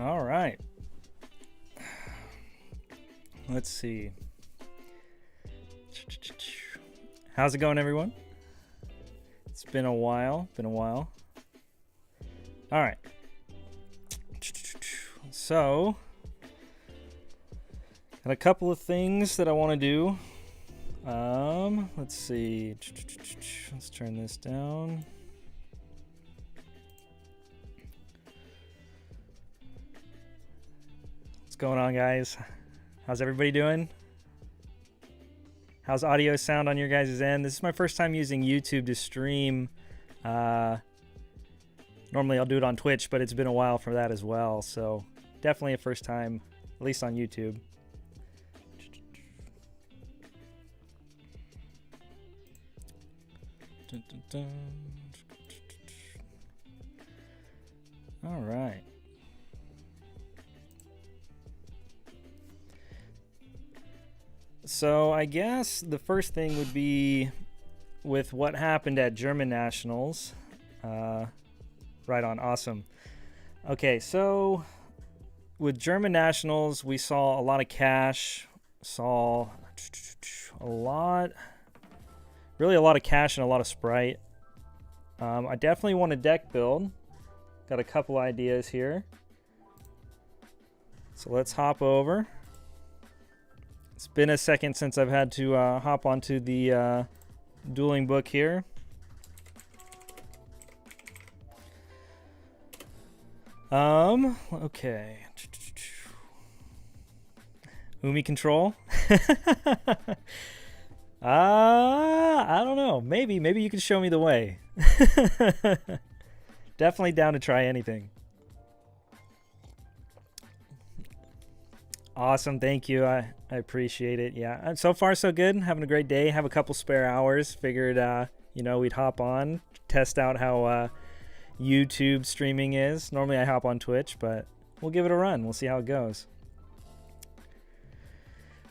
All right. Let's see. How's it going, everyone? It's been a while. All right. So, got a couple of things that I want to do. Let's see. Let's turn this down. What's going on, guys? How's everybody doing? How's audio sound on your guys' end? This is my first time using YouTube to stream. Normally I'll do it on Twitch, but it's been a while for that as well. So definitely a first time, at least on YouTube. Dun, dun, dun. All right. So I guess the first thing would be with what happened at German Nationals. Right on, awesome. Okay, so with German Nationals, we saw a lot of cash, really a lot of cash and a lot of Sprite. I definitely want a deck build. Got a couple ideas here. So let's hop over. It's been a second since I've had to hop onto the dueling book here. Okay. Umi control. I don't know. Maybe you can show me the way. Definitely down to try anything. Awesome, thank you. I appreciate it. Yeah, so far so good. Having a great day. Have a couple spare hours. Figured we'd hop on, test out how YouTube streaming is. Normally I hop on Twitch, but we'll give it a run. We'll see how it goes.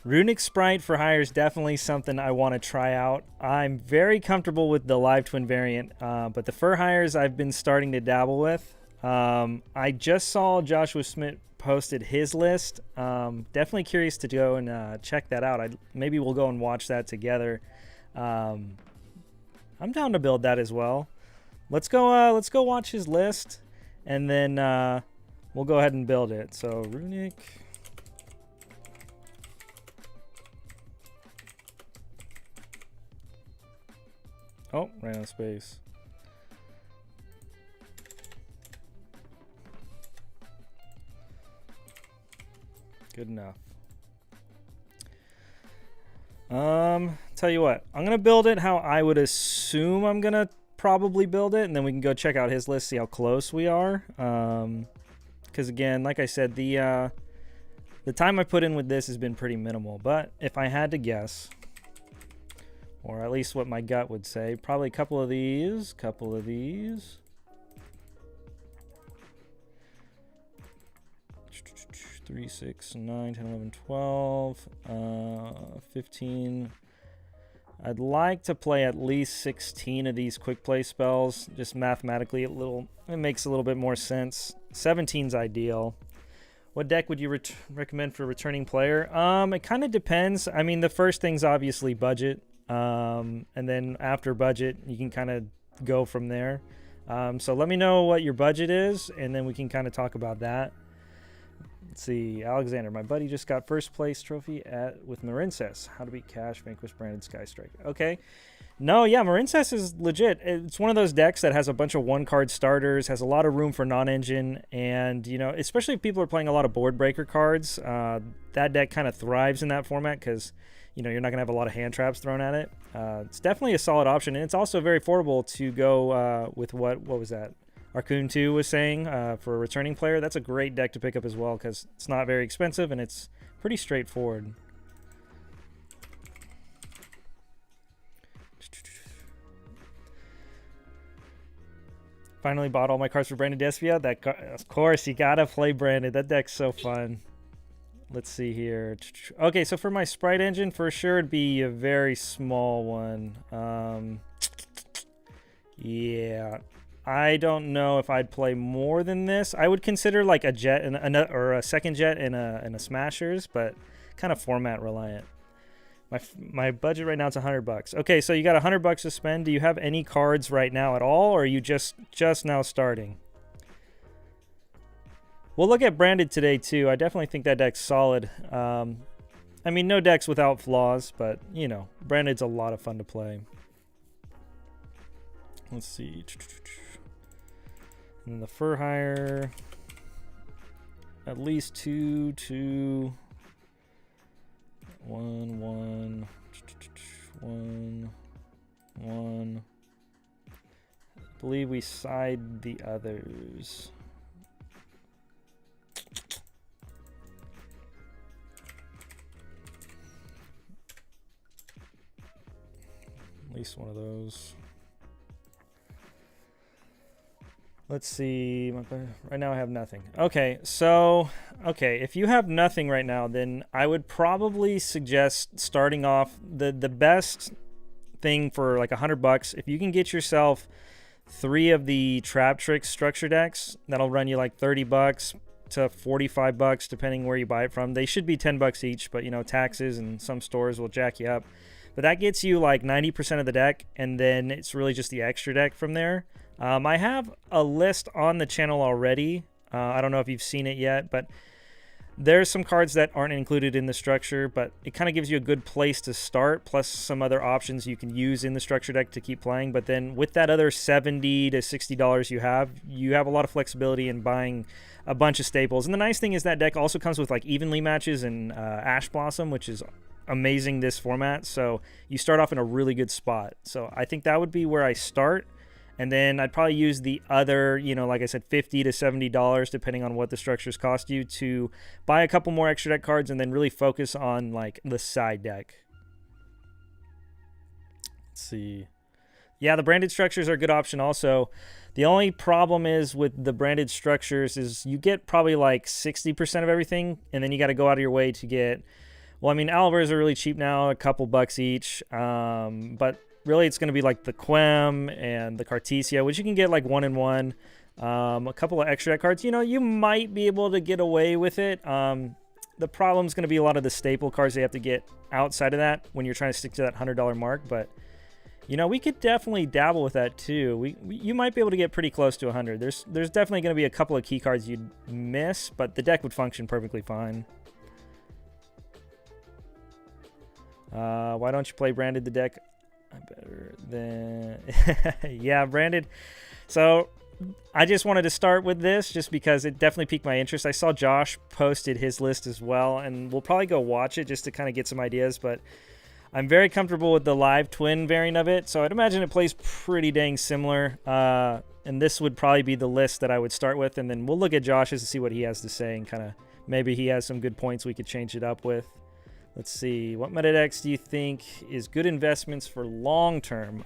Runic Sprite for hire is definitely something I want to try out. I'm very comfortable with the live twin variant, but the fur hires I've been starting to dabble with. I just saw Joshua Smith posted his list. Definitely curious to go and check that out. Maybe we'll go and watch that together. I'm down to build that as well. Let's go watch his list, and then we'll go ahead and build it. So Runic. Oh, ran out of space. Good enough. Tell you what, I'm gonna build it how I would assume I'm gonna probably build it, and then we can go check out his list, see how close we are. Because again, like I said, the time I put in with this has been pretty minimal. But if I had to guess, or at least what my gut would say, probably a couple of these. 3, 6, 9, 10, 11, 12, 15. I'd like to play at least 16 of these quick play spells. Just mathematically, it makes a little bit more sense. 17's ideal. What deck would you recommend for a returning player? It kind of depends. I mean, the first thing's obviously budget. And then after budget, you can kind of go from there. So let me know what your budget is, and then we can kind of talk about that. Let's see, Alexander, my buddy just got first place trophy with Marincess. How to beat Cash, Vanquish, Branded, Skystrike. Okay. No, yeah, Marincess is legit. It's one of those decks that has a bunch of one-card starters, has a lot of room for non-engine, and, especially if people are playing a lot of board breaker cards, that deck kind of thrives in that format because, you're not going to have a lot of hand traps thrown at it. It's definitely a solid option, and it's also very affordable to go with what was that? Arcoon 2 was saying for a returning player. That's a great deck to pick up as well because it's not very expensive and it's pretty straightforward. Finally bought all my cards for Branded Despia. Of course, you gotta play Branded. That deck's so fun. Let's see here. Okay, so for my Sprite engine, for sure it'd be a very small one. Yeah. I don't know if I'd play more than this. I would consider like a jet and or a second jet and a smashers, but kind of format reliant. My budget right now is $100. Okay, so you got $100 to spend. Do you have any cards right now at all, or are you just now starting? We'll look at Branded today too. I definitely think that deck's solid. I mean, no deck's without flaws, but you know, Branded's a lot of fun to play. Let's see. And the Fur Hire, at least 2, 2, 1, 1, 1, 1. I believe we side the others. At least one of those. Let's see. Right now I have nothing. Okay, so, if you have nothing right now, then I would probably suggest starting off the best thing for like $100. If you can get yourself 3 of the Trap Tricks structure decks, that'll run you like $30 to $45, depending where you buy it from. They should be $10 each, but you know, taxes and some stores will jack you up. But that gets you like 90% of the deck, and then it's really just the extra deck from there. I have a list on the channel already. I don't know if you've seen it yet, but there's some cards that aren't included in the structure, but it kind of gives you a good place to start, plus some other options you can use in the structure deck to keep playing. But then with that other $70 to $60 you have a lot of flexibility in buying a bunch of staples. And the nice thing is that deck also comes with like Evenly matches and Ash Blossom, which is amazing this format. So you start off in a really good spot. So I think that would be where I start. And then I'd probably use the other, you know, like I said, $50 to $70, depending on what the structures cost you, to buy a couple more extra deck cards and then really focus on like the side deck. Let's see. Yeah, the branded structures are a good option also. The only problem is with the branded structures is you get probably like 60% of everything, and then you got to go out of your way to get, well, I mean, Alibers are really cheap now, a couple bucks each, but really, it's going to be like the Quem and the Cartesia, which you can get like 1 in 1. A couple of extra deck cards. You know, you might be able to get away with it. The problem is going to be a lot of the staple cards they have to get outside of that when you're trying to stick to that $100 mark. But, you know, we could definitely dabble with that too. You might be able to get pretty close to 100. There's definitely going to be a couple of key cards you'd miss, but the deck would function perfectly fine. Why don't you play Branded the deck? Better than yeah, Branded. So I just wanted to start with this just because it definitely piqued my interest. I saw Josh posted his list as well, and we'll probably go watch it just to kind of get some ideas, but I'm very comfortable with the live twin variant of it, so I'd imagine it plays pretty dang similar, and this would probably be the list that I would start with, and then we'll look at Josh's to see what he has to say, and kind of maybe he has some good points we could change it up with. Let's see. What meta decks do you think is good investments for long term?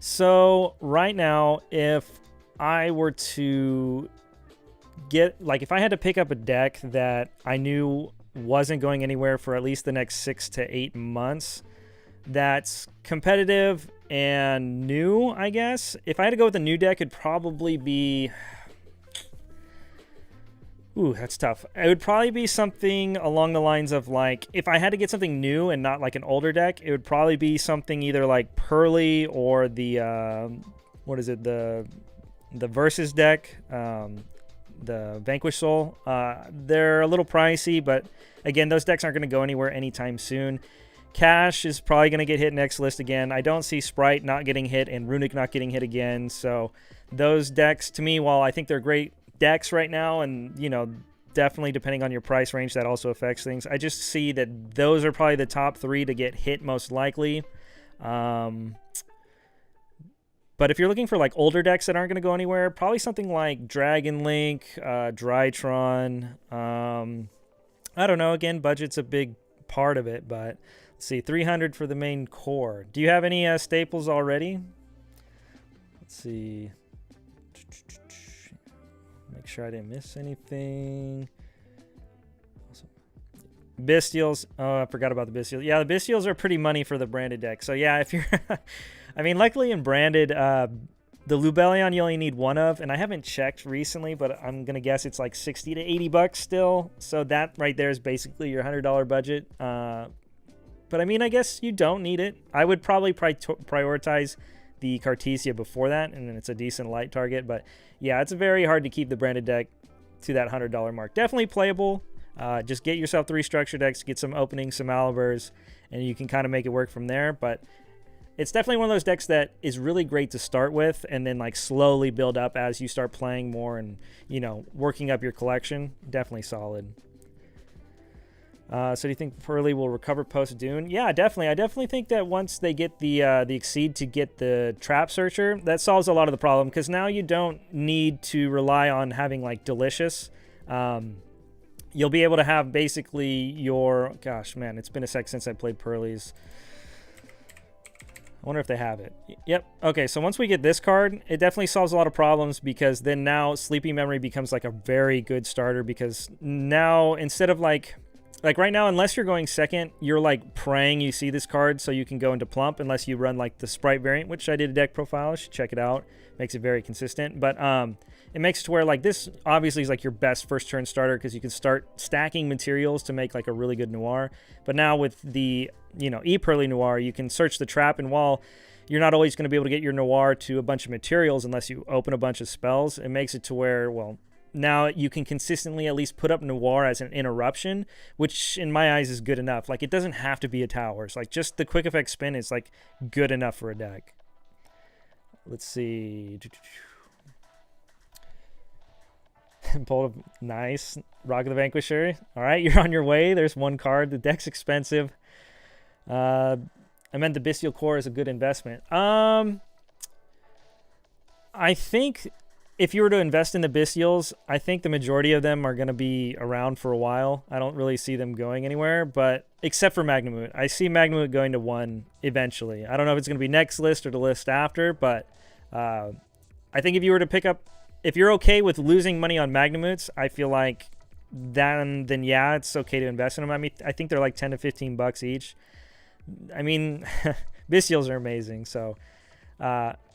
So right now, if I were to get, like, if I had to pick up a deck that I knew wasn't going anywhere for at least the next 6 to 8 months, that's competitive and new, I guess. If I had to go with a new deck, it'd probably be... Ooh, that's tough. It would probably be something along the lines of, like, if I had to get something new and not like an older deck, it would probably be something either like Pearly or the, what is it, the Versus deck, the Vanquish Soul. They're a little pricey, but again, those decks aren't going to go anywhere anytime soon. Cash is probably going to get hit next list again. I don't see Sprite not getting hit and Runic not getting hit again. So those decks, to me, while I think they're great decks right now, and you know, definitely depending on your price range, that also affects things. I just see that those are probably the top 3 to get hit most likely. But if you're looking for like older decks that aren't going to go anywhere, probably something like Dragon Link, Drytron. I don't know. Again, budget's a big part of it, but let's see, 300 for the main core. Do you have any staples already? Let's see. Make sure I didn't miss anything. Bestials. Oh, I forgot about the Bestials. Yeah, the Bestials are pretty money for the branded deck. So yeah, if you're I mean, luckily in branded, the Lubellion you only need one of, and I haven't checked recently, but I'm gonna guess it's like 60 to 80 bucks still. So that right there is basically your $100 budget. But I mean, I guess you don't need it. I would probably prioritize the Cartesia before that, and then it's a decent light target. But yeah, it's very hard to keep the branded deck to that $100 mark. Definitely playable. Just get yourself 3 structure decks, get some openings, some Maliburs, and you can kind of make it work from there. But it's definitely one of those decks that is really great to start with and then like slowly build up as you start playing more and, you know, working up your collection. Definitely solid. So do you think Pearly will recover post Dune? Yeah, definitely. I definitely think that once they get the Exceed to get the Trap Searcher, that solves a lot of the problem, because now you don't need to rely on having like Delicious. You'll be able to have basically your... Gosh, man, it's been a sec since I played Pearlies. I wonder if they have it. Yep. Okay, so once we get this card, it definitely solves a lot of problems, because then now Sleepy Memory becomes like a very good starter, because now instead of like right now, unless you're going second, you're like praying you see this card so you can go into Plump, unless you run like the Sprite variant, which I did a deck profile. You should check it out. Makes it very consistent. But it makes it to where like this obviously is like your best first turn starter, because you can start stacking materials to make like a really good Noir. But now with the, you know, E-Pearly Noir, you can search the trap, and while you're not always going to be able to get your Noir to a bunch of materials unless you open a bunch of spells, it makes it to where, well, now you can consistently at least put up Noir as an interruption, which in my eyes is good enough. Like, it doesn't have to be a Towers. Like, just the quick effect spin is like good enough for a deck. Let's see. Bolt of nice. Rock of the Vanquisher. All right, you're on your way. There's one card. The deck's expensive. I meant the Bestial Core is a good investment. I think if you were to invest in the Bestials, I think the majority of them are going to be around for a while. I don't really see them going anywhere, but except for Magnamoot. I see Magnamoot going to 1 eventually. I don't know if it's going to be next list or the list after, but I think if you were to pick up, if you're okay with losing money on Magnamoots, I feel like then yeah, it's okay to invest in them. I mean, I think they're like 10 to 15 bucks each. I mean, Bestials are amazing. So,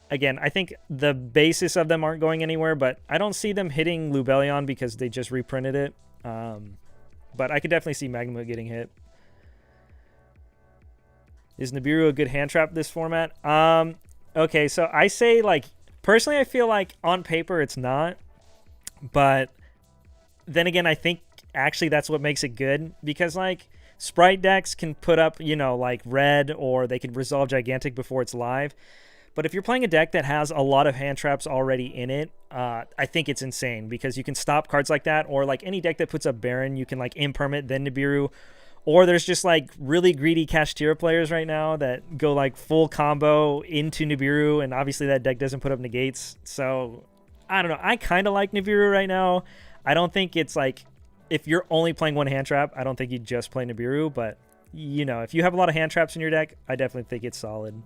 again, I think the basis of them aren't going anywhere, but I don't see them hitting Lubellion because they just reprinted it. But I could definitely see Magnamoot getting hit. Is Nibiru a good hand trap this format? Okay, so I say, like, personally, I feel like on paper it's not. But then again, I think actually that's what makes it good, because, like, Sprite decks can put up, you know, like red, or they can resolve Gigantic before it's live. But if you're playing a deck that has a lot of hand traps already in it, I think it's insane, because you can stop cards like that, or like any deck that puts up Baron, you can like impermit then Nibiru. Or there's just like really greedy Kashtira players right now that go like full combo into Nibiru, and obviously that deck doesn't put up negates. So I don't know. I kind of like Nibiru right now. I don't think it's like, if you're only playing one hand trap, I don't think you just play Nibiru. But, you know, if you have a lot of hand traps in your deck, I definitely think it's solid.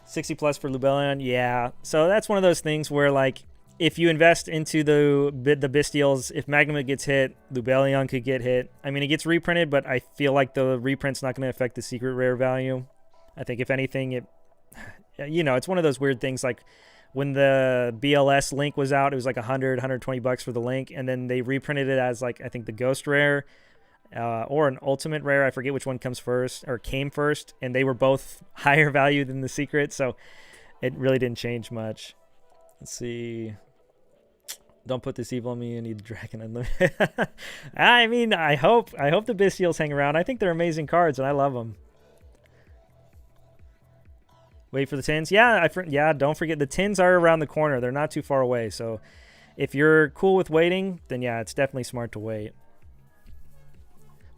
60 plus for Lubellion, yeah. So that's one of those things where, like, if you invest into the Bestials, if Magnamoot gets hit, Lubellion could get hit. I mean, it gets reprinted, but I feel like the reprint's not going to affect the secret rare value. I think if anything, it, you know, it's one of those weird things, like when the BLS link was out, it was like 120 bucks for the link, and then they reprinted it as, like, I think the Ghost Rare or an Ultimate Rare. I forget which one comes first or came first, and they were both higher value than the secret, so it really didn't change much. Let's see. Don't put this evil on me. I need the Dragon Unlimited. I mean, I hope the Bestials hang around. I think they're amazing cards, and I love them. Wait for the tins. Yeah, don't forget the tins are around the corner. They're not too far away. So if you're cool with waiting, then yeah, it's definitely smart to wait.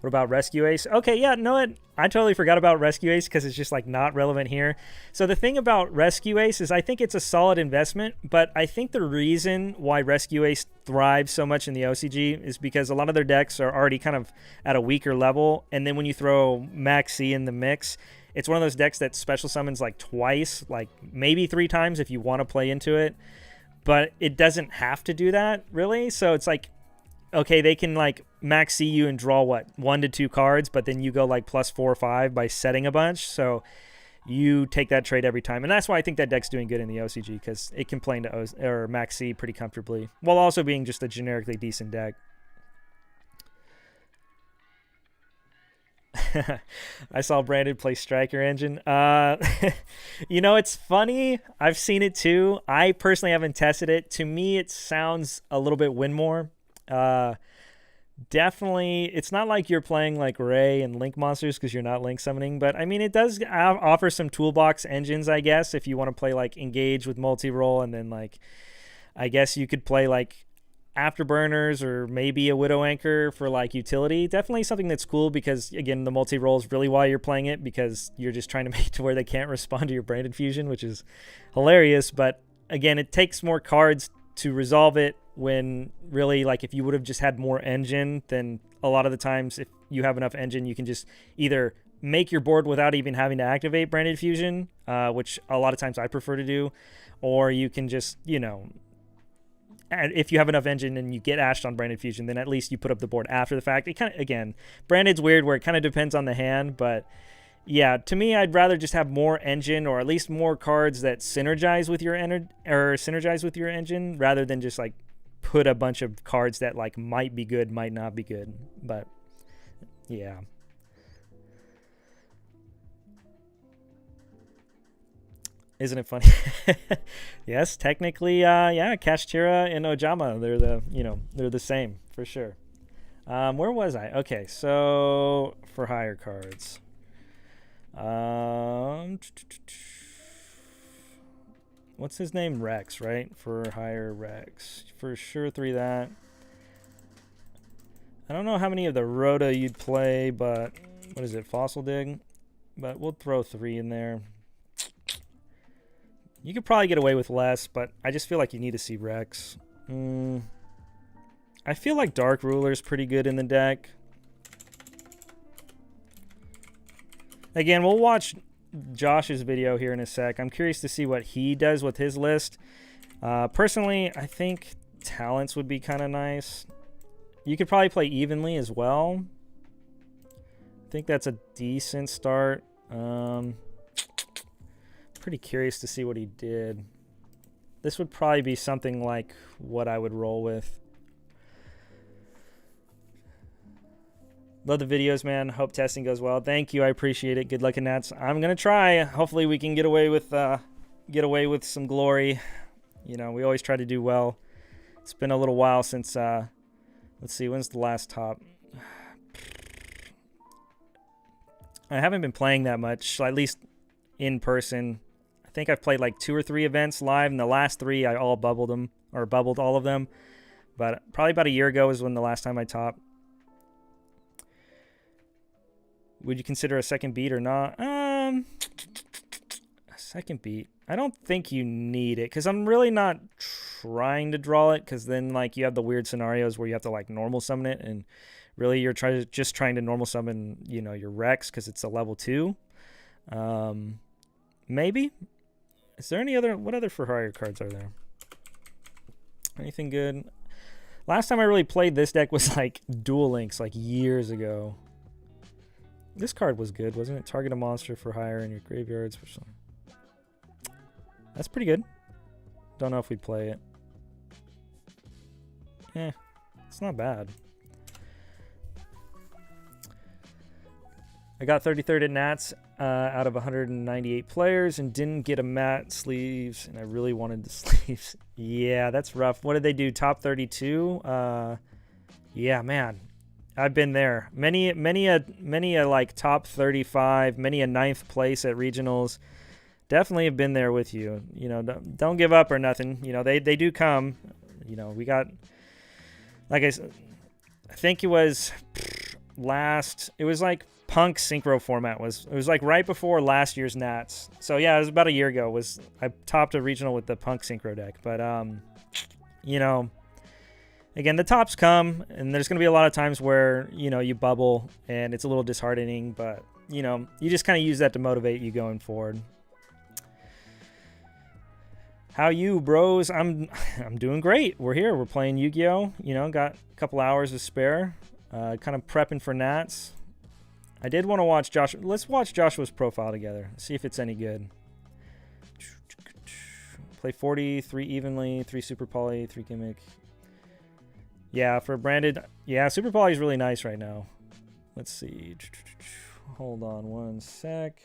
What about Rescue Ace? Okay, yeah, no, I totally forgot about Rescue Ace because it's just like not relevant here. So the thing about Rescue Ace is I think it's a solid investment, but I think the reason why Rescue Ace thrives so much in the OCG is because a lot of their decks are already kind of at a weaker level, and then when you throw Maxi in the mix, it's one of those decks that special summons like twice, like maybe 3 times if you want to play into it, but it doesn't have to do that, really. So it's like, okay, they can like max C you and draw what, 1 to 2 cards, but then you go like +4 or 5 by setting a bunch. So you take that trade every time, and that's why I think that deck's doing good in the OCG, because it can play into or max C pretty comfortably while also being just a generically decent deck. I saw Brandon play Striker Engine. You know, it's funny. I've seen it too. I personally haven't tested it. To me, it sounds a little bit Winmore. Definitely, it's not like you're playing like Ray and Link monsters because you're not Link summoning, but I mean, it does offer some toolbox engines, I guess, if you want to play like Engage with multi-roll, and then like, I guess you could play like Afterburners or maybe a Widow Anchor for like utility. Definitely something that's cool, because again, the multi-roll is really why you're playing it, because you're just trying to make it to where they can't respond to your Branded Fusion, which is hilarious. But again, it takes more cards to resolve it, when really, like, if you would have just had more engine, then a lot of the times if you have enough engine, you can just either make your board without even having to activate Branded Fusion, which a lot of times I prefer to do, or you can just, you know, if you have enough engine and you get ashed on Branded Fusion, then at least you put up the board after the fact. It kind of, again, Branded's weird where it kind of depends on the hand, but yeah, to me, I'd rather just have more engine, or at least more cards that synergize with your engine, rather than just like put a bunch of cards that like might be good, might not be good. But yeah. Isn't it funny? Yes, technically, yeah, Kashtira and Ojama, they're the same for sure. Where was I? Okay, so for higher cards. What's his name? Rex, right? For higher Rex. For sure 3 that. I don't know how many of the Rhoda you'd play, but what is it? Fossil Dig? But we'll throw 3 in there. You could probably get away with less, but I just feel like you need to see Rex. I feel like Dark Ruler's pretty good in the deck. Again, we'll watch Josh's video here in a sec. I'm curious to see what he does with his list. Personally, I think Talents would be kind of nice. You could probably play Evenly as well. I think that's a decent start. Pretty curious to see what he did. This would probably be something like what I would roll with. Love the videos, man. Hope testing goes well. Thank you. I appreciate it. Good luck in Nats. I'm gonna try. Hopefully we can get away with some glory. You know, we always try to do well. It's been a little while since let's see, when's the last top? I haven't been playing that much, at least in person. I think I've played like 2 or 3 events live, and the last 3 I all bubbled them, or bubbled all of them. But probably about a year ago is when the last time I topped. Would you consider a second beat or not? A second beat. I don't think you need it, because I'm really not trying to draw it, because then like you have the weird scenarios where you have to like normal summon it, and really you're just trying to normal summon, you know, your Rex because it's a level 2. Maybe. Is there any other? What other for higher cards are there? Anything good? Last time I really played this deck was like Duel Links, like years ago. This card was good, wasn't it? Target a monster for hire in your graveyards for some. That's pretty good. Don't know if we'd play it. It's not bad. I got 33rd at Nats out of 198 players and didn't get a mat sleeves, and I really wanted the sleeves. Yeah, that's rough. What did they do? Top 32? Yeah, man. I've been there. Many a like top 35, many a 9th place at regionals. Definitely have been there with you. You know, don't give up or nothing. You know, they do come. You know, we got, like I think it was it was like Punk Synchro format it was like right before last year's Nats. So yeah, it was about a year ago. I topped a regional with the Punk Synchro deck. But you know, again, the tops come, and there's going to be a lot of times where, you know, you bubble and it's a little disheartening, but you know, you just kind of use that to motivate you going forward. How you, bros? I'm doing great. We're here. We're playing Yu-Gi-Oh. You know, got a couple hours to spare. Kind of prepping for Nats. I did want to watch Josh. Let's watch Joshua's profile together. See if it's any good. Play 40, 3 evenly, 3 super poly, 3 gimmick. Yeah, for branded. Yeah, super poly is really nice right now. Let's see. Hold on one sec.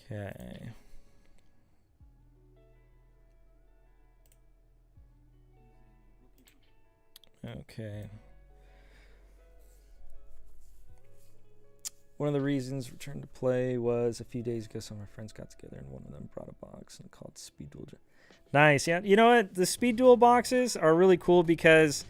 Okay. Okay. One of the reasons returned to play was a few days ago some of my friends got together and one of them brought a box and called Speed Duel. Nice. Yeah. You know what? The Speed Duel boxes are really cool because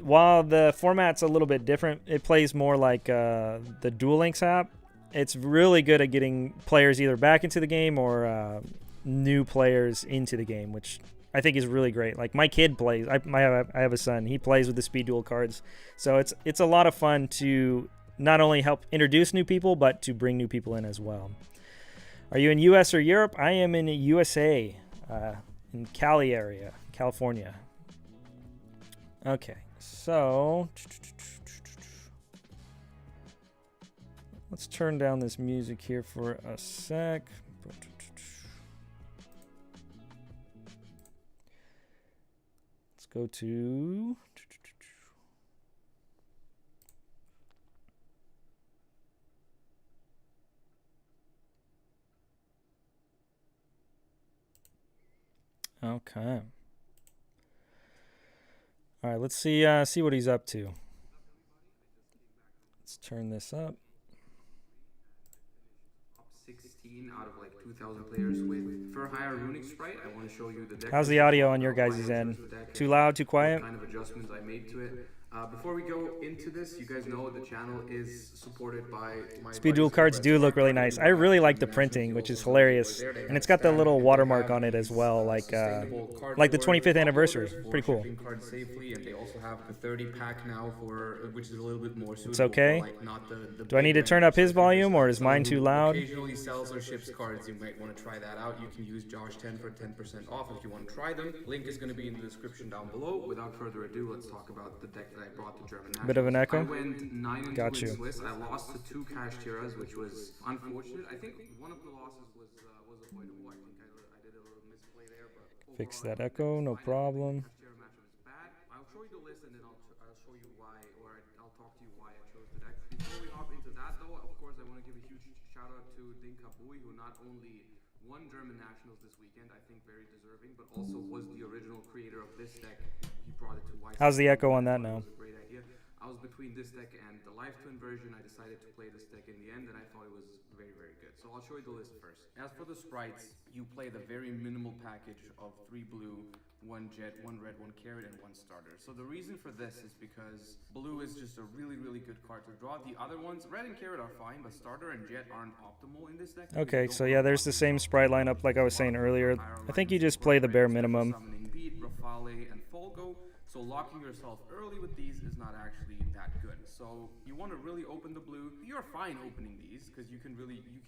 while the format's a little bit different, it plays more like the Duel Links app. It's really good at getting players either back into the game or new players into the game, which I think is really great. Like my kid plays. I have a son. He plays with the Speed Duel cards, so it's a lot of fun to not only help introduce new people, but to bring new people in as well. Are you in US or Europe? I am in the USA, in Cali area, California. Okay, so let's turn down this music here for a sec. Let's go to... Okay. All right, let's see what he's up to. Let's turn this up. 16 out of like 2,000 players with for higher runic sprite. I want to show you the deck. How's the audio on your guys' end? Too loud, too quiet? What kind of adjustments I made to it. Before we go into this, you guys know the channel is supported by my Speed Duel cards do look really nice. I really like the printing, which is hilarious, and it's got the little watermark on it as well, like the 25th anniversary. Pretty cool. Cards safely, and they also have the 30 pack now for which is a little bit more suitable. It's okay. For, like, not the Do I need to turn up his volume, or is mine too loud? Occasionally sells or ships cards. You might want to try that out. You can use Josh10 for 10% off if you want to try them. Link is going to be in the description down below. Without further ado, let's talk about the deck that I brought to German. Bit of an echo. I went 9 and Got 2 you. in Swiss. I lost to 2 cash tiras, which was unfortunate. I think one of the losses was avoidable. I think I did a little misplay there, but Fix that echo, no problem. cash tira matchup is bad. I'll show you the list and then I'll show you why, or I'll talk to you why I chose the deck. Before we hop into that, though, of course, I want to give a huge shout out to Dinka Bui, who not only won German Nationals this weekend, I think very deserving, but also was the original creator of this deck. He brought it to White. How's the echo on that now? I was between this deck and the Life Twin version. I decided to play this deck in the end, and I thought it was very, very good. So I'll show you the list first. As for the sprites, you play the very minimal package of 3 blue, 1 jet, 1 red, 1 carrot, and 1 starter. So the reason for this is because blue is just a really, really good card to draw. The other ones, red and carrot are fine, but starter and jet aren't optimal in this deck. Okay, so yeah, there's the same sprite lineup like I was saying earlier. I think you just play the bare minimum. Summoning Beat, Rafale, and Folgo. So locking yourself early with these is not actually that good. So you want to really open the blue. You're fine opening these because you can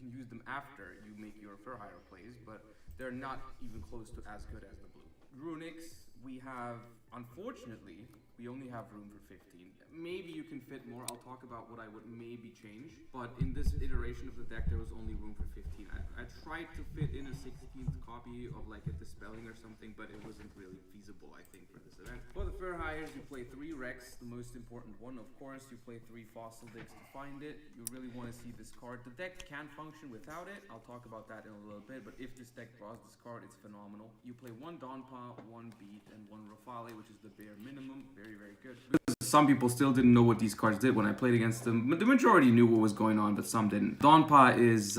use them after you make your Fur Hire plays, but they're not even close to as good as the blue. Runics, we have, unfortunately, we only have room for 15. Maybe you can fit more. I'll talk about what I would maybe change. But in this iteration of the deck, there was only room for 15. I tried to fit in a 16th copy of like a Dispelling or something, but it wasn't really feasible, I think, for this event. For the Fur Hires, you play 3 Rex, the most important one, of course. You play 3 Fossil Dicks to find it. You really want to see this card. The deck can function without it. I'll talk about that in a little bit, but if this deck draws this card, it's phenomenal. You play 1 Donpa, 1 Beat, and 1 Rafale, which is the bare minimum. Very, very good. Some people still didn't know what these cards did when I played against them. But the majority knew what was going on, but some didn't. Donpa is,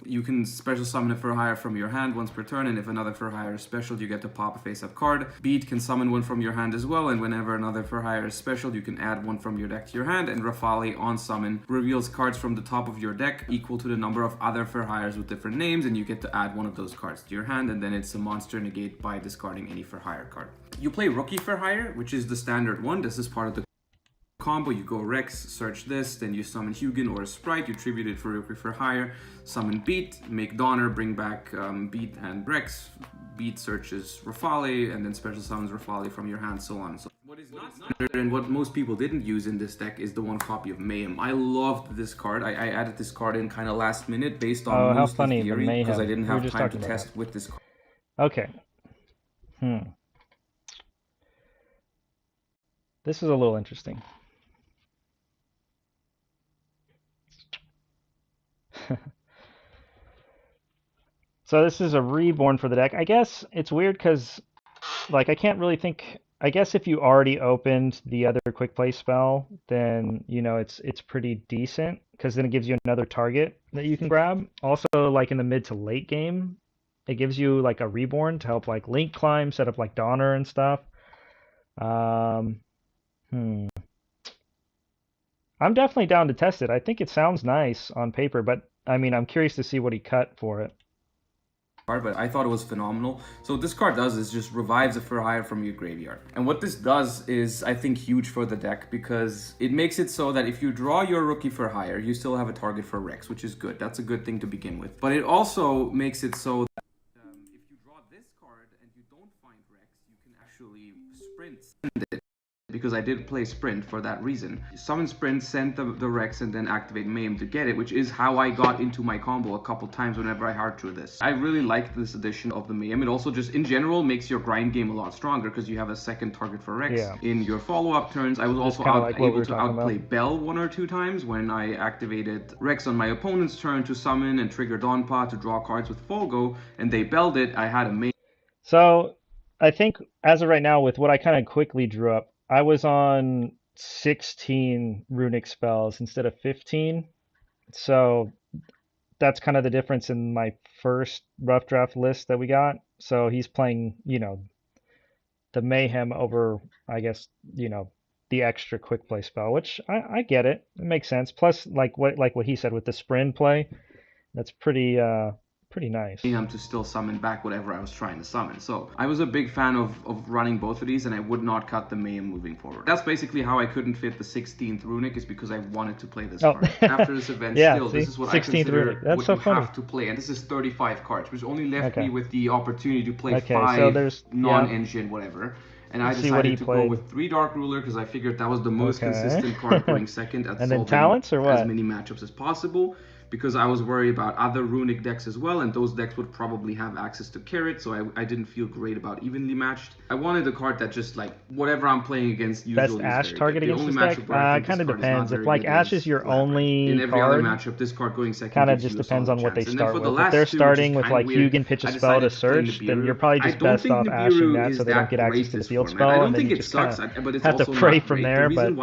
you can special summon a Fur Hire from your hand once per turn, and if another Fur Hire is special, you get to pop a face-up card. Beat can summon one from your hand as well, and whenever another Fur Hire is special, you can add one from your deck to your hand, and Rafale on summon reveals cards from the top of your deck equal to the number of other Fur Hires with different names, and you get to add one of those cards to your hand, and then it's a monster negate by discarding any Fur Hire card. You play Rookie Fur Hire, which is the standard one. This is part of the combo, you go Rex, search this, then you summon Hugin or a Sprite, you tribute it for Rookie for hire, summon Beat, make Donner, bring back Beat and Rex, Beat searches Rafale, and then special summons Rafale from your hand, so on. So what is not standard and what most people didn't use in this deck is the one copy of Mayhem. I loved this card. I added this card in kind of last minute based on mostly theory because I didn't have time to test with this card. Okay. This is a little interesting. So this is a reborn for the deck. I guess it's weird because, like, I can't really think. I guess if you already opened the other quick play spell, then you know it's pretty decent because then it gives you another target that you can grab. Also, like in the mid to late game, it gives you like a reborn to help like link climb, set up like Donner and stuff. I'm definitely down to test it. I think it sounds nice on paper, but I mean, I'm curious to see what he cut for it. But I thought it was phenomenal. So what this card does is just revives a for hire from your graveyard. And what this does is, I think, huge for the deck because it makes it so that if you draw your Rookie for hire, you still have a target for Rex, which is good. That's a good thing to begin with. But it also makes it so that if you draw this card and you don't find Rex, you can actually send it. Because I did play Sprint for that reason. Summon Sprint, send the Rex, and then activate Mayhem to get it, which is how I got into my combo a couple times whenever I hard drew this. I really liked this addition of the Mayhem. It also just, in general, makes your grind game a lot stronger because you have a second target for Rex in your follow-up turns. I was also able to outplay Bell 1 or 2 times when I activated Rex on my opponent's turn to summon and trigger Dawnpaw to draw cards with Folgo, and they belled it. I had a Mayhem. So I think as of right now, with what I kind of quickly drew up, I was on 16 runic spells instead of 15. So that's kind of the difference in my first rough draft list that we got. So he's playing, you know, the Mayhem over, I guess, you know, the extra quick play spell, which I get it. It makes sense. Plus, like what he said with the sprint play, that's pretty nice. To still summon back whatever I was trying to summon. So I was a big fan of running both of these, and I would not cut the Mayhem moving forward. That's basically how I couldn't fit the 16th runic, is because I wanted to play this card. After this event, this is what I consider what you have to play. And this is 35 cards, which only left me with the opportunity to play 5 non-engine whatever. And I decided to go with 3 Dark Ruler because I figured that was the most consistent card going second at solving talents, or what? As many matchups as possible. Because I was worried about other runic decks as well, and those decks would probably have access to Carrot, so I didn't feel great about evenly matched. I wanted a card that just, like, whatever I'm playing against usually best Ash target against this deck? Kind of depends. If, like, Ash is your only in every other matchup, this card going second kind of just depends on what they start with. If they're starting with, like, Hugin pitch a spell to search, then you're probably just best off ashing that so they don't get access to the field spell, and then you just kind of have to pray from there. But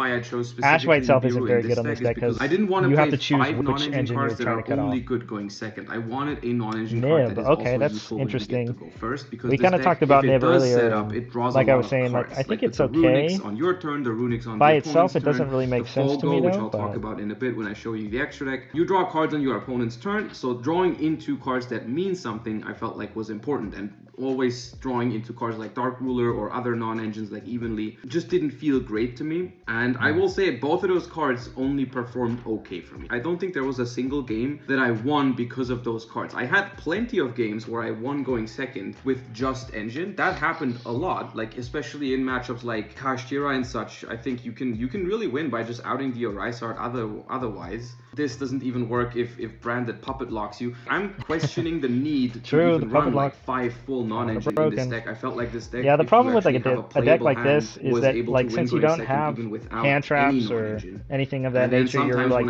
Ash by itself isn't very good on this deck because you have to choose which engine you're trying to cut off. Going second. I wanted a non-engine card that is okay, also that's useful interesting. When you get to go first, because we kind of talked about Niv earlier. Set up, it draws like a lot I was saying, cards. like I think like it's okay. On your turn, the runics on by the itself, it doesn't turn, really make sense to me though. Which I'll talk about in a bit when I show you the extra deck. You draw cards on your opponent's turn, so drawing into cards that mean something, I felt like was important, and always drawing into cards like Dark Ruler or other non-engines like Evenly just didn't feel great to me. And I will say both of those cards only performed okay for me. I don't think there was a single game that I won because of those cards. I had plenty of games where I won going second with just engine. That happened a lot, like especially in matchups like Kashtira and such. I think you can really win by just outing the Orisart otherwise. This doesn't even work if branded Puppet locks you. I'm questioning the need to even run like 5 full non-engine in this deck. I felt like this deck, the problem with like a deck like this is that like since you don't have hand traps or anything of that nature, you're like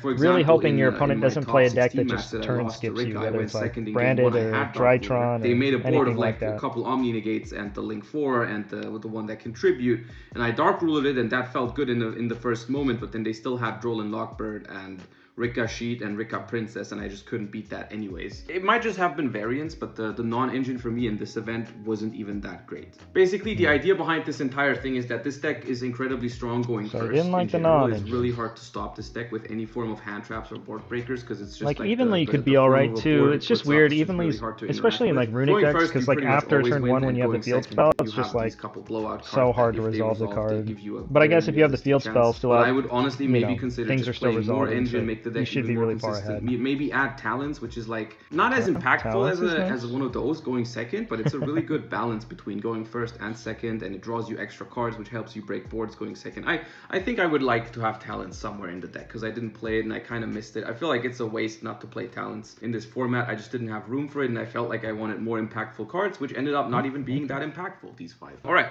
really hoping your opponent doesn't play a deck that just turn skips you, whether it's like branded or Drytron. They made a board of like a couple Omni Negates and the Link 4 and the one that contribute, and I Dark Ruled it, and that felt good in the first moment, but then they still had Droll and Lockbird and Rika Sheet and Rika Princess, and I just couldn't beat that anyways. It might just have been variance, but the non-engine for me in this event wasn't even that great. Basically, the idea behind this entire thing is that this deck is incredibly strong going So first. I didn't like the general, non-engine. it's really hard to stop this deck with any form of hand traps or board breakers, because it's just like evenly could be alright too. It's just weird, evenly, especially in like runic decks, because like after turn 1 when you have the field spell, it's just like so hard to resolve the card. But I guess if you have the field spell still up, I would honestly maybe consider things just are still playing more resolving, engine, so make the deck you should even be more really far consistent. ahead. Maybe add talents, which is like not as impactful as one of those going second, but it's a really good balance between going first and second, and it draws you extra cards, which helps you break boards going second. I think I would like to have talents somewhere in the deck, because I didn't play it and I kind of missed it. I feel like it's a waste not to play talents in this format. I just didn't have room for it, and I felt like I wanted more impactful cards, which ended up not even being that impactful, these 5. All right.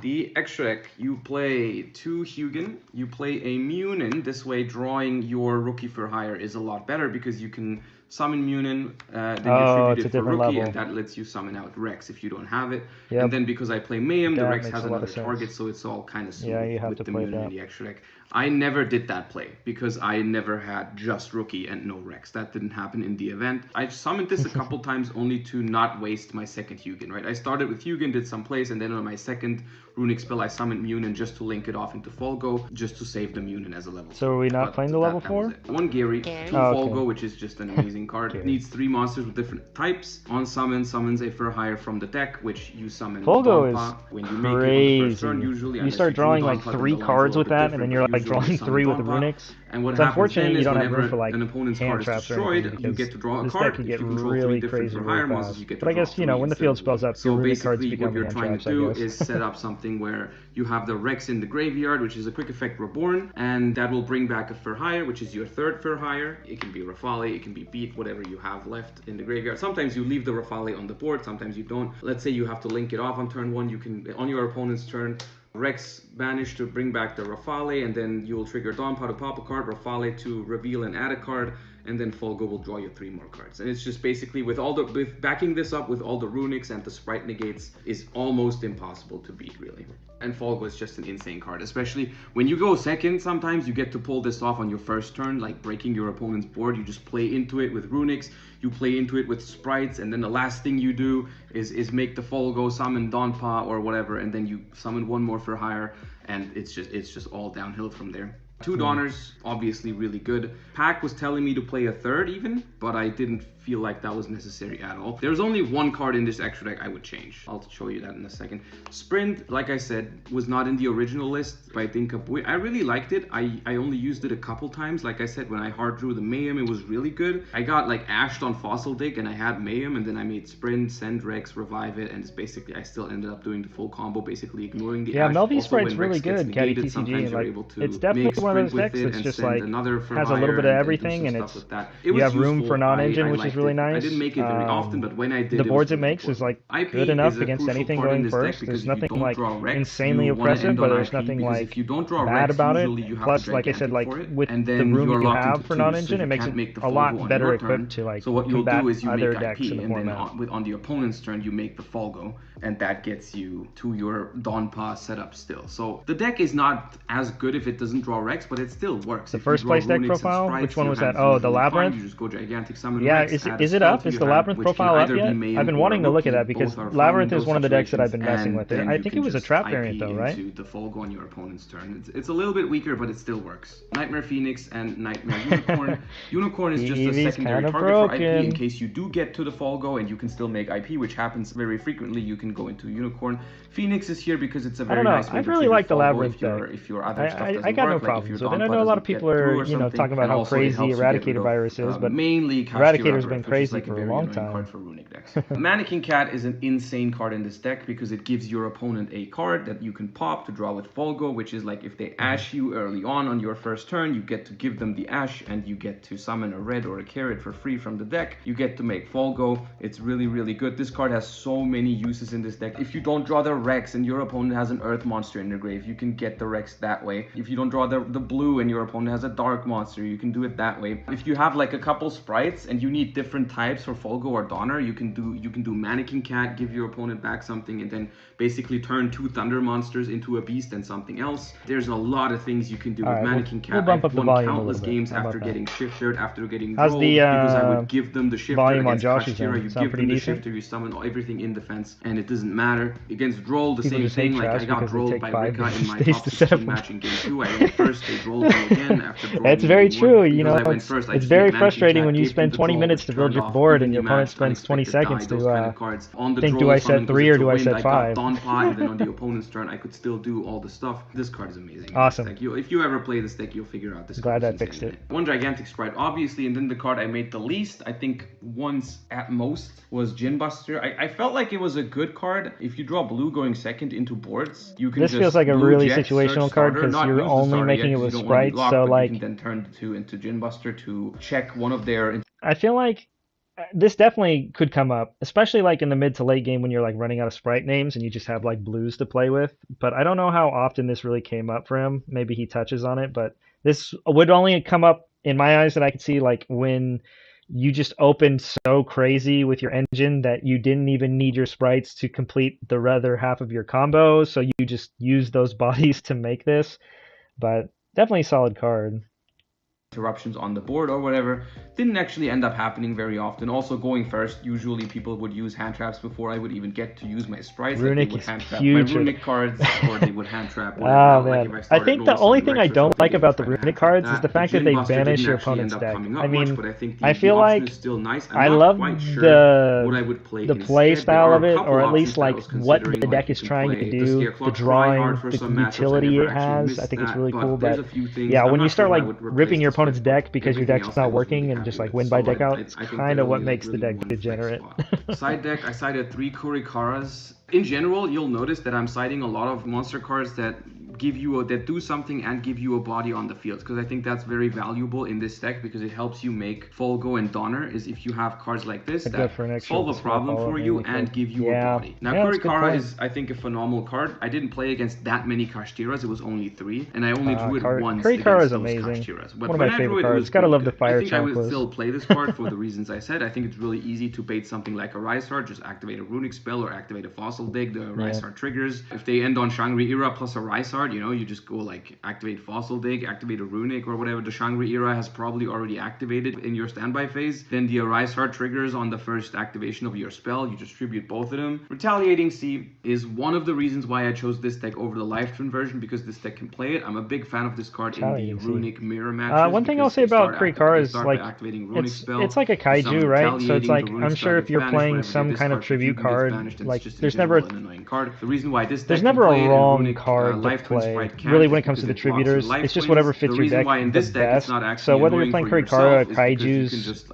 The extra deck, you play 2 Hugin, you play a Munin. This way, drawing your rookie for hire is a lot better, because you can summon Munin, then you tribute it for rookie, level. and that lets you summon out Rex if you don't have it. Yep. And then because I play Mayhem, the That Rex makes has a lot another of sense. target, so it's all kind of smooth you have with to the play Munin that. in the extra deck. I never did that play, because I never had just rookie and no Rex. That didn't happen in the event. I summoned this a couple times only to not waste my second Hugin, right? I started with Hugin, did some plays, and then on my second runic spell, I summoned Munin just to link it off into Folgo, just to save the Munin as a level. So are we not playing the level 4? 1 Gary, 2 Folgo, which is just an amazing card. Gary. Needs 3 monsters with different types. On summon, summons a for hire from the deck, which you summon Folgo Donpa. is When you make it on the first crazy. turn, usually, You unless start drew drawing like Donpa, then 3 the line's a cards little with bit that, and different, then but you're like usually you drawing summon 3 with the Donpa. runics. And what It's happens unfortunate then you is don't have room whenever for like an opponent's hand card is traps or destroyed, anything, you because get to draw a this card. deck can If get you control really 3 different crazy for really hire fast. monsters, you get to But I draw guess, 3 when the instead field of spells 1. up, So your runic cards basically, become what you're hand trying traps, to I do guess. is set up something where you have the Rex in the graveyard, which is a quick effect Reborn, and that will bring back a for hire, which is your 3rd for hire. It can be Rafale, it can be Beat, whatever you have left in the graveyard. Sometimes you leave the Rafale on the board, sometimes you don't. Let's say you have to link it off on turn 1, you can, on your opponent's turn, Rex banish to bring back the Rafale, and then you will trigger Donpa to pop a card, Rafale to reveal and add a card, and then Folgo will draw you 3 more cards. And it's just basically with backing this up with all the runics and the sprite negates is almost impossible to beat, really. And Folgo is just an insane card, especially when you go second. Sometimes you get to pull this off on your first turn, like breaking your opponent's board. You just play into it with runics, you play into it with sprites, and then the last thing you do is make the Folgo, summon Donpa or whatever, and then you summon 1 more for hire, and it's just all downhill from there. 2 Donners, obviously really good. Pack was telling me to play a 3rd even, but I didn't feel like that was necessary at all. There's only 1 card in this extra deck I would change. I'll show you that in a second. Sprint, like I said, was not in the original list by Dinkapui. I really liked it. I only used it a couple times. Like I said, when I hard drew the Mayhem, it was really good. I got like ashed on Fossil Dig and I had Mayhem, and then I made Sprint, send Rex, revive it, and it's basically, I still ended up doing the full combo, basically ignoring the ash. Melvy Also, Sprite's when really Rex gets good, negated, CoffeeTCG. sometimes you're Like, able to it's definitely make one of those Sprint decks with it that's and just send like another for has a little hire bit of and do everything, some and stuff it's with that. you have room for non-engine, I which is liked really it. nice. I didn't make it very often, but when I did, the boards it makes is like IP good enough is a against crucial anything part in going this deck, first. because There's if you nothing don't like draw Rex, insanely you wanna oppressive, end but on there's IP, nothing because like if you don't draw bad Rex, about it. usually you have Plus, to like I said, gigantic like for it, with and the then room you're that you locked have into for 2, so non-engine, you it makes can't it make the a lot Folgo on better your equipped turn. to like So what you'll combat do is you other make decks IP, in the and then format. on the opponent's turn you make the Folgo, and that gets you to your Donpa setup still. So the deck is not as good if it doesn't draw Rex, but it still works. The first place deck profile? Which one was that? Oh, the Labyrinth? You just go gigantic summon Yeah, Rex, is it up? Is the Labyrinth profile up yet? I've been wanting to look at that, because Labyrinth is one of the decks that I've been messing with. I think it was a trap variant though, right? The Folgo on your opponent's turn. It's a little bit weaker, but it still works. Nightmare Phoenix and Nightmare Unicorn. Unicorn is just a secondary target for IP in case you do get to the Folgo and you can still make IP, which happens very frequently. You can go into Unicorn. Phoenix is here because it's a very nice way I to really trigger like the Folgo Labyrinth deck. if your other stuff doesn't I got no work, problems like with it. I Donpa know a lot doesn't of people get through are, or something, talking about and how also it crazy helps you get rid Eradicator of, Virus is, but mainly Eradicator's been which is crazy like for a very long annoying time. card for runic decks. Mannequin Cat is an insane card in this deck because it gives your opponent a card that you can pop to draw with Folgo, which is like if they ash you early on your first turn, you get to give them the ash and you get to summon a red or a carrot for free from the deck. You get to make Folgo. It's really, really good. This card has so many uses in this deck. If you don't draw the Rex and your opponent has an Earth monster in their grave, you can get the Rex that way. If you don't draw the the blue and your opponent has a dark monster, you can do it that way. If you have like a couple sprites and you need different types for Folgo or Donner, you can do Mannequin Cat, give your opponent back something, and then basically turn 2 Thunder monsters into a beast and something else. There's a lot of things you can do with Mannequin Cat. We'll bump up the volume countless a little games bit. after getting shifted, after getting How's rolled, the, because I would give them the shifter volume on against Josh's Kashtira, end? you Sound give pretty them the decent? shifter, you summon everything in defense, and it doesn't matter. Against Droll, the People same just hate thing, like I trash got because they rolled take by 5 Rika in my days top to set 16 up. match in game 2. I went first, they rolled me again after Droll. That's very true, you know, I went it's first, I it's just very made Mannequin frustrating Cat, when you gave them spend the 20 Droll, minutes which to build turned your off board even and your the opponent match, spends 20 unexpected seconds die, those kind to of cards. On the think, Droll do I set summon, 3 because or it's a do I wind, set I 5? got Dawn Pot, and then on the opponent's turn I could still do all the stuff. This card is amazing. Awesome. This deck. If you ever play this deck, you'll figure out this Glad card I is fixed insane. it. One gigantic sprite, obviously, and then the card I made the least, I think once at most, was Gin Buster. I felt like it was a good card. If you draw blue going second into boards, you can This just feels like a blue really jet, situational search card starter, because not you're use the only starter making yet it 'cause with you don't wanna be sprites, locked, so but like you can then turn the 2 into Gin Buster to check one of their. I feel like this definitely could come up, especially like in the mid to late game when you're like running out of sprite names and you just have like blues to play with. But I don't know how often this really came up for him. Maybe he touches on it, but this would only come up in my eyes that I could see like when you just opened so crazy with your engine that you didn't even need your sprites to complete the other half of your combo, so you just used those bodies to make this. But definitely a solid card. Interruptions on the board or whatever didn't actually end up happening very often. Also, going first, usually people would use hand traps before I would even get to use my sprites. Runic like they would is hand trap huge. my Runic cards, or they would hand trap whatever. Oh like man, if I I think the roll only some thing Rex I or don't something, like they would about the try to hand Runic trap cards is that. the fact that Gin they Buster banish didn't your actually opponent's end up deck. coming up I much, mean, but I think I the feel option like is still nice. I'm I not love quite sure what I would play the play instead. There style are of a it, couple or at options least that I like was what the considering, deck you is can trying to play do, the Scareclaw drawing, Tryhard for the some matchups. I utility never it actually has. missed I think it's that, really cool. there's But a few things. yeah, I'm when you not start sure what I like would replace ripping your this with, opponent's but deck because your everything deck's else I not was really working and happy just like with. win by So deck out, it's I think kind they're of what only, makes the really deck one flex degenerate. spot. Side deck, I sided 3 Kurikaras. In general, you'll notice that I'm siding a lot of monster cards that give you that do something and give you a body on the field, because I think that's very valuable in this deck, because it helps you make Folgo and Donner is if you have cards like this that solve a problem for you and give you a body. Now Kurikara is, I think, a phenomenal card. I didn't play against that many Kashtiras, it was only 3, and I only drew it once Kurikara is against those amazing. Kashtiras. But One of when my I favorite drew it, cards. it was Gotta love the good. fire I think I would chunkless. still play this card for the reasons I said. I think it's really easy to bait something like a Rysart, just activate a Runic spell or activate a Fossil Dig, the Rysart triggers. If they end on Shangri-Ira plus a Rysart, you know, you just go like activate Fossil Dig, activate a Runic or whatever the Shangri-Ira has probably already activated in your standby phase. Then the Rysart triggers on the first activation of your spell. You distribute both of them. Retaliating Sea is one of the reasons why I chose this deck over the Live Twin version, because this deck can play it. I'm a big fan of this card in the Runic mirror matches. One thing I'll say about Kurikara is like it's like a kaiju, right? So it's like I'm sure if you're playing some kind of tribute card, like there's never the reason why this there's never a wrong card to play. Really, when it comes to the tributors, it's just whatever fits your deck the best. So whether you're playing Kurikara, kaijus,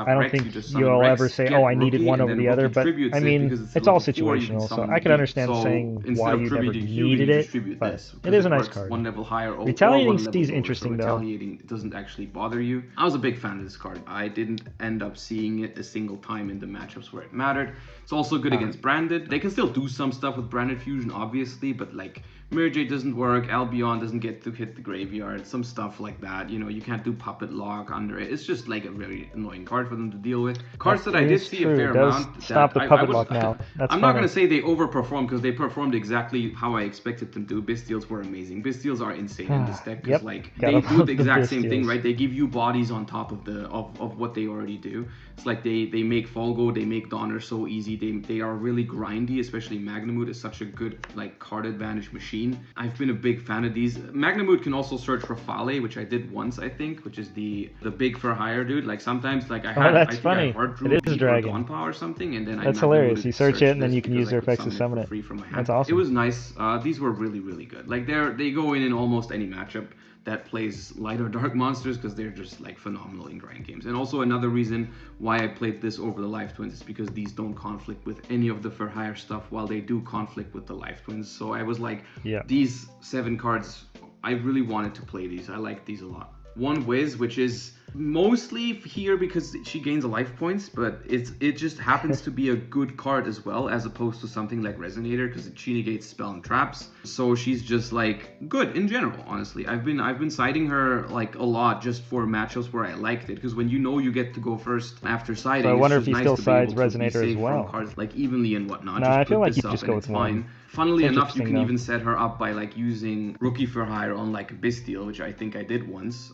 I don't think you'll ever say, oh, I needed one over the other. But I mean, it's all situational. So I can understand saying why you never needed it, but it is a nice card. Retaliating Sea is interesting though. It doesn't actually bother you. I was a big fan of this card. I didn't end up seeing it a single time in the matchups where it mattered. It's also good against Branded. They can still do some stuff with Branded Fusion, obviously, but like Mirror doesn't work, Albion doesn't get to hit the graveyard, some stuff like that. You know, you can't do Puppet Lock under it. It's just like a very annoying card for them to deal with. Cards that I did see a fair amount. Stop the Puppet Lock now. I'm not going to say they overperformed, because they performed exactly how I expected them to. Bystials were amazing. Bystials are insane in this deck, because like they do the exact same thing, right? They give you bodies on top of the of what they already do. It's like they make Folgo, they make Donner so easy. They are really grindy, especially Magnamut is such a good like card advantage machine. I've been a big fan of these. Magnamut can also search for Fale, which I did once, I think, which is the big for hire dude. Like sometimes like I had that's funny. it is Dragon or something, and then that's hilarious. You search it and then you can use their effects to summon it. That's awesome. It was nice. These were really good. Like they go in almost any matchup that plays light or dark monsters, because they're just like phenomenal in grind games. And also another reason why I played this over the Live Twins is because these don't conflict with any of the for hire stuff, while they do conflict with the Live Twins. So I was like, these 7 cards, I really wanted to play these. I like these a lot. One Wiz, which is mostly here because she gains a life points, but it just happens to be a good card as well, as opposed to something like Resonator, because she negates spell and traps. So she's just like good in general. Honestly, I've been siding her like a lot just for matchups where I liked it, because when you know you get to go first after siding, So I it's wonder if just he nice still to be sides able to be Resonator as safe from well. cards like evenly and whatnot. No, Just I feel put like you this up just and go it's with one. fine. Funnily It's enough, you interesting, can though. even set her up by like using Rookie for Hire on like Bestial, which I think I did once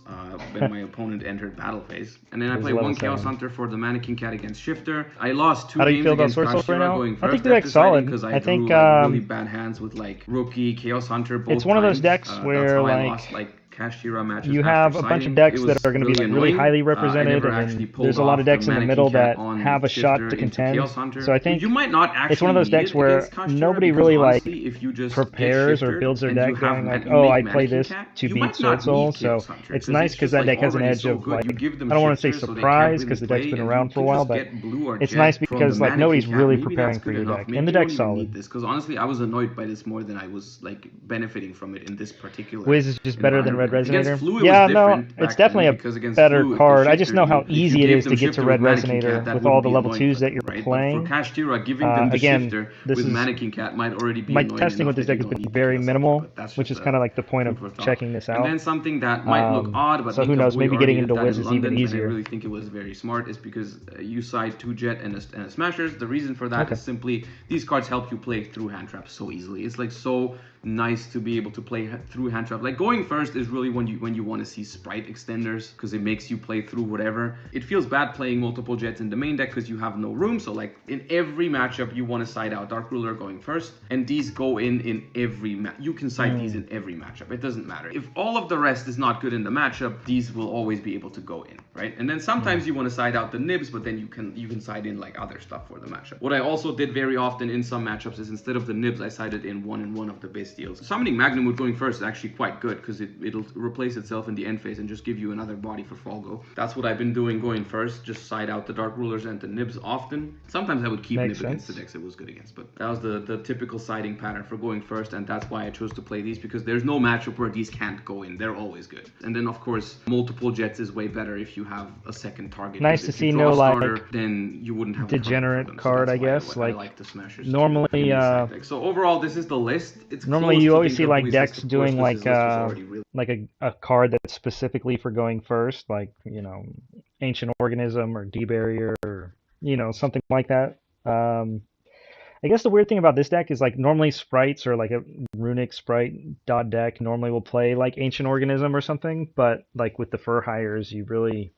when my opponent entered battle phase. And then I It was play level one Chaos 7. Hunter for the Mannequin Cat against Shifter. I lost two How do you games feel about against Sword Souls right Kashtira now? going I think first the after deck's siding solid. because I I drew think like really bad hands with like Rookie, Chaos Hunter both it's one of those times. decks That's where how I like lost like Kashtira matches you after have a bunch of siding. It decks that was are going to be really like really annoying. highly I represented, never and actually then pulled there's a lot of off the decks in the Mannequin middle Cat that on have a shot Shifter to into contend. Chaos Hunter. So I think You might not it's one of actually those need decks it where against Kashtira, nobody because really like honestly, if you just get prepares or shifted builds their and you deck have going like, you oh, make I play Mannequin this Cat, to you beat might Sword not need Souls. So Chaos Hunter it's because nice it's because just that like deck has an already edge so of good. like, You give them I don't want to say shifters so they can't surprise really because the deck's play, been and you around for a can while, just but get blue or it's jet nice from the because like Mannequin nobody's Cat. really Maybe that's preparing for good your enough. deck, and Maybe the you don't deck's even need solid. this, because honestly, I was annoyed by this more than I was like benefiting from it in this particular Wiz is just better than Red environment. Against Resonator. Flu, it was Yeah, no, different it's back then, definitely a because against better Flu, if they card. I just shifted know how you, if you easy it gave is them to get to shifter with Red Mannequin Cat, Resonator that with all wouldn't the be level annoying for 2s that them, you're right? But for playing. Kashtira, giving them the Again, shifter this with is Mannequin Cat might already be my annoying testing with enough this that deck you has don't been need the very Chaos Hunter, minimal, but that's which just is a kind of like the point of food for thought. checking this And out. then something that might look odd, but So who knows? Nikabui Maybe getting already did into that Wiz in is even London, and I easier. really think it was very smart, is because you side 2 Jet and a Smashers. The reason for that Okay. is simply these cards help you play through hand traps so easily. It's like so nice to be able to play through hand trap. Like going first is really when you want to see sprite extenders, because it makes you play through whatever. It feels bad playing multiple Jets in the main deck because you have no room. So like in every matchup you want to side out Dark Ruler going first, and these go in every match. You can side these in every matchup. It doesn't matter. If all of the rest is not good in the matchup, these will always be able to go in, right? And then sometimes you want to side out the nibs, but then you can side in like other stuff for the matchup. What I also did very often in some matchups is instead of the nibs, I sided in one and one of the base deals. Summoning Magnum with going first is actually quite good because it'll replace itself in the end phase and just give you another body for Folgo. That's what I've been doing going first, just side out the Dark Rulers and the nibs often. Sometimes I would keep Makes nib against sense. the decks it was good against, but that was the typical siding pattern for going first, and that's why I chose to play these, because there's no matchup where these can't go in. They're always good. And then of course multiple Jets is way better if you have a second target. Nice to If you see draw no a starter, like then you wouldn't have a target for degenerate them. So card, that's I why guess. I Like like the Smashers normally, in these side decks. So overall, this is the list. It's normally close you to always see like Dinkabui's decks list, of course, doing 'cause his list was already really like a card that's specifically for going first, like Ancient Organism or D Barrier or something like that. Um, I guess the weird thing about this deck is like normally sprites or like a runic sprite dot deck normally will play like Ancient Organism or something, but like with the Fur Hires, you really,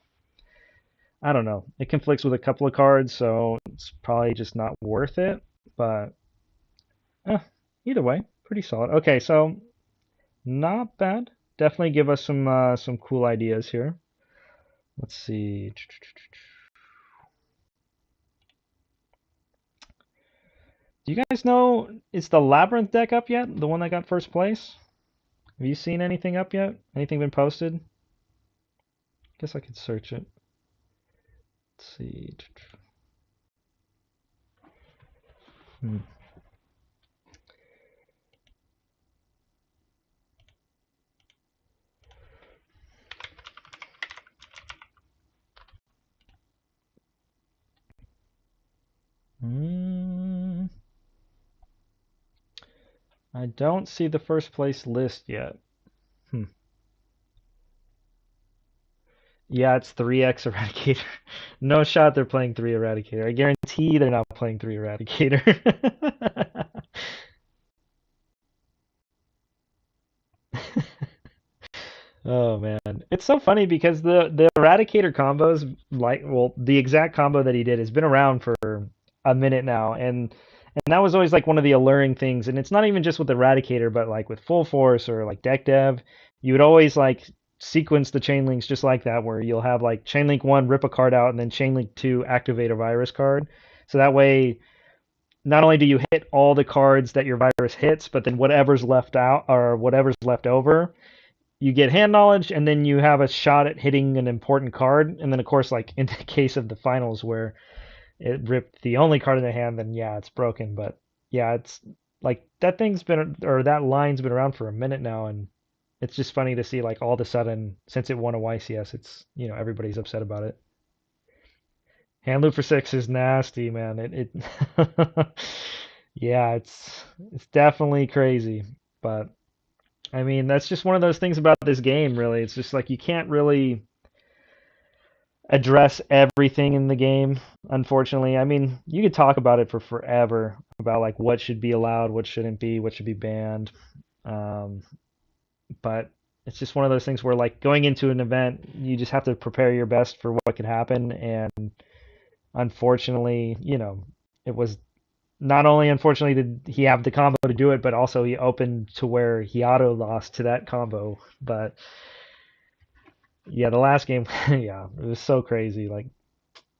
I don't know. It conflicts with a couple of cards, so it's probably just not worth it. But eh, either way, pretty solid. Okay, so not bad. Definitely give us some cool ideas here. Let's see. Do you guys know, is the Labyrinth deck up yet? The one that got first place? Have you seen anything up yet? Anything been posted? Guess I could search it. Let's see. Hmm. Mm, I don't see the first place list yet. Hmm. Yeah, it's 3x Eradicator. No shot they're playing 3 Eradicator. I guarantee they're not playing 3 Eradicator. Oh man, it's so funny because the Eradicator combos, like, well, the exact combo that he did has been around for a minute now, and that was always like one of the alluring things. And it's not even just with Eradicator, but like with Full Force or like Deck Dev, you would always like sequence the chain links just like that, where you'll have like chain link 1 rip a card out, and then chain link 2 activate a virus card. So that way, not only do you hit all the cards that your virus hits, but then whatever's left out or whatever's left over you get hand knowledge, and then you have a shot at hitting an important card. And then, of course, like in the case of the finals where it ripped the only card in the hand, then yeah, it's broken. But yeah, it's like that thing's been, or that line's been around for a minute now, and it's just funny to see like all of a sudden since it won a YCS, it's everybody's upset about it. Hand loop for 6 is nasty, man. It yeah, it's definitely crazy, but I mean that's just one of those things about this game. Really, it's just like you can't really address everything in the game, unfortunately. I mean, you could talk about it for forever about like what should be allowed, what shouldn't be, what should be banned. Um, but it's just one of those things where like going into an event, you just have to prepare your best for what could happen. And unfortunately, it was not only unfortunately did he have the combo to do it, but also he opened to where he auto lost to that combo. But yeah, the last game, yeah, it was so crazy. Like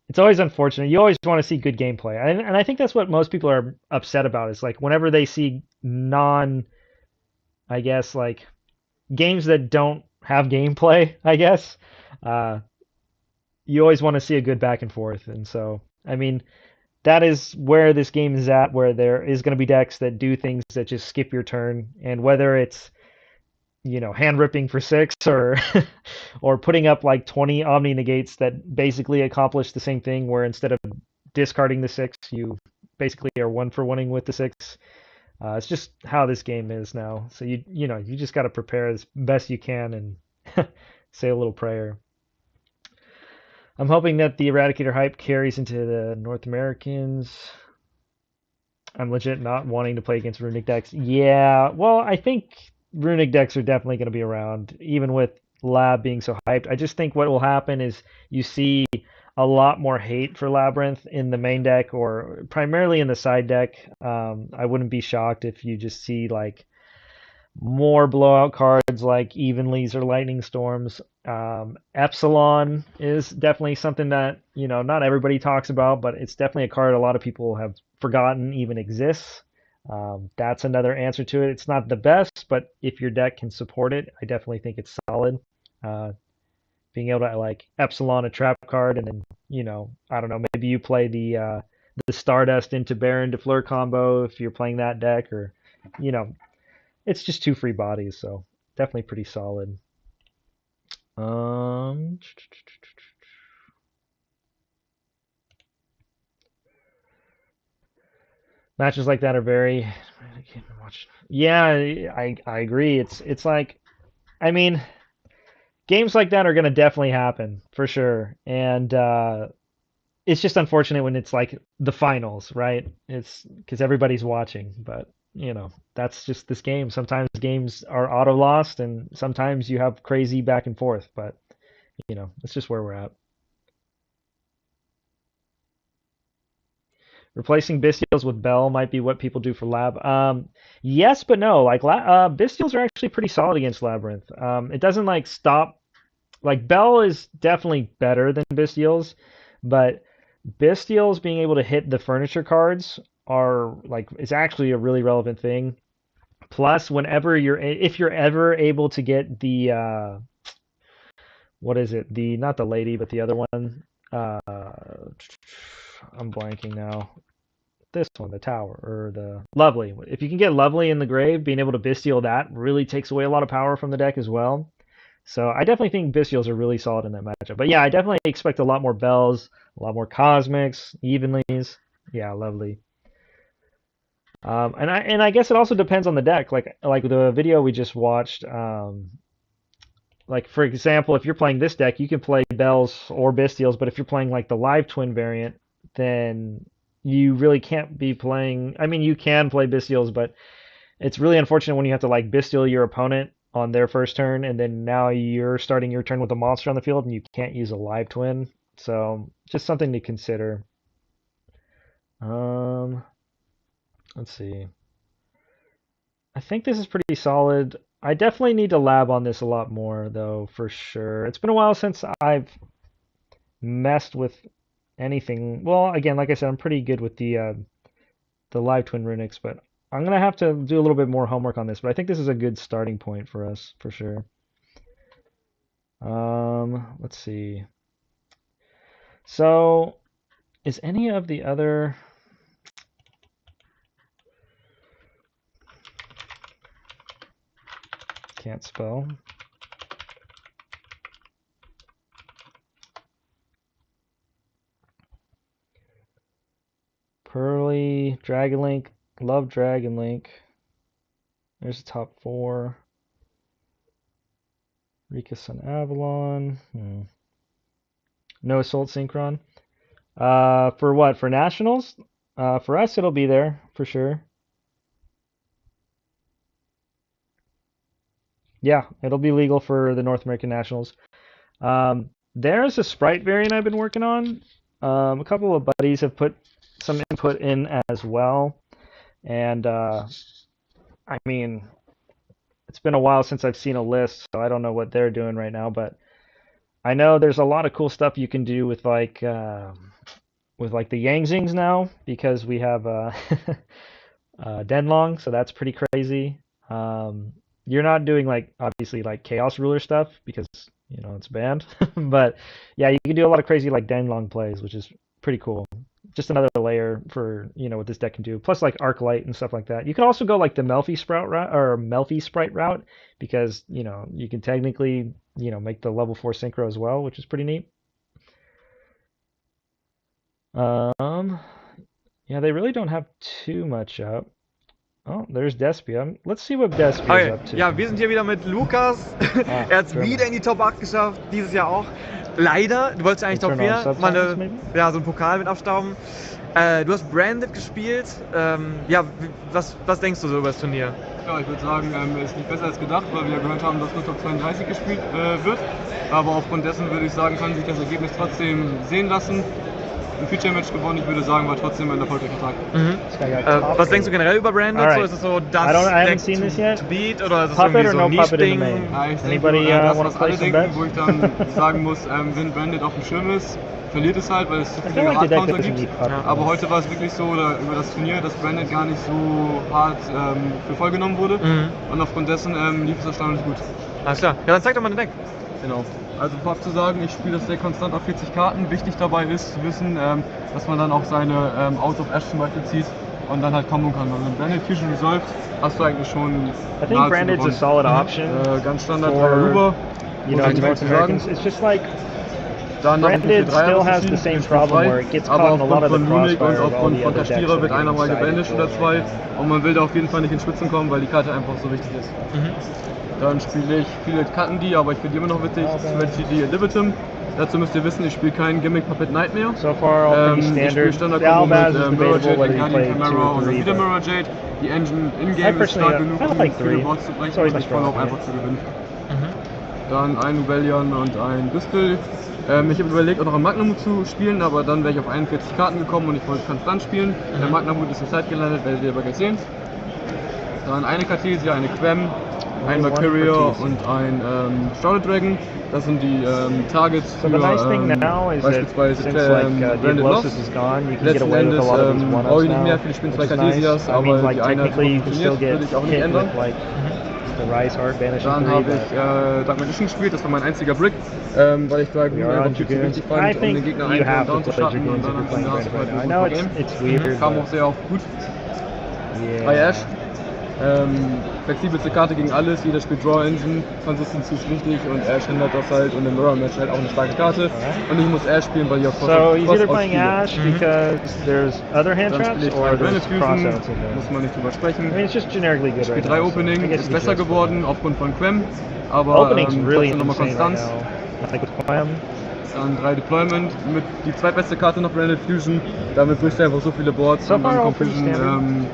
it's always unfortunate. You always want to see good gameplay, and I think that's what most people are upset about. Is like whenever they see I guess like games that don't have gameplay. I guess uh, you always want to see a good back and forth, and so I mean that is where this game is at, where there is going to be decks that do things that just skip your turn, and whether it's hand ripping for 6 or or putting up like 20 omni negates that basically accomplish the same thing where instead of discarding the 6 you basically are one for winning with the 6. It's just how this game is now, so you just got to prepare as best you can and say a little prayer. I'm hoping that the Eradicator hype carries into the North Americans. I'm legit not wanting to play against Runic decks. Yeah, well, I think Runic decks are definitely going to be around, even with Lab being so hyped. I just think what will happen is you see a lot more hate for Labyrinth in the main deck or primarily in the side deck. I wouldn't be shocked if you just see like more blowout cards like Evenleys or Lightning Storms. Epsilon is definitely something that, not everybody talks about, but it's definitely a card a lot of people have forgotten even exists. That's another answer to it. It's not the best, but if your deck can support it, I definitely think it's solid. Uh, Being able to like Epsilon a trap card and then, I don't know, maybe you play the Stardust into Baron to Fleur combo if you're playing that deck or, you know, it's just 2 free bodies, so definitely pretty solid. Um, Matches like that are very. I can't watch. Yeah, I agree. It's like I mean games like that are gonna definitely happen for sure, and it's just unfortunate when it's like the finals, right? It's because everybody's watching, but that's just this game. Sometimes games are auto lost, and sometimes you have crazy back and forth, but it's just where we're at. Replacing Bystials with Bell might be what people do for Lab. Yes, but no. Like Bystials are actually pretty solid against Labyrinth. It doesn't like stop. Like Bell is definitely better than Bystials, but Bystials being able to hit the furniture cards are like it's actually a really relevant thing. Plus, whenever if you're ever able to get the what is it? The not the lady, but the other one. I'm blanking now. This one, the tower, or the lovely. If you can get lovely in the grave, being able to bestial that really takes away a lot of power from the deck as well. So I definitely think bestials are really solid in that matchup. But yeah, I definitely expect a lot more bells, a lot more cosmics, evenlies. Yeah, lovely. And I guess it also depends on the deck. Like the video we just watched. Like for example, if you're playing this deck, you can play bells or bestials. But if you're playing like the live twin variant, then you really can't be playing. I mean, you can play bestials, but it's really unfortunate when you have to like bestial your opponent on their first turn, and then now you're starting your turn with a monster on the field, and you can't use a live twin. So just something to consider. Um, let's see. I think this is pretty solid. I definitely need to lab on this a lot more, though, for sure. It's been a while since I've messed with anything. Well, again, like I said, I'm pretty good with the live twin runics, but I'm gonna have to do a little bit more homework on this. But I think this is a good starting point for us, for sure. Let's see. So, is any of the other Can't spell. Pearly, Dragon Link. Love Dragon Link. There's the top 4. Rika Sun Avalon. No Assault Synchron. For what? For Nationals? For us, it'll be there, for sure. Yeah, it'll be legal for the North American Nationals. There's a Sprite variant I've been working on. A couple of buddies have put some input in as well. And, I mean, it's been a while since I've seen a list, so I don't know what they're doing right now, but I know there's a lot of cool stuff you can do with like the Yangzings now, because we have Denlong, so that's pretty crazy. You're not doing like obviously like Chaos Ruler stuff because you know it's banned, but yeah, you can do a lot of crazy like Denlong plays, which is pretty cool. Just another layer for what this deck can do. Plus like Arclight and stuff like that. You can also go like the Melfi Sprout route or Melfi Sprite route because you can technically make the level 4 synchro as well, which is pretty neat. Yeah, they really don't have too much up. Oh, there's Despia. Let's see what Despia is up to. Ja, wir sind hier wieder mit Lukas. Er hat es wieder in die Top 8 geschafft, dieses Jahr auch. Leider, du wolltest eigentlich Top 4, mal so einen Pokal mit abstauben. Du hast Branded gespielt. Ja, was denkst du so über das Turnier? Ja, ich würde sagen, ist nicht besser als gedacht, weil wir gehört haben, dass nur Top 32 gespielt wird. Aber aufgrund dessen würde ich sagen, kann sich das Ergebnis trotzdem sehen lassen. Ein Feature-Match gewonnen, ich würde sagen, war trotzdem ein erfolgreicher Tag. Was denkst du generell über Branded? Right. So, ist es so das Deck to beat oder ist es Puppet irgendwie so ein Niche-Ding? Ja, ich denke, das, was alle denken, wo ich dann sagen muss, wenn Branded auf dem Schirm ist, verliert es halt, weil es zu viele Hard-Counter gibt. Aber heute war es wirklich so, oder über das Turnier, dass Branded gar nicht so hart für voll genommen wurde. Und aufgrund dessen lief es erstaunlich gut. Alles klar. Ja, dann zeig doch mal den Deck. Genau. Also vorab zu sagen, ich spiele das Deck konstant auf 40 Karten. Wichtig dabei ist zu wissen, dass man dann auch seine Out of Ash zum Beispiel zieht und dann halt combo kann. Also wenn Branded Fusion resolved, hast du eigentlich schon I think Branded's a solid option. Ganz Standard rüber. North Americans. It's just like dann Branded still has the same problem where it gets caught in a lot of the crossfire und of all aufgrund the von other decks Kastiere wird that einer mal get gebandaged excited oder zwei und man will da auf jeden Fall nicht in Spitzen kommen, weil die Karte einfach so wichtig ist. Dann spiele ich viele Karten, aber ich finde die immer noch wichtig. Strategy Libitum. Dazu müsst ihr wissen, ich spiele keinen Gimmick Puppet Nightmare. So far, all pretty Ich spiele standard. Standard-Combo Albaz is mit Mirror debatable Jade, whether you Guardian play 2 Chimera or und 3, wieder but Mirror Jade. Die Engine I in-game ist stark personally genug, I um like viele 3. Boards zu brechen It's always und my ich voll auch strong einfach zu gewinnen. Dann ein Nubelion und ein Distel. Ich habe überlegt, auch noch einen Magnamut zu spielen, aber dann wäre ich auf 41 Karten gekommen und ich wollte konstant spielen. Der Magnamut ist in Zeit gelandet, werdet ihr aber gleich sehen. Dann eine Cartesia, eine Quem, ein Mercurial und ein Shrouded Dragon. Das sind die Targets für beispielsweise Branded Loss. Letzten Endes brauche ich nicht mehr, ich spiele 2 Cartesias, aber die eine funktioniert, würde ich auch nicht ändern. Dann habe ich Dark Magician gespielt, das war mein einziger Brick, weil ich Dragon einfach viel zu wichtig fand, um den Gegner einen down zu schatten und dann am Ende hast du halt ein Game. Kam auch sehr oft gut. 3 Ash. Flexibelste Karte gegen alles, jeder spielt Draw Engine, Consistency ist wichtig und Ash hindert das halt und im Mirror Match halt auch eine starke Karte und ich muss Ash spielen, weil ich auf So he's either playing Ash because there's other hand traps or there's crossouts in there. Muss man nicht drüber sprechen. I mean, it's just generically good Ich spiele right 3 now, Opening, so I guess ist you besser could just geworden aufgrund von Quem, aber Opening's really trotzdem nochmal insane right Konstanz. now. Like with Quam. Dann 3 Deployment mit die zweitbeste Karte noch Branded Fusion. Damit brichst du einfach so viele Boards So und dann far, kommt all pretty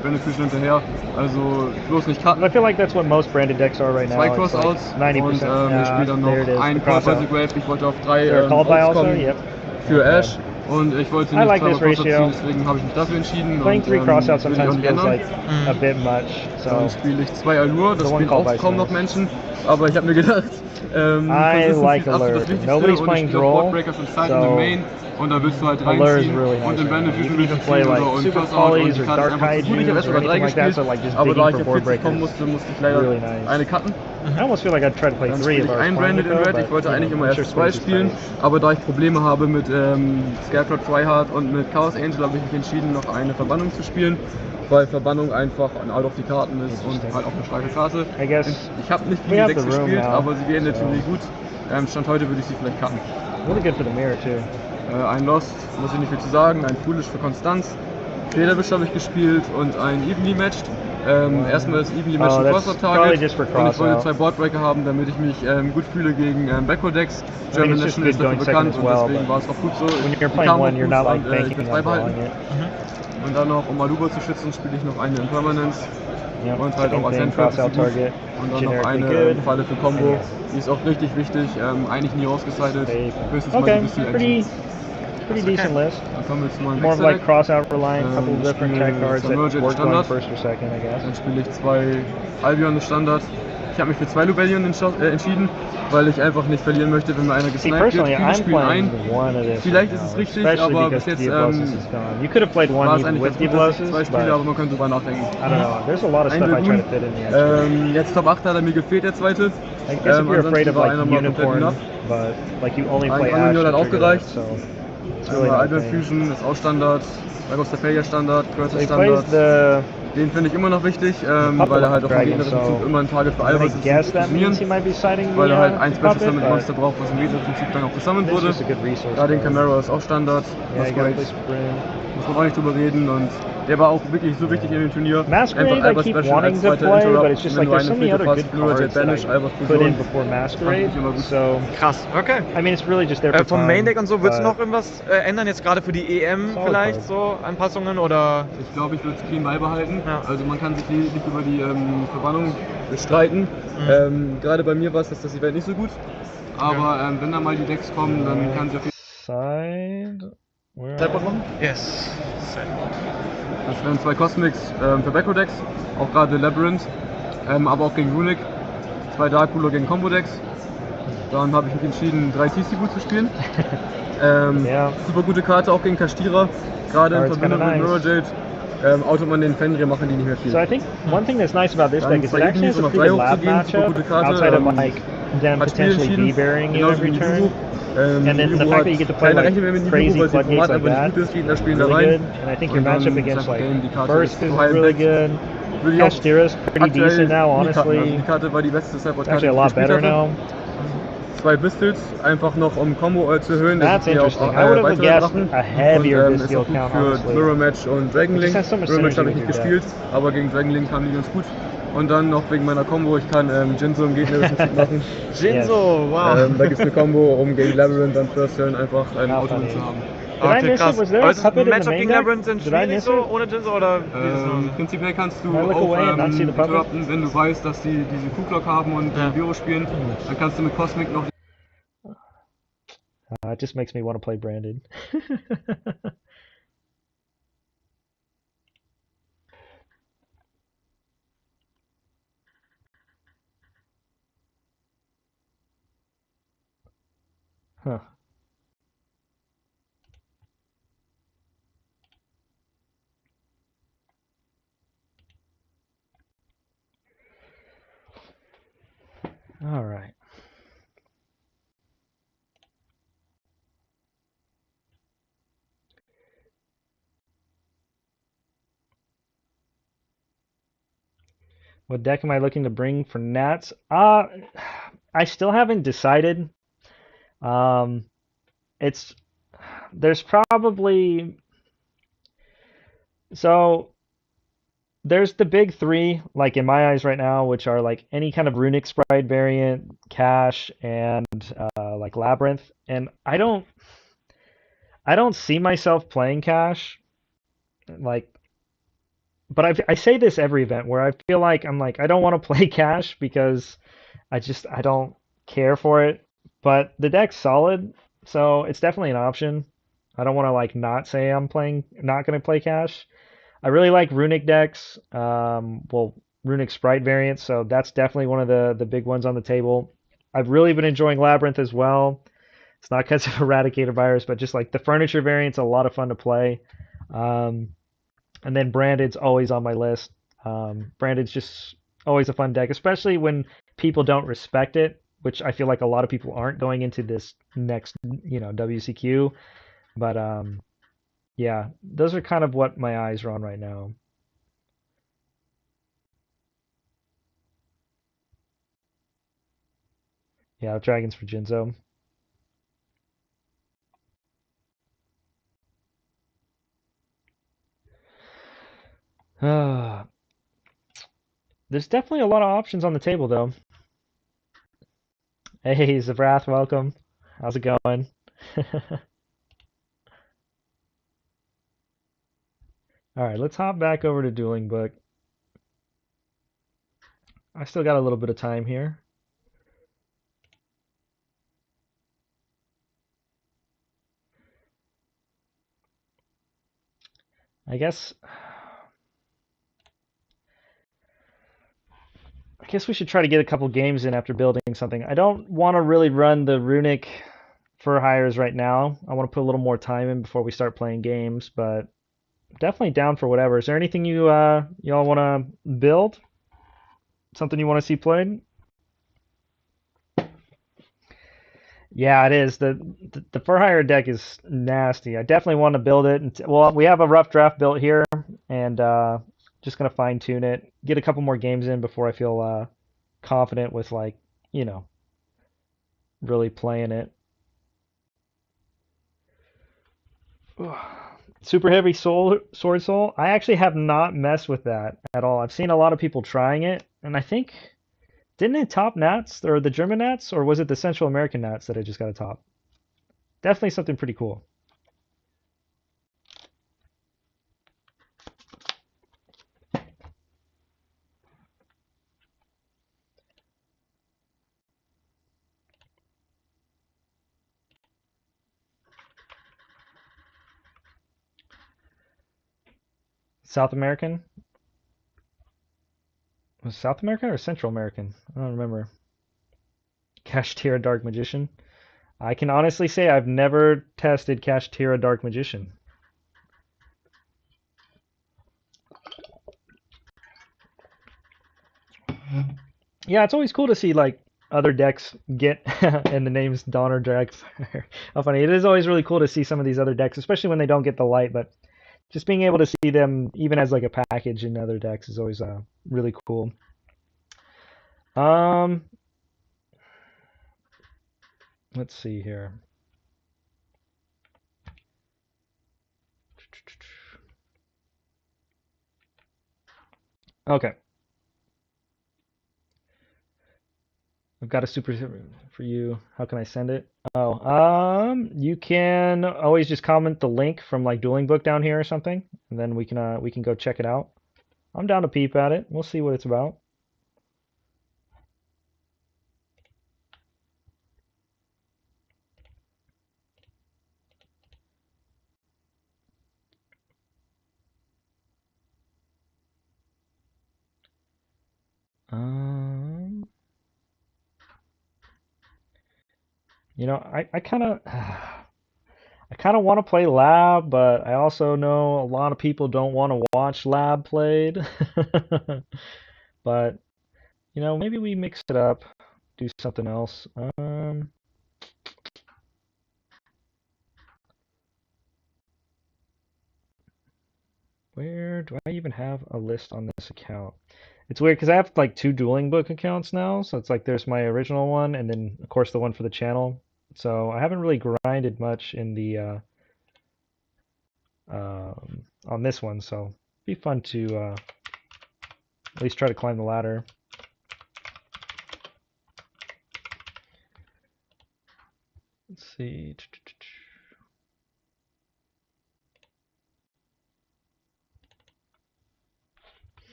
Branded Fusion hinterher. Also bloß nicht Karten. I feel like that's what most branded decks are right now. 2 It's Crossouts like 90%. und ich spiele dann there it is, noch einen the crossout. Basic Wave. Ich wollte auf 3 They're called by also, kommen yep. für Ash und ich wollte I nicht like zweimal this Crossouts ratio. ziehen, deswegen habe ich mich dafür entschieden. Playing 3 crossouts will ich auch sometimes nicht feels ändern. like a bit much. Dann So spiele ich 2 Allure, das The one spielen called auch by kaum noch Smith. Menschen, aber ich habe mir gedacht, I like Allure. Nobody's playing Droll, Boardbreakers und Side in so the Main und da willst du halt Allure is reinziehen really nice und in right Branded now. You Fusion can willst even du play ziehen like oder und Super Crossout und Polys die or Karte ist Dark einfach zu gut. Ich habe Kaijus erst or über 3 anything like that, gespielt, so like just aber digging da ich for auf board 40 kommen breakers. musste ich leider Really nice. eine cutten. I almost feel like I'd try to play Dann 3 spiele if I ich was ein playing Branded it in though, Red. but Ich wollte you eigentlich know, immer I'm sure erst 2 space is spielen, tight. aber da ich Probleme habe mit Scarecrow Tryhard und mit Chaos Angel, habe ich mich entschieden, noch eine Verbannung zu spielen, weil Verbannung einfach ein Out of die Karten ist und halt auch eine starke Karte. I guess Ich habe nicht we viele have Decks the room gespielt, now, aber sie wären in der so. Theorie gut. Stand heute würde ich sie vielleicht cutten. Really good for the mirror too. Ein Lost, muss ich nicht viel zu sagen, ein Foolish für Konstanz. Federwisch habe ich gespielt und ein Evenly Matched. Erstmal das Evenly Matched Cross-Up Target und ich wollte 2 Boardbreaker haben, damit ich mich gut fühle gegen Backroad-Decks. German National ist dafür bekannt und deswegen war es auch gut so. When you're Die playing kamen auch one, you're gut not like und ich banking bin on beibehalten. drawing it. Und dann noch, um Aluba zu schützen, spiele ich noch eine Impermanence. Yep, Und halt same auch thing, Ascent cross out target, und dann noch generically eine good. Falle für Combo. Yeah. Die ist auch richtig wichtig, eigentlich nie rausgesidet. Höchstens mal Okay, die Distel pretty decent list. Dann kommen wir zu meinem More of like Extra-Deck. cross out reliant, couple Ich different spiele tech cards that Submerged work going Standard. first or second, I guess. Dann spiele ich 2 Albion Standard. Ich habe mich für 2 Lubellion entschieden, weil ich einfach nicht verlieren möchte, wenn mir einer See, gesniped wird. personally, Viele I'm spielen playing ein. one of this Vielleicht right ist es now, richtig, especially aber because bis jetzt Diablosis is gone. You could have played one war es even eigentlich with ganz gut, dass ich 2 Diablosis, spiele, but aber man könnte drüber nachdenken. I don't know. There's a lot of Ein stuff I try Dragoon. to fit in the extra. Jetzt Top 8 hat er mir gefehlt, der zweite. I guess if you're afraid of war like einer mal komplett Unicorn, enough. but like you only Ein play Ash Kanonier hat to auch trigger that, gereicht. so it's really Einmal not a Albion thing. Fusion ist auch Standard. Dragon Failure Standard, So Curse he plays Standard. the Den finde ich immer noch wichtig, Puppet weil er halt auf dem Dragon, gegnerischen Zug so immer ein Target für I Albers ist, guess zum that means he Fusionieren, might be citing weil er halt the ein Special puppet, Summon but Monster braucht, was im gegnerischen Zug dann auch gesammelt it's wurde. just a good resource. Guardian card. Camaro ist auch Standard, Yeah, das you gotta great. play Spring. Muss man auch nicht drüber reden und der war auch wirklich so wichtig in dem Turnier. Masquerade Einfach I Albers keep Special wanting als to zweiter play, Interrupt, but it's just wenn like du there's so eine many Fliege other good fast, Blue Jet cards that Banish, I Albers put in Fusion. before Fand Masquerade, ich immer gut. so Krass, okay. I mean it's really just there for Vom fun, Main Deck und so, würdest du but noch irgendwas ändern, jetzt gerade für die EM Solid vielleicht, card. so Anpassungen oder? Ich glaube, ich würde es clean beibehalten. Ja. Also man kann sich nicht über die Verbannung streiten. Gerade bei mir war es das Event nicht so gut. Aber wenn da mal die Decks kommen, dann kann sie auf jeden side. Where Selber are machen? Yes. Das wären 2 Cosmics für Backroad-Decks, auch gerade Labyrinth, aber auch gegen Runic, 2 Dark Ruler gegen Combo-Decks. Dann habe ich mich entschieden, 3 TC-Gut zu spielen. Ja. Super gute Karte auch gegen Kastierer, gerade in Card's Verbindung kinda mit nice. Mirror Jade. Auto man den Fenrir machen die nicht mehr viel. So I think one thing that's nice about this Dann deck is it zwei actually Ignis, has a um auf pretty 3 good lab hochzugehen, super matchup gute Karte. outside of like them Hat Spiel potentially entschieden, V-bearing you genauso every wie turn. Nibiru. And then the Nibiru fact that you get to play keine like Rechnung mehr mit Nibiru, crazy weil das floodgates Format like einfach nicht that gut ist, Gegner is spielen da really rein. good. And I think your Und dann matchup ist against einfach like Game, die Karte Burst ist is so high really impact. good. Würde ich auch Kastira's pretty aktuell decent now, nie cutten. Also honestly. die Karte war die beste Sideboard-Karte, Actually a die ich lot gespielt better hatte. now. 2 Pistols, einfach noch um Combo zu erhöhen. That's Das ist interesting. ja I would have weitere guessed Drachen. a heavier Und ist Distil auch gut count, für honestly. Mirror Match und Dragon It just Link. has so much Mirror Match synergy habe ich with nicht your gespielt, aber gegen Dragon Link kam die ganz gut. Und dann noch wegen meiner Combo, ich kann Jinzo im gegnerischen Zug machen. Jinzo, wow. Da gibt es eine Combo, um gegen Labyrinth dann First Turn einfach einen How Auto funny. zu haben. Did I miss it? Was there Aber a ist das puppet in the Matchup main gegen deck? Labyrinth sind Did I schwierig miss so it? ohne Jinzo oder wie ist das noch? Prinzipiell kannst du Can I look auch away and not see the puppet? interrupten, wenn du weißt, dass die diese Q-Clock haben und Viro spielen, dann kannst du mit Cosmic noch It just makes me want to play Branded. Huh. All right. What deck am I looking to bring for Nats? I still haven't decided. It's there's probably so there's the big three, like in my eyes right now, which are like any kind of runic sprite variant, cash, and like labyrinth. And I don't see myself playing cash. Like, but I say this every event where I feel like I'm like I don't want to play cash because I don't care for it. But the deck's solid, so it's definitely an option. I don't want to like not say not going to play cash. I really like runic decks, well, runic sprite variants, so that's definitely one of the big ones on the table. I've really been enjoying Labyrinth as well. It's not because of Eradicator Virus, but just like the furniture variant's a lot of fun to play. And then Branded's always on my list. Branded's just always a fun deck, especially when people don't respect it, which I feel like a lot of people aren't going into this next, WCQ. But yeah, those are kind of what my eyes are on right now. Yeah, dragons for Jinzo. There's definitely a lot of options on the table, though. Hey, Zavrath, welcome. How's it going? All right, let's hop back over to Dueling Book. I still got a little bit of time here. I guess we should try to get a couple games in after building something. I don't want to really run the runic fur hires right now. I want to put a little more time in before we start playing games, but definitely down for whatever. Is there anything y'all want to build? Something you want to see played? Yeah, it is. The fur hire deck is nasty. I definitely want to build it. Well, we have a rough draft built here, and just gonna fine tune it. Get a couple more games in before I feel confident with like, really playing it. Super heavy sword soul. I actually have not messed with that at all. I've seen a lot of people trying it, and I think didn't it top Nats or the German Nats, or was it the Central American Nats that I just got a top? Definitely something pretty cool. South American? Was it South American or Central American? I don't remember. Kashtira Dark Magician. I can honestly say I've never tested Kashtira Dark Magician. Yeah, it's always cool to see like other decks get and the name's Donner Dragfire. How funny. It is always really cool to see some of these other decks, especially when they don't get the light, but just being able to see them even as like a package in other decks is always really cool. Let's see here. Okay. I've got a super for you. How can I send it? Oh, you can always just comment the link from like Dueling Book down here or something, and then we can go check it out. I'm down to peep at it. We'll see what it's about. Um, I kind of I kind of want to play Lab, but I also know a lot of people don't want to watch Lab played. But maybe we mix it up, do something else. Where do I even have a list on this account? It's weird because I have like two Dueling Book accounts now. So it's like there's my original one and then of course the one for the channel. So I haven't really grinded much in the on this one. So it'd be fun to at least try to climb the ladder. Let's see.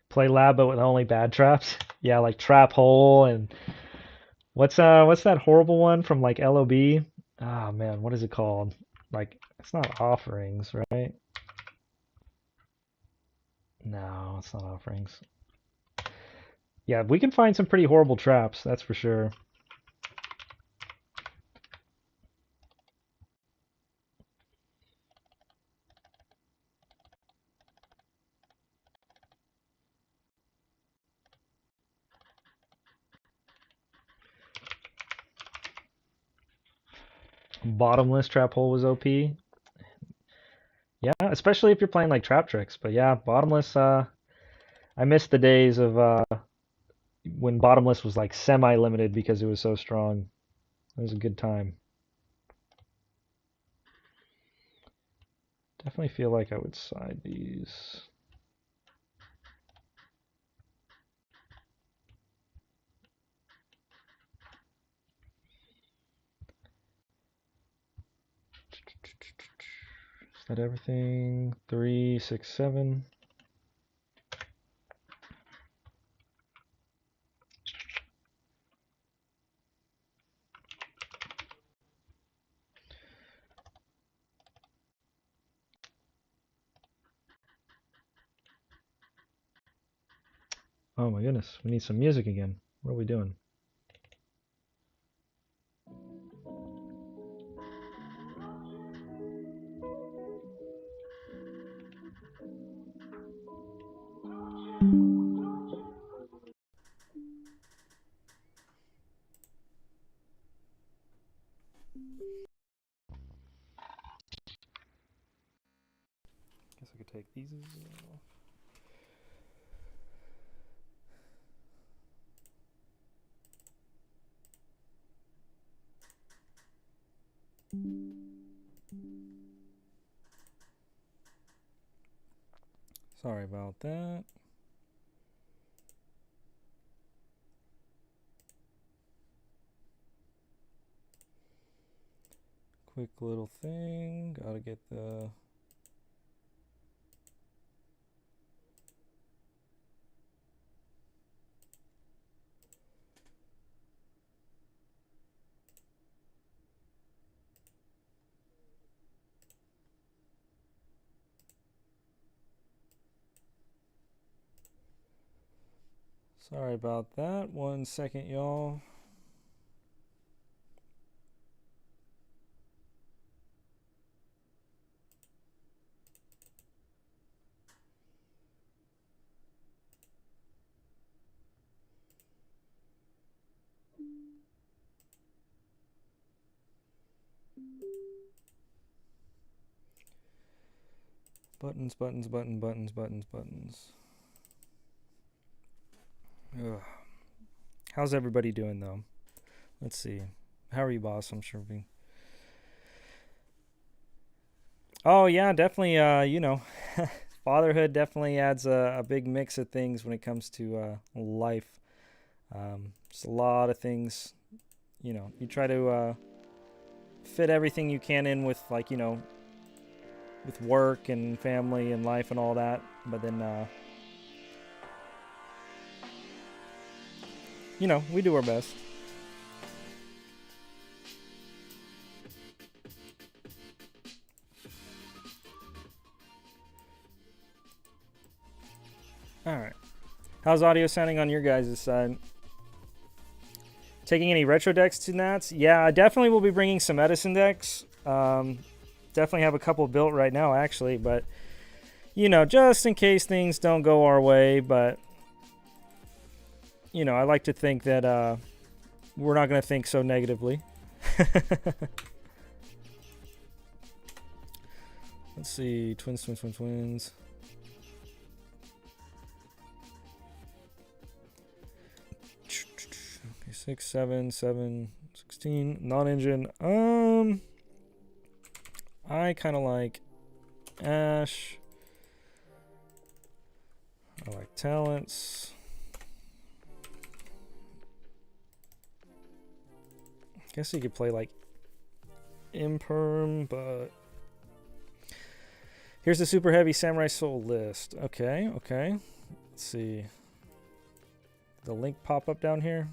Play lab but with only bad traps. Yeah, like Trap Hole and what's that horrible one from like LOB? Ah, man, what is it called? Like it's not Offerings, right? No, it's not Offerings. Yeah, we can find some pretty horrible traps, that's for sure. Bottomless trap hole was OP. Yeah, especially if you're playing like trap tricks. But yeah, bottomless. I miss the days of when bottomless was like semi-limited because it was so strong. It was a good time. Definitely feel like I would side these. Is that everything? 3, 6, 7. Oh my goodness, we need some music again. What are we doing? Guess I could take these off. Sorry about that. Quick little thing. Gotta get the... Sorry about that. 1 second, y'all. Buttons, buttons, buttons. Ugh. How's everybody doing, though? Let's see. How are you, boss? I'm sure we... Oh, yeah, definitely, you know, fatherhood definitely adds a big mix of things when it comes to life. Just a lot of things, you know, you try to fit everything you can in with, like, you know, with work and family and life and all that, but then, you know, we do our best. Alright. How's audio sounding on your guys' side? Taking any retro decks to Nats? Yeah, I definitely will be bringing some Edison decks. Definitely have a couple built right now, actually, but, you know, just in case things don't go our way, but, you know, I like to think that we're not going to think so negatively. Let's see, twins. Okay, 6, 7, 7, 16, non-engine. I kind of like Ash. I like talents. Guess you could play like Imperm, but here's the super heavy Samurai Soul list. Okay. Let's see. The link pop up down here.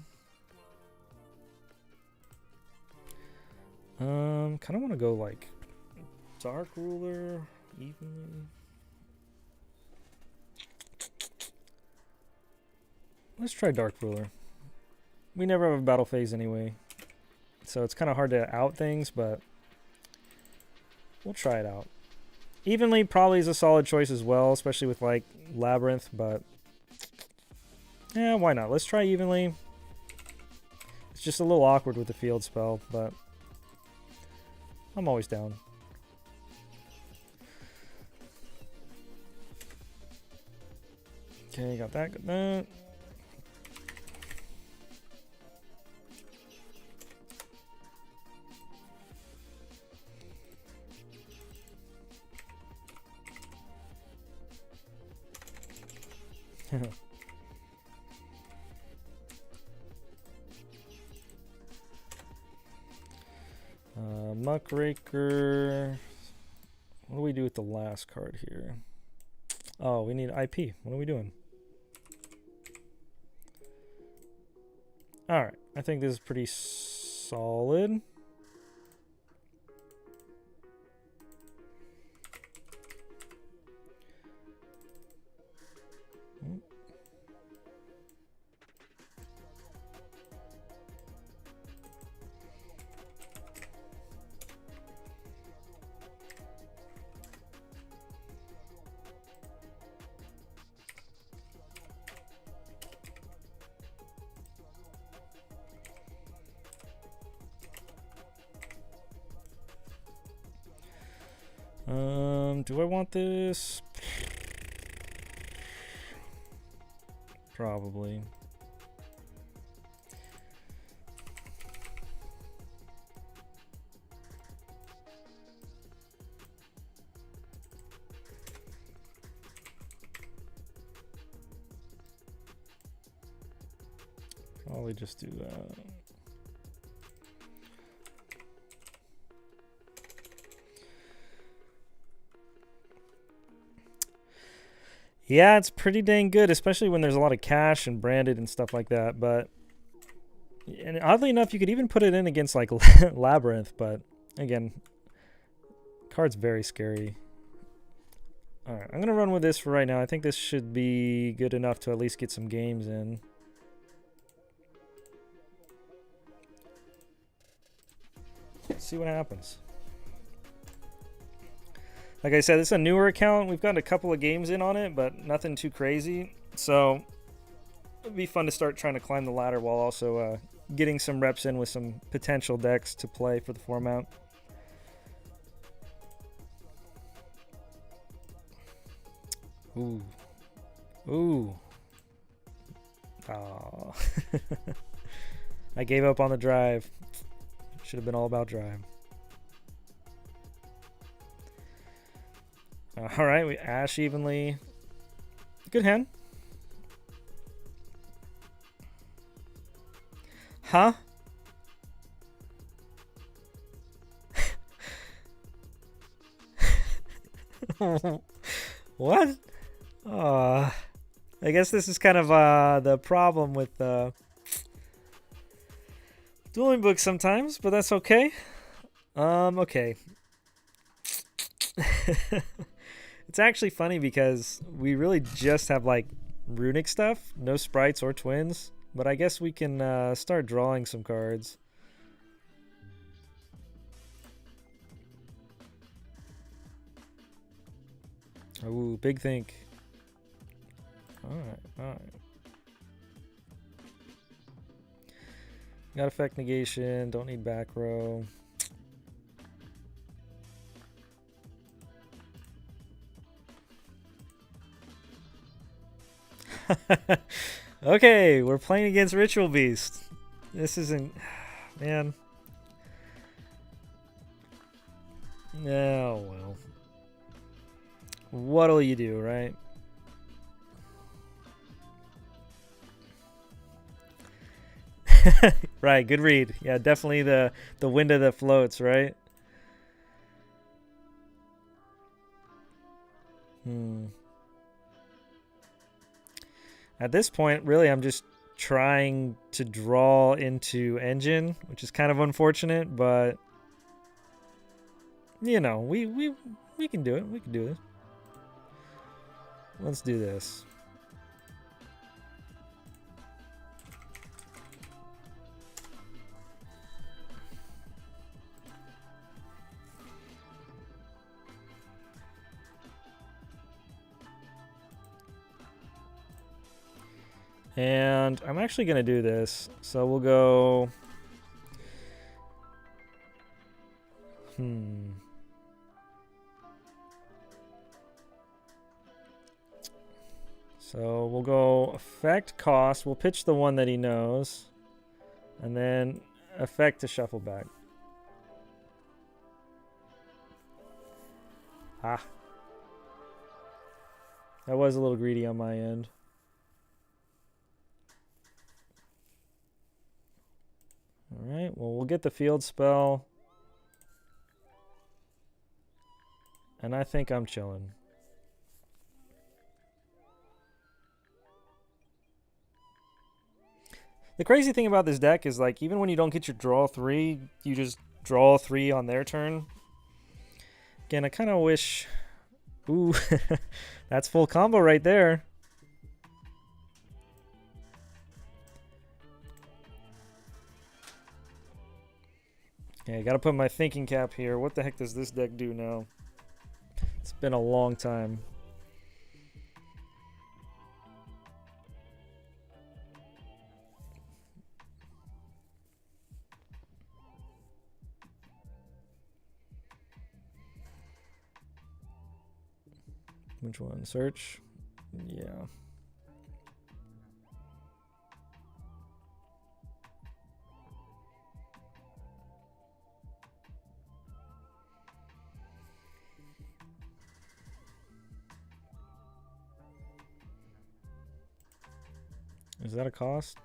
Kind of want to go like Dark Ruler evenly. Let's try Dark Ruler. We never have a battle phase anyway, so it's kind of hard to out things, but we'll try it out. Evenly probably is a solid choice as well, especially with like Labyrinth, but yeah, why not? Let's try evenly. It's just a little awkward with the field spell, but I'm always down. Okay, got that, got that. Muckraker. What do we do with the last card here? Oh, we need IP. What are we doing? Alright, I think this is pretty solid. Do I want this? Probably. Probably just do that. Yeah, it's pretty dang good, especially when there's a lot of cash and branded and stuff like that. But and oddly enough, you could even put it in against like Labyrinth. But again, card's very scary. All right, I'm gonna run with this for right now. I think this should be good enough to at least get some games in. Let's see what happens. Like I said, it's a newer account. We've got a couple of games in on it, but nothing too crazy. So it'd be fun to start trying to climb the ladder while also getting some reps in with some potential decks to play for the format. Ooh. Ooh. Oh. I gave up on the drive. Should have been all about drive. All right, we ash evenly. Good hand. Huh? What? I guess this is kind of the problem with dueling books sometimes, but that's okay. Okay. It's actually funny because we really just have like runic stuff, no sprites or twins, but I guess we can start drawing some cards. Ooh, big think. Alright, alright. Got effect negation, don't need back row. Okay, we're playing against Ritual Beast. This isn't... Man. Oh, well. What'll you do, right? Right, good read. Yeah, definitely the window that floats, right? At this point, really, I'm just trying to draw into engine, which is kind of unfortunate, but you know, we can do it. We can do this. Let's do this. And I'm actually going to do this. So we'll go... So we'll go effect cost. We'll pitch the one that he knows. And then effect to shuffle back. Ah. That was a little greedy on my end. Alright, well, we'll get the field spell. And I think I'm chilling. The crazy thing about this deck is, like, even when you don't get your draw 3, you just draw 3 on their turn. Again, I kind of wish... Ooh, that's full combo right there. Okay, I gotta put my thinking cap here. What the heck does this deck do now? It's been a long time. Which one? Search? Yeah. Is that a cost?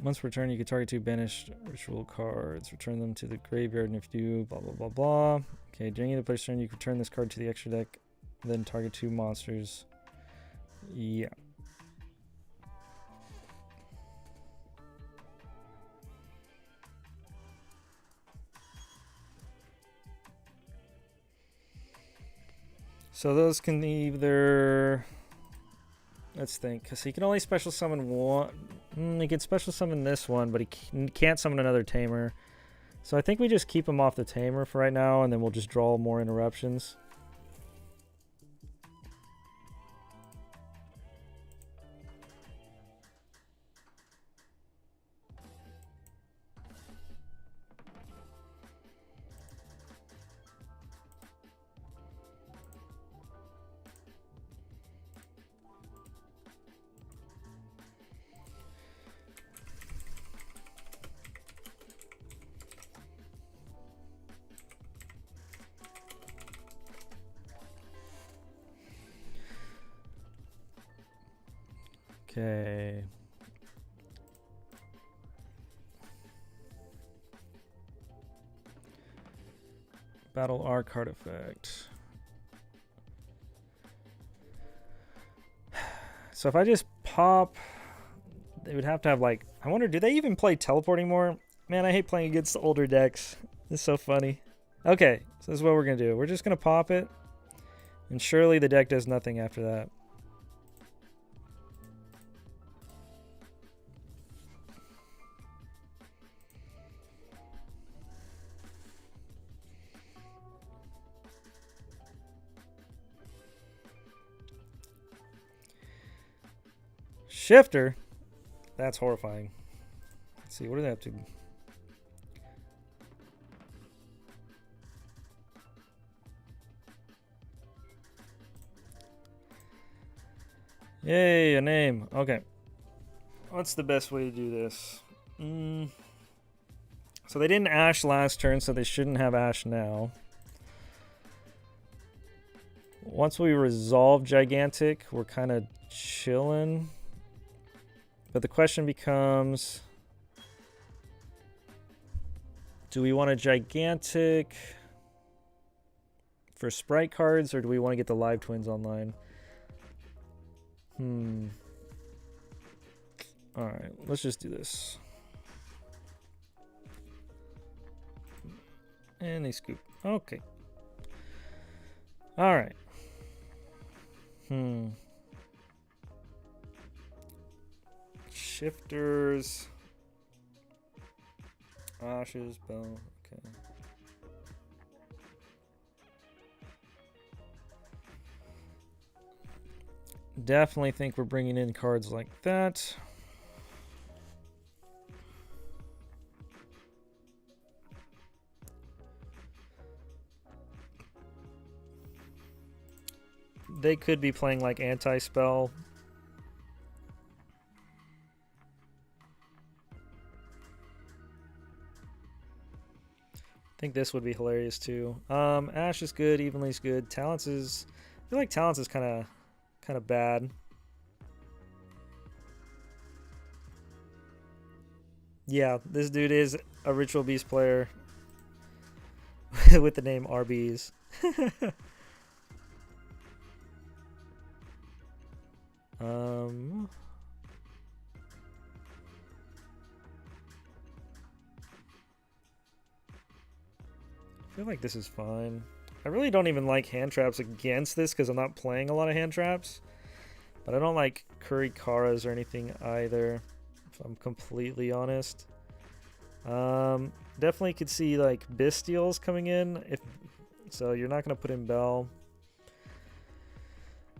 Once per turn, you can target 2 banished ritual cards. Return them to the graveyard, and if you do, blah, blah, blah, blah. Okay, during the player's turn, you can return this card to the extra deck, then target 2 monsters. Yeah. So those can either... Let's think, because he can only special summon one. He can special summon this one, but he can't summon another tamer. So I think we just keep him off the tamer for right now, and then we'll just draw more interruptions. Okay. Battle Arc card effect. So if I just pop, they would have to have, like, I wonder, do they even play teleporting more? Man, I hate playing against the older decks. It's so funny. Okay, so this is what we're going to do. We're just going to pop it, and surely the deck does nothing after that. Shifter? That's horrifying. Let's see, what do they have to... Yay, a name. Okay. What's the best way to do this? So they didn't Ash last turn, so they shouldn't have Ash now. Once we resolve Gigantic, we're kind of chilling. But the question becomes, do we want a Gigantic for Sprite cards, or do we want to get the Live Twins online? Alright, let's just do this. And they scoop. Okay. Alright. Shifters. Ashes, Bell. Okay. Definitely think we're bringing in cards like that. they could be playing like anti-spell. I think this would be hilarious too. Ash is good, Evenly's good. Talents is, I feel like Talents is kind of bad. Yeah, this dude is a Ritual Beast player with the name RBs. I feel like this is fine. I really don't even like hand traps against this because I'm not playing a lot of hand traps. But I don't like Kurikaras or anything either, if I'm completely honest. Definitely could see like Bystials coming in, if so. You're not gonna put in Bell.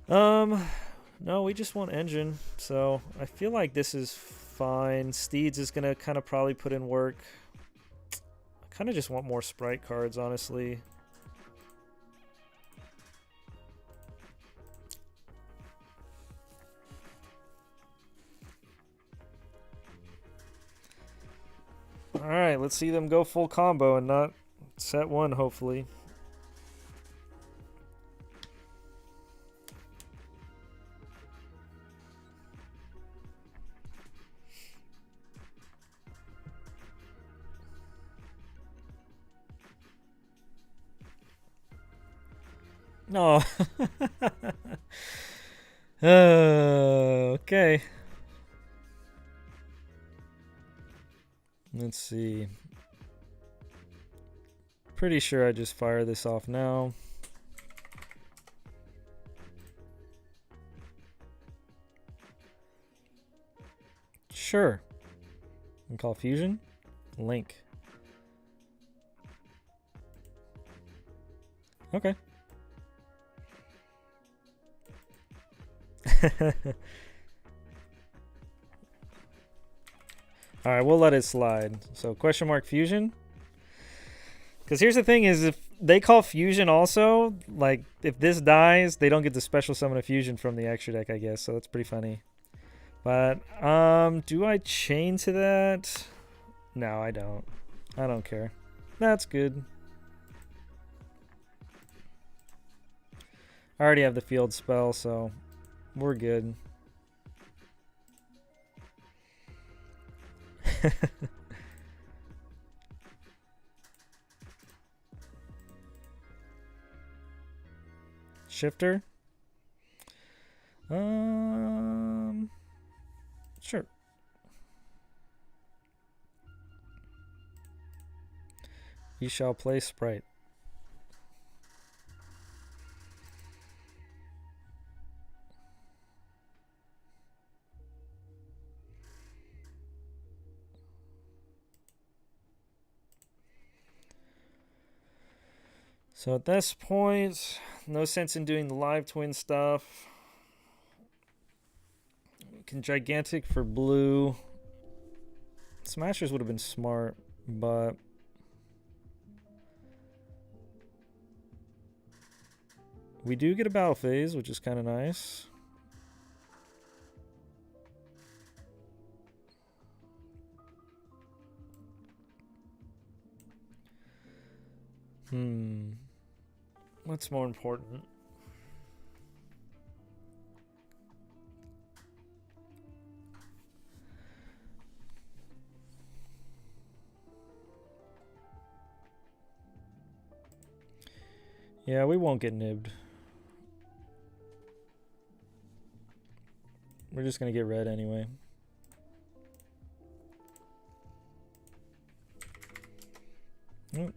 No, we just want Engine, so I feel like this is fine. Steeds is gonna kind of probably put in work. I kind of just want more Sprite cards, honestly. Alright, let's see them go full combo and not set one, hopefully. No. Okay. Let's see. Pretty sure I just fire this off now. Sure. And call Fusion. Link. Okay. Alright, we'll let it slide. So question mark Fusion. Because here's the thing is, if they call Fusion also, like, if this dies, they don't get the special summon a Fusion from the extra deck, I guess. So that's pretty funny. But, do I chain to that? No, I don't. I don't care. That's good. I already have the field spell, so we're good. Shifter? Sure. You shall play Sprite. So at this point, no sense in doing the live twin stuff. We can Gigantic for blue. Smashers would have been smart, but we do get a battle phase, which is kind of nice. What's more important? Yeah, we won't get nibbed. We're just gonna get red anyway. Oh.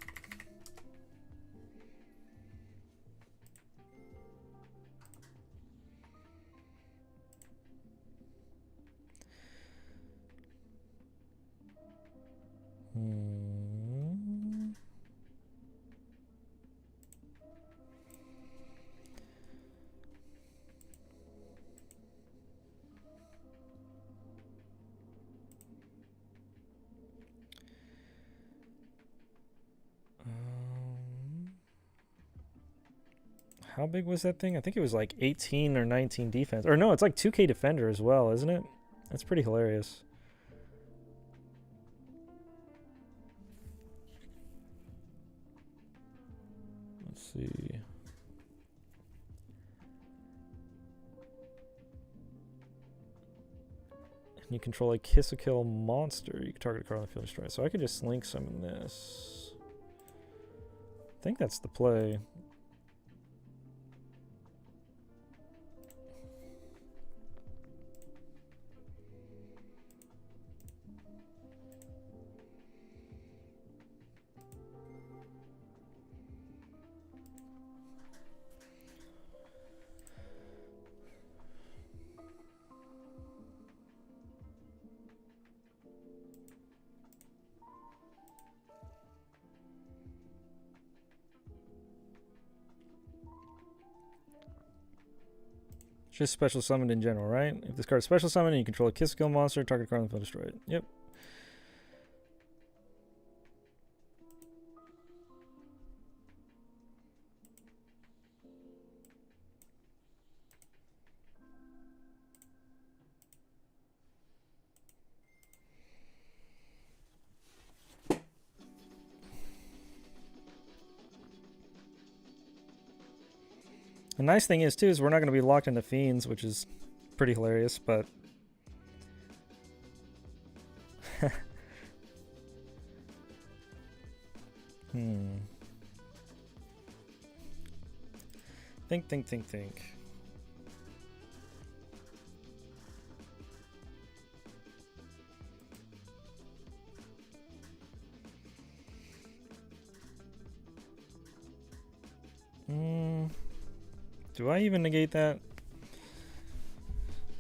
How big was that thing? I think it was like 18 or 19 defense. Or no, it's like 2K defender as well, isn't it? That's pretty hilarious. Let's see. You control a kiss a kill monster. You can target a card on the field and destroy it. So I could just link some in this. I think that's the play. Just special summoned in general, right? If this card is special summoned and you control a kiss kill monster, target card on the field, destroy it. Yep. The nice thing is, too, is we're not going to be locked into Fiends, which is pretty hilarious, but... Think. Do I even negate that?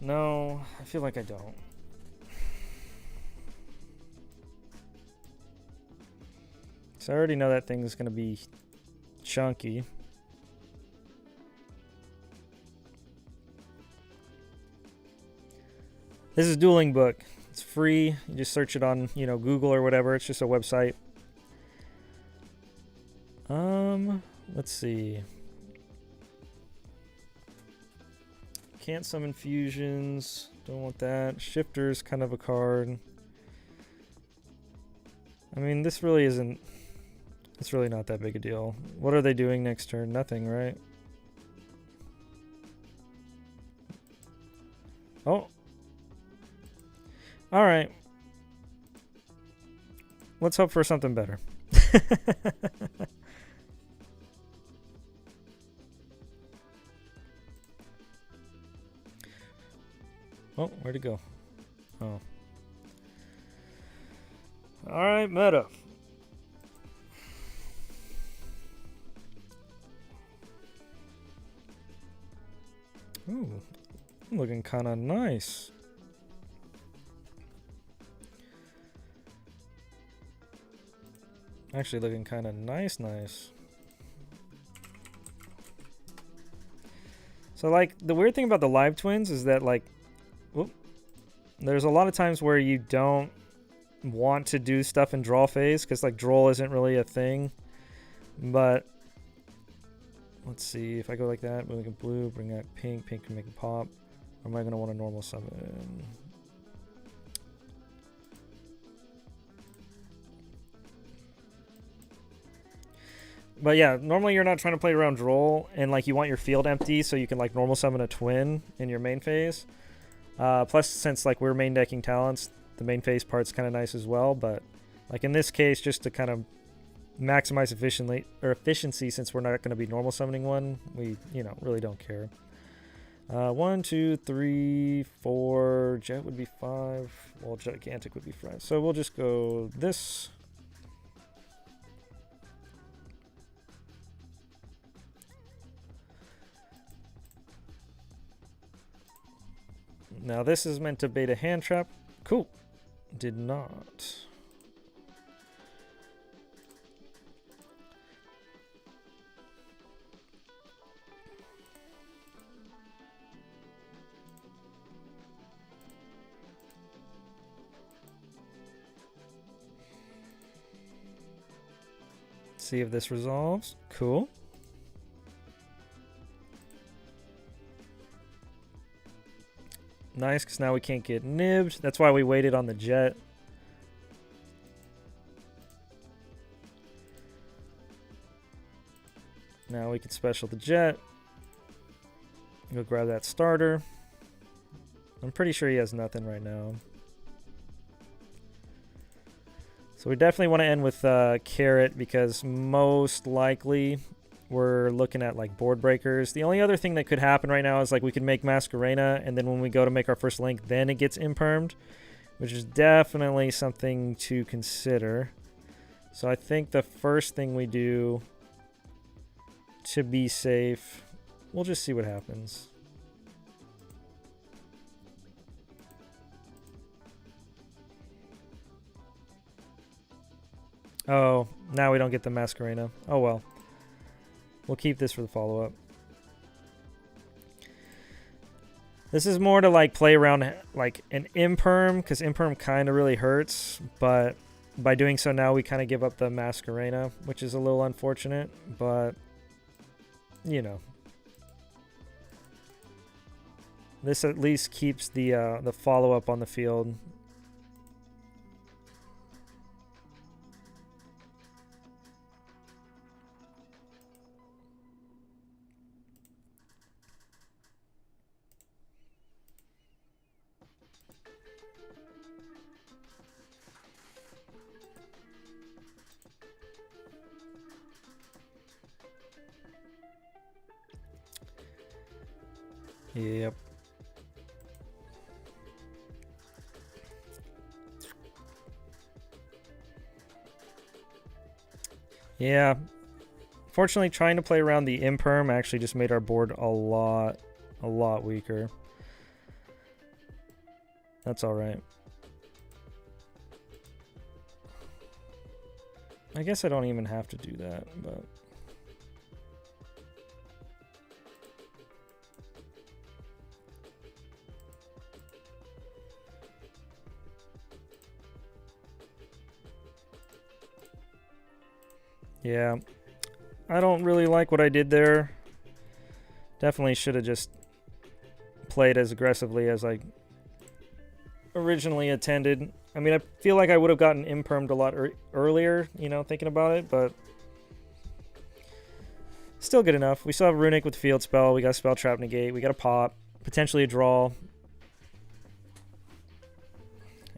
No, I feel like I don't. So I already know that thing is going to be chunky. This is Dueling Book. It's free. You just search it on, you know, Google or whatever. It's just a website. Let's see. Can't summon fusions. Don't want that. Shifter's kind of a card. I mean, this really isn't... It's really not that big a deal. What are they doing next turn? Nothing, right? Oh. Alright. Let's hope for something better. Oh, where'd it go? Oh. Alright, meta. Ooh, looking kind of nice. Actually looking kind of nice. So, like, the weird thing about the live twins is that, like, there's a lot of times where you don't want to do stuff in draw phase because, like, draw isn't really a thing. But let's see, if I go like that, bring a blue, bring out pink, pink can make it pop. Or am I going to want a normal summon? But yeah, normally you're not trying to play around draw, and like you want your field empty so you can like normal summon a twin in your main phase. Plus, since like we're main decking talents, the main phase part's kind of nice as well. But like in this case, just to kind of maximize efficiency, since we're not going to be normal summoning one, we really don't care. 1, 2, 3, 4. Jet would be 5. Well, gigantic would be 5. So we'll just go this. Now this is meant to bait a hand trap. Cool. Did not. See if this resolves. Cool. Nice, because now we can't get nibbed. That's why we waited on the jet. Now we can special the jet. Go grab that starter. I'm pretty sure he has nothing right now. So we definitely want to end with Carrot because most likely we're looking at like board breakers. The only other thing that could happen right now is like we could make Masquerena, and then when we go to make our first link, then it gets impermed, which is definitely something to consider. So I think the first thing we do to be safe, we'll just see what happens. Oh, now we don't get the Masquerena. Oh well. We'll keep this for the follow-up. This is more to like play around like an imperm, because imperm kind of really hurts, but by doing so now we kind of give up the Masquerena, which is a little unfortunate, but you know. This at least keeps the follow-up on the field. Yep. Yeah. Fortunately, trying to play around the imperm actually just made our board a lot weaker. That's all right. I guess I don't even have to do that, but yeah, I don't really like what I did there. Definitely should have just played as aggressively as I originally intended. I mean, I feel like I would have gotten impermed a lot earlier, you know, thinking about it, but still good enough. We still have Runic with Field Spell. We got Spell Trap Negate. We got a pop. Potentially a draw.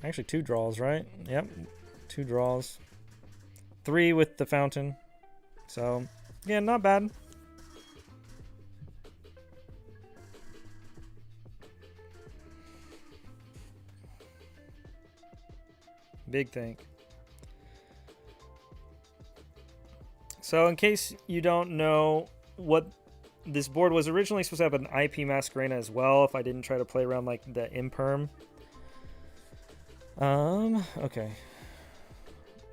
Actually, 2 draws, right? Yep, 2 draws. 3 with the Fountain. So, yeah, not bad. Big think. So in case you don't know what this board was originally supposed to have an IP Masquerena as well, if I didn't try to play around like the imperm. Okay.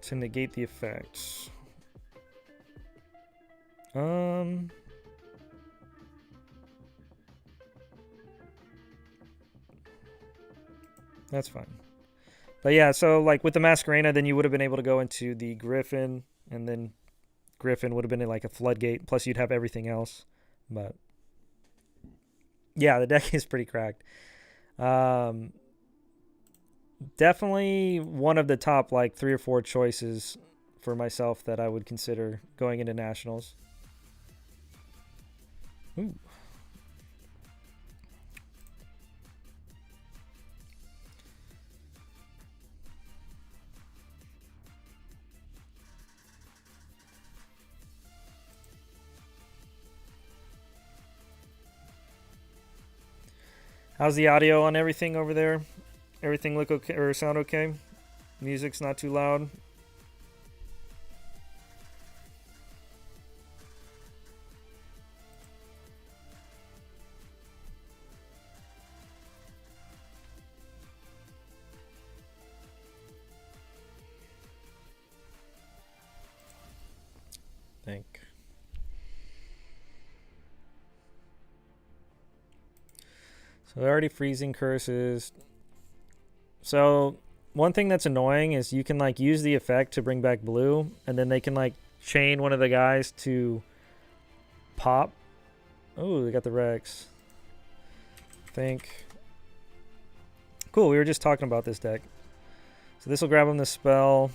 To negate the effects. That's fine. But yeah, so like with the Masquerena, then you would have been able to go into the Griffin, and then Griffin would have been like a floodgate, plus you'd have everything else. But yeah, the deck is pretty cracked. Definitely one of the top like 3 or 4 choices for myself that I would consider going into Nationals. Ooh. How's the audio on everything over there? Everything look okay or sound okay? Music's not too loud. Think. So they're already freezing curses. So one thing that's annoying is you can like use the effect to bring back blue, and then they can like chain one of the guys to pop. Oh, they got the Rex. Think. Cool, we were just talking about this deck. So this will grab him the spell,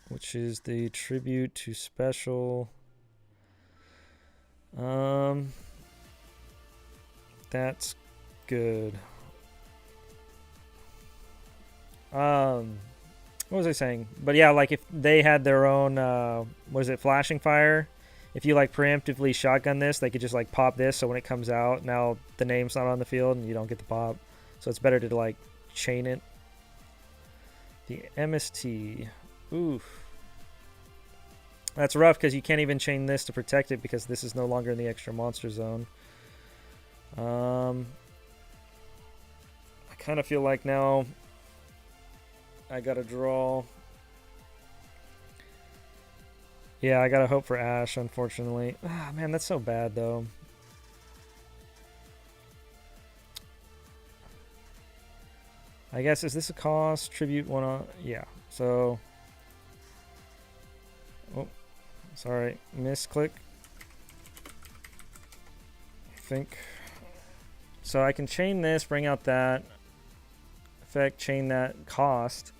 which is the tribute to special. That's good. What was I saying? But yeah, like if they had their own, what is it, flashing fire? If you like preemptively shotgun this, they could just like pop this, so when it comes out, now the name's not on the field and you don't get the pop. So it's better to like chain it. The MST. Oof. That's rough because you can't even chain this to protect it because this is no longer in the extra monster zone. I kind of feel like now I gotta draw. Yeah, I gotta hope for Ash, unfortunately. Ah, man, that's so bad, though. I guess, is this a cost? Tribute one on... Yeah, so... Oh, sorry. Misclick. I think. So I can chain this, bring out that. Effect, chain that, cost.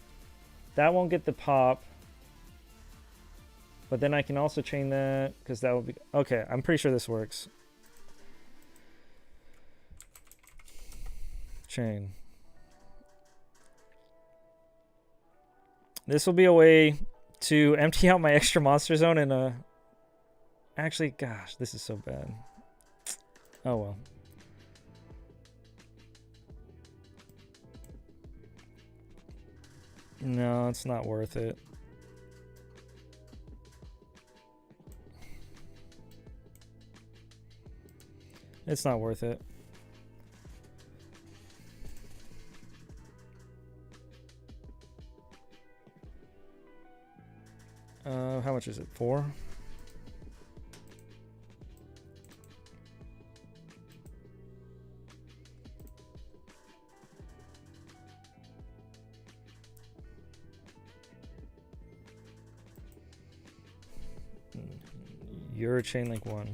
That won't get the pop. But then I can also chain that, because that will be... Okay, I'm pretty sure this works. Chain. This will be a way to empty out my extra monster zone in a... Actually, gosh, this is so bad. Oh, well. No, it's not worth it. It's not worth it. How much is it? 4? You're a chain link 1.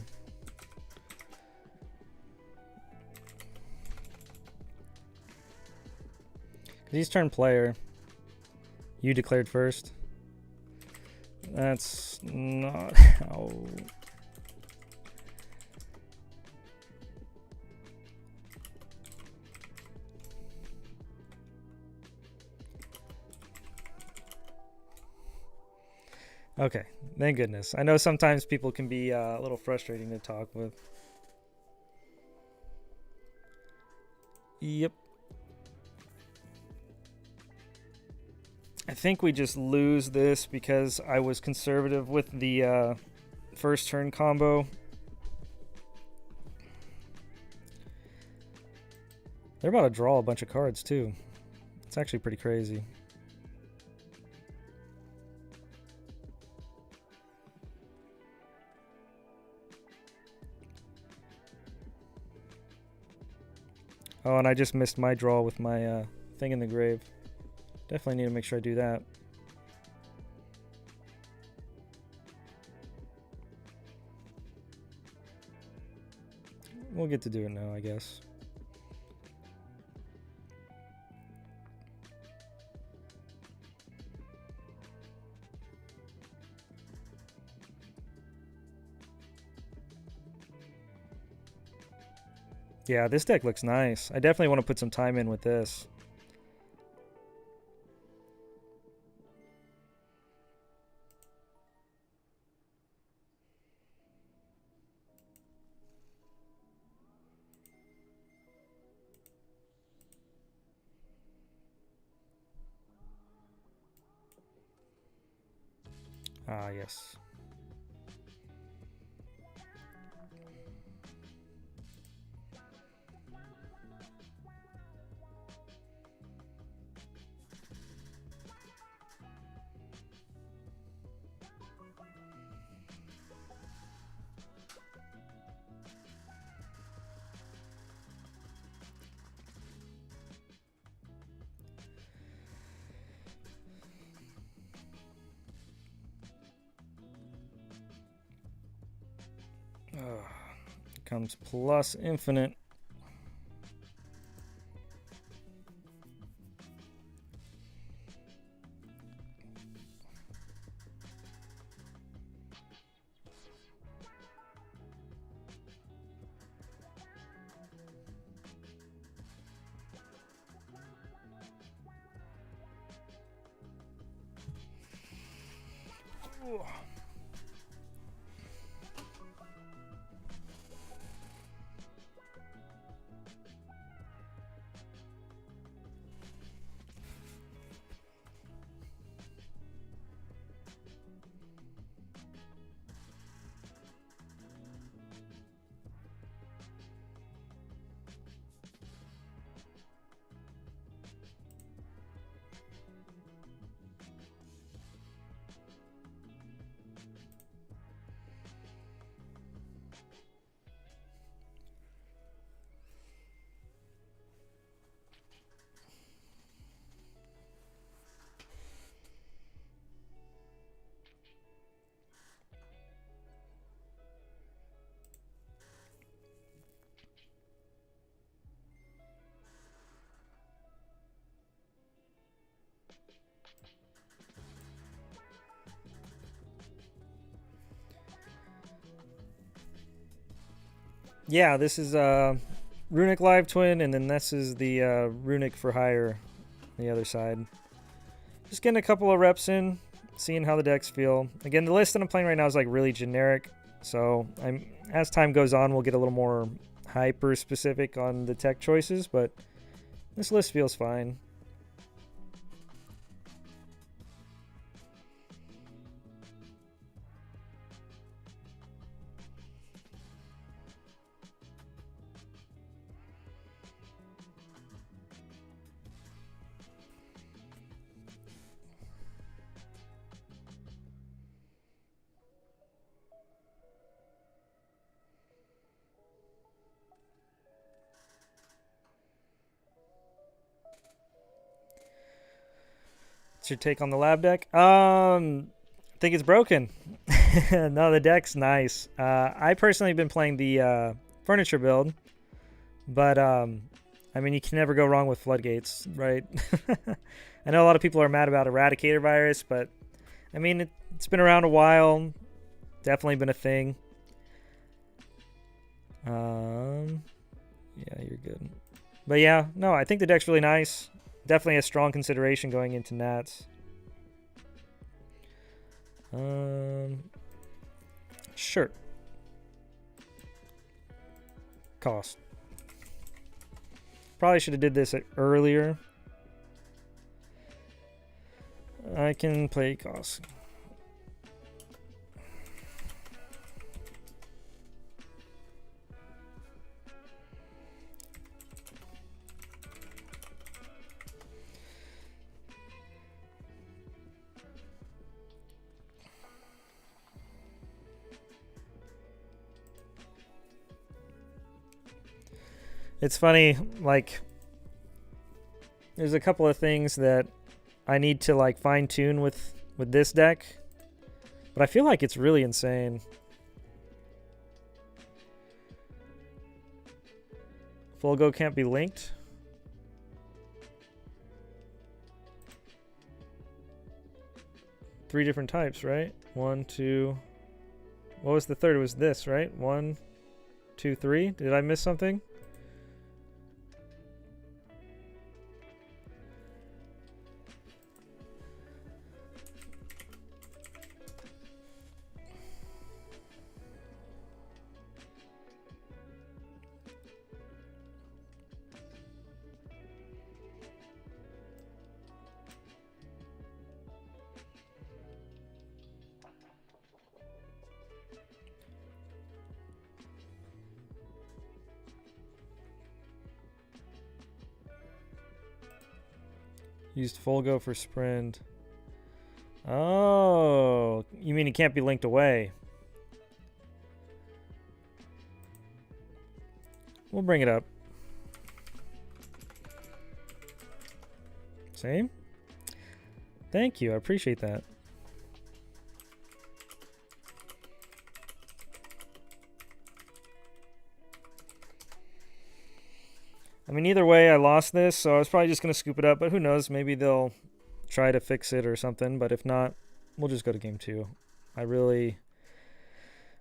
He's turn player. You declared first. That's not how... Okay, thank goodness. I know sometimes people can be a little frustrating to talk with. Yep. I think we just lose this because I was conservative with the first turn combo. They're about to draw a bunch of cards too. It's actually pretty crazy. Oh, and I just missed my draw with my thing in the grave. Definitely need to make sure I do that. We'll get to do it now, I guess. Yeah, this deck looks nice. I definitely want to put some time in with this. Ah, yes. Comes plus infinite. Yeah, this is Runic Live Twin, and then this is the Runic for Hire on the other side. Just getting a couple of reps in, seeing how the decks feel. Again, the list that I'm playing right now is like really generic, so as time goes on, we'll get a little more hyper specific on the tech choices, but this list feels fine. What's your take on the lab deck? I think it's broken. No, the deck's nice. I personally have been playing the furniture build, but I mean, you can never go wrong with floodgates, right? I know a lot of people are mad about Eradicator Virus, but I mean, it's been around a while. Definitely been a thing. Yeah, you're good. But yeah, no, I think the deck's really nice. Definitely a strong consideration going into Nats. Sure. Cost. Probably should have did this earlier. I can play cost. It's funny, like, there's a couple of things that I need to, like, fine-tune with this deck, but I feel like it's really insane. Full Go can't be linked. Three different types, right? 1, 2. What was the third? It was this, right? 1, 2, 3. Did I miss something? Used Full Go for sprint. Oh, you mean it can't be linked away? We'll bring it up. Same? Thank you, I appreciate that. I mean, either way, I lost this, so I was probably just going to scoop it up, but who knows? Maybe they'll try to fix it or something, but if not, we'll just go to game 2. I really,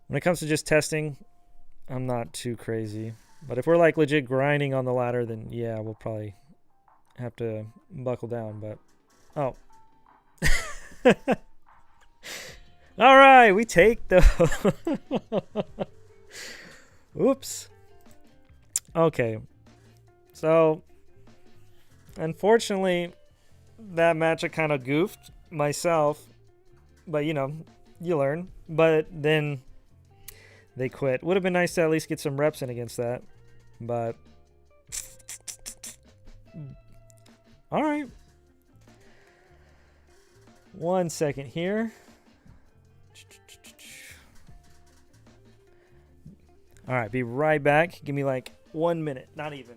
when it comes to just testing, I'm not too crazy. But if we're like legit grinding on the ladder, then yeah, we'll probably have to buckle down, but, oh. All right, we take the. Oops. Okay. So, unfortunately, that match I kind of goofed myself. But, you know, you learn. But then they quit. Would have been nice to at least get some reps in against that. But, all right. 1 second here. All right, be right back. Give me like 1 minute, not even.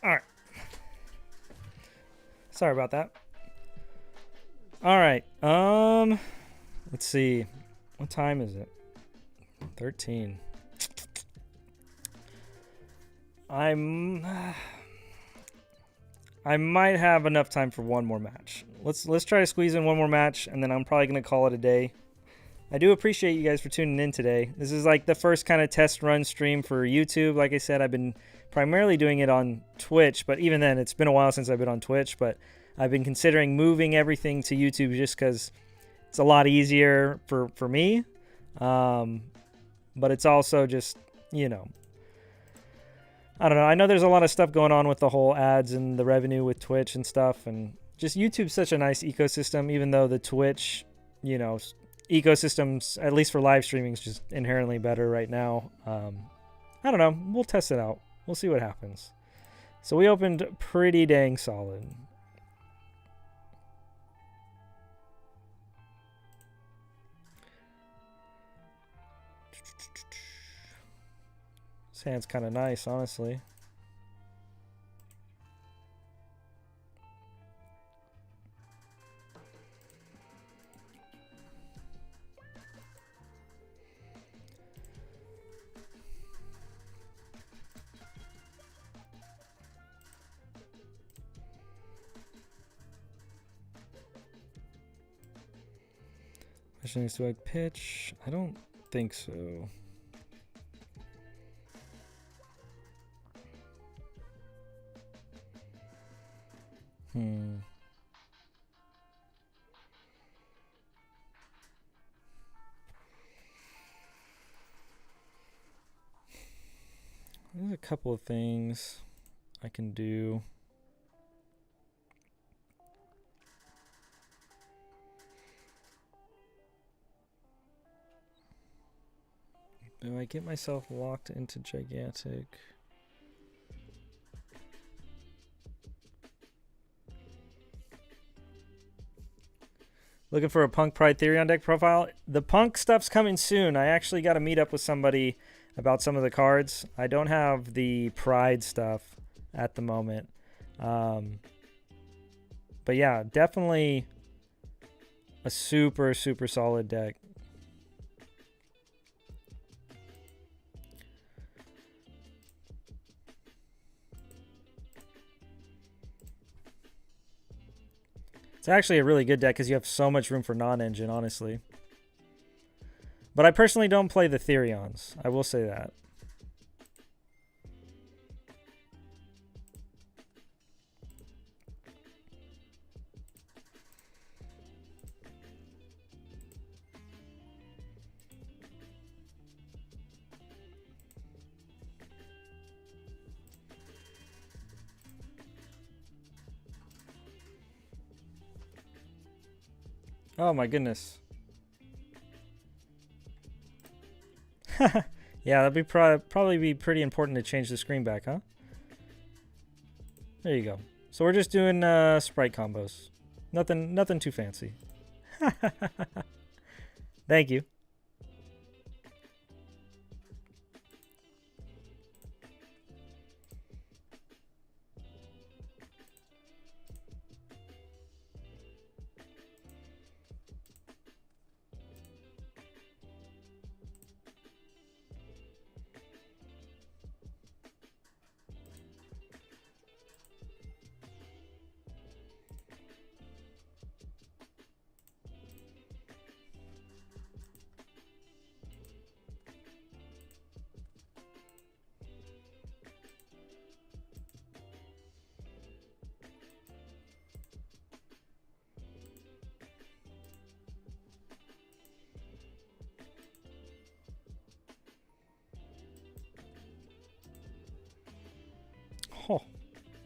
All right. Sorry about that. All right. Let's see. What time is it? 13. I might have enough time for one more match. Let's try to squeeze in one more match, and then I'm probably gonna call it a day. I do appreciate you guys for tuning in today. This is like the first kind of test run stream for YouTube. Like I said, I've been primarily doing it on Twitch, but even then, it's been a while since I've been on Twitch. But I've been considering moving everything to YouTube just because it's a lot easier for me. But it's also just, you know, I don't know. I know there's a lot of stuff going on with the whole ads and the revenue with Twitch and stuff. And just YouTube's such a nice ecosystem, even though the Twitch, you know, ecosystems, at least for live streaming, is just inherently better right now. I don't know. We'll test it out. We'll see what happens. So we opened pretty dang solid. This hand's kind of nice, honestly. Question is, do I pitch? I don't think so. There's a couple of things I can do. Do I get myself locked into gigantic? Looking for a Punk Pride Therion deck profile? The Punk stuff's coming soon. I actually got to meet up with somebody about some of the cards. I don't have the Pride stuff at the moment. But yeah, definitely a super, super solid deck. It's actually a really good deck because you have so much room for non-engine, honestly. But I personally don't play the Therions. I will say that. Oh my goodness. Yeah, that'd be probably be pretty important to change the screen back, huh? There you go. So we're just doing sprite combos. Nothing too fancy. Thank you.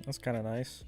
That's kind of nice.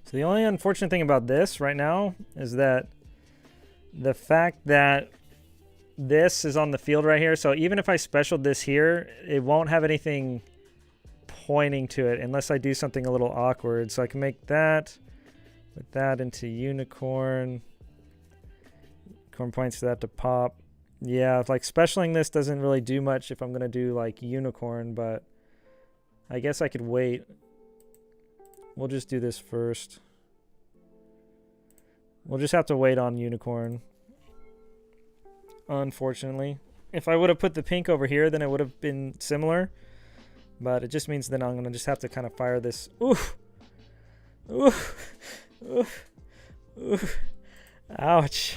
So the only unfortunate thing about this right now is that the fact that this is on the field right here. So even if I specialed this here, it won't have anything pointing to it unless I do something a little awkward. So I can make that, put that into unicorn. Unicorn points to that to pop. Yeah, like specialing this doesn't really do much if I'm going to do like unicorn, but I guess I could wait. We'll just do this first. We'll just have to wait on unicorn. Unfortunately. If I would have put the pink over here, then it would have been similar. But it just means that I'm going to just have to kind of fire this. Oof. Oof. Oof. Oof. Ouch.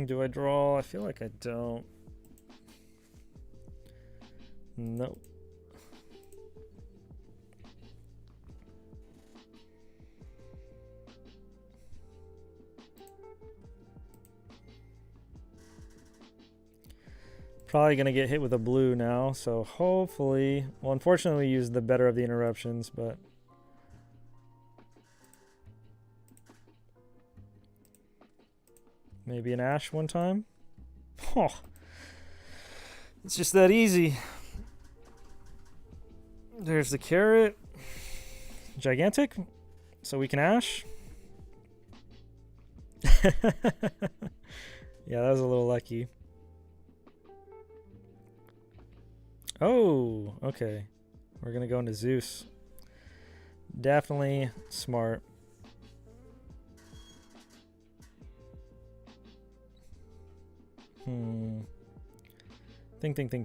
Do I draw? I feel like I don't. Nope. Probably going to get hit with a blue now, so hopefully... Well, unfortunately we used the better of the interruptions, but... Maybe an ash one time? Oh, it's just that easy. There's the carrot. Gigantic. So we can ash. Yeah, that was a little lucky. Oh, okay. We're going to go into Zeus. Definitely smart.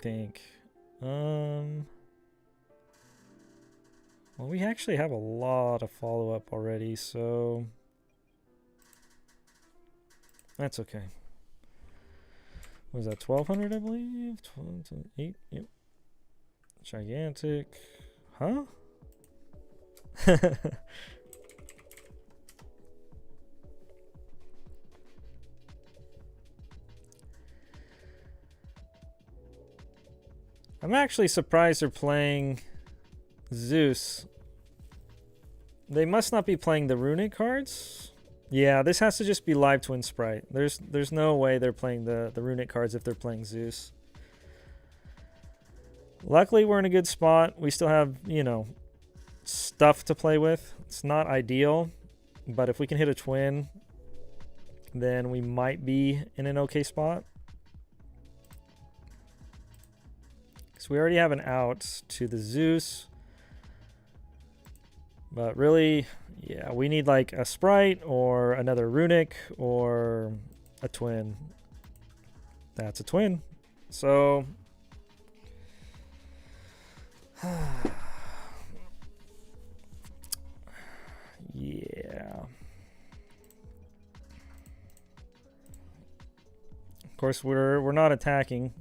Think. Well, we actually have a lot of follow-up already, so that's okay. What was that, 1200, I believe? 12, 8, yep. Gigantic. Huh? I'm actually surprised they're playing Zeus. They must not be playing the runic cards. Yeah, this has to just be live twin sprite. There's no way they're playing the runic cards if they're playing Zeus. Luckily, we're in a good spot. We still have, you know, stuff to play with. It's not ideal, but if we can hit a twin, then we might be in an okay spot. So we already have an out to the Zeus. But really, yeah, we need like a sprite or another runic or a twin. That's a twin. So yeah. Of course, we're not attacking.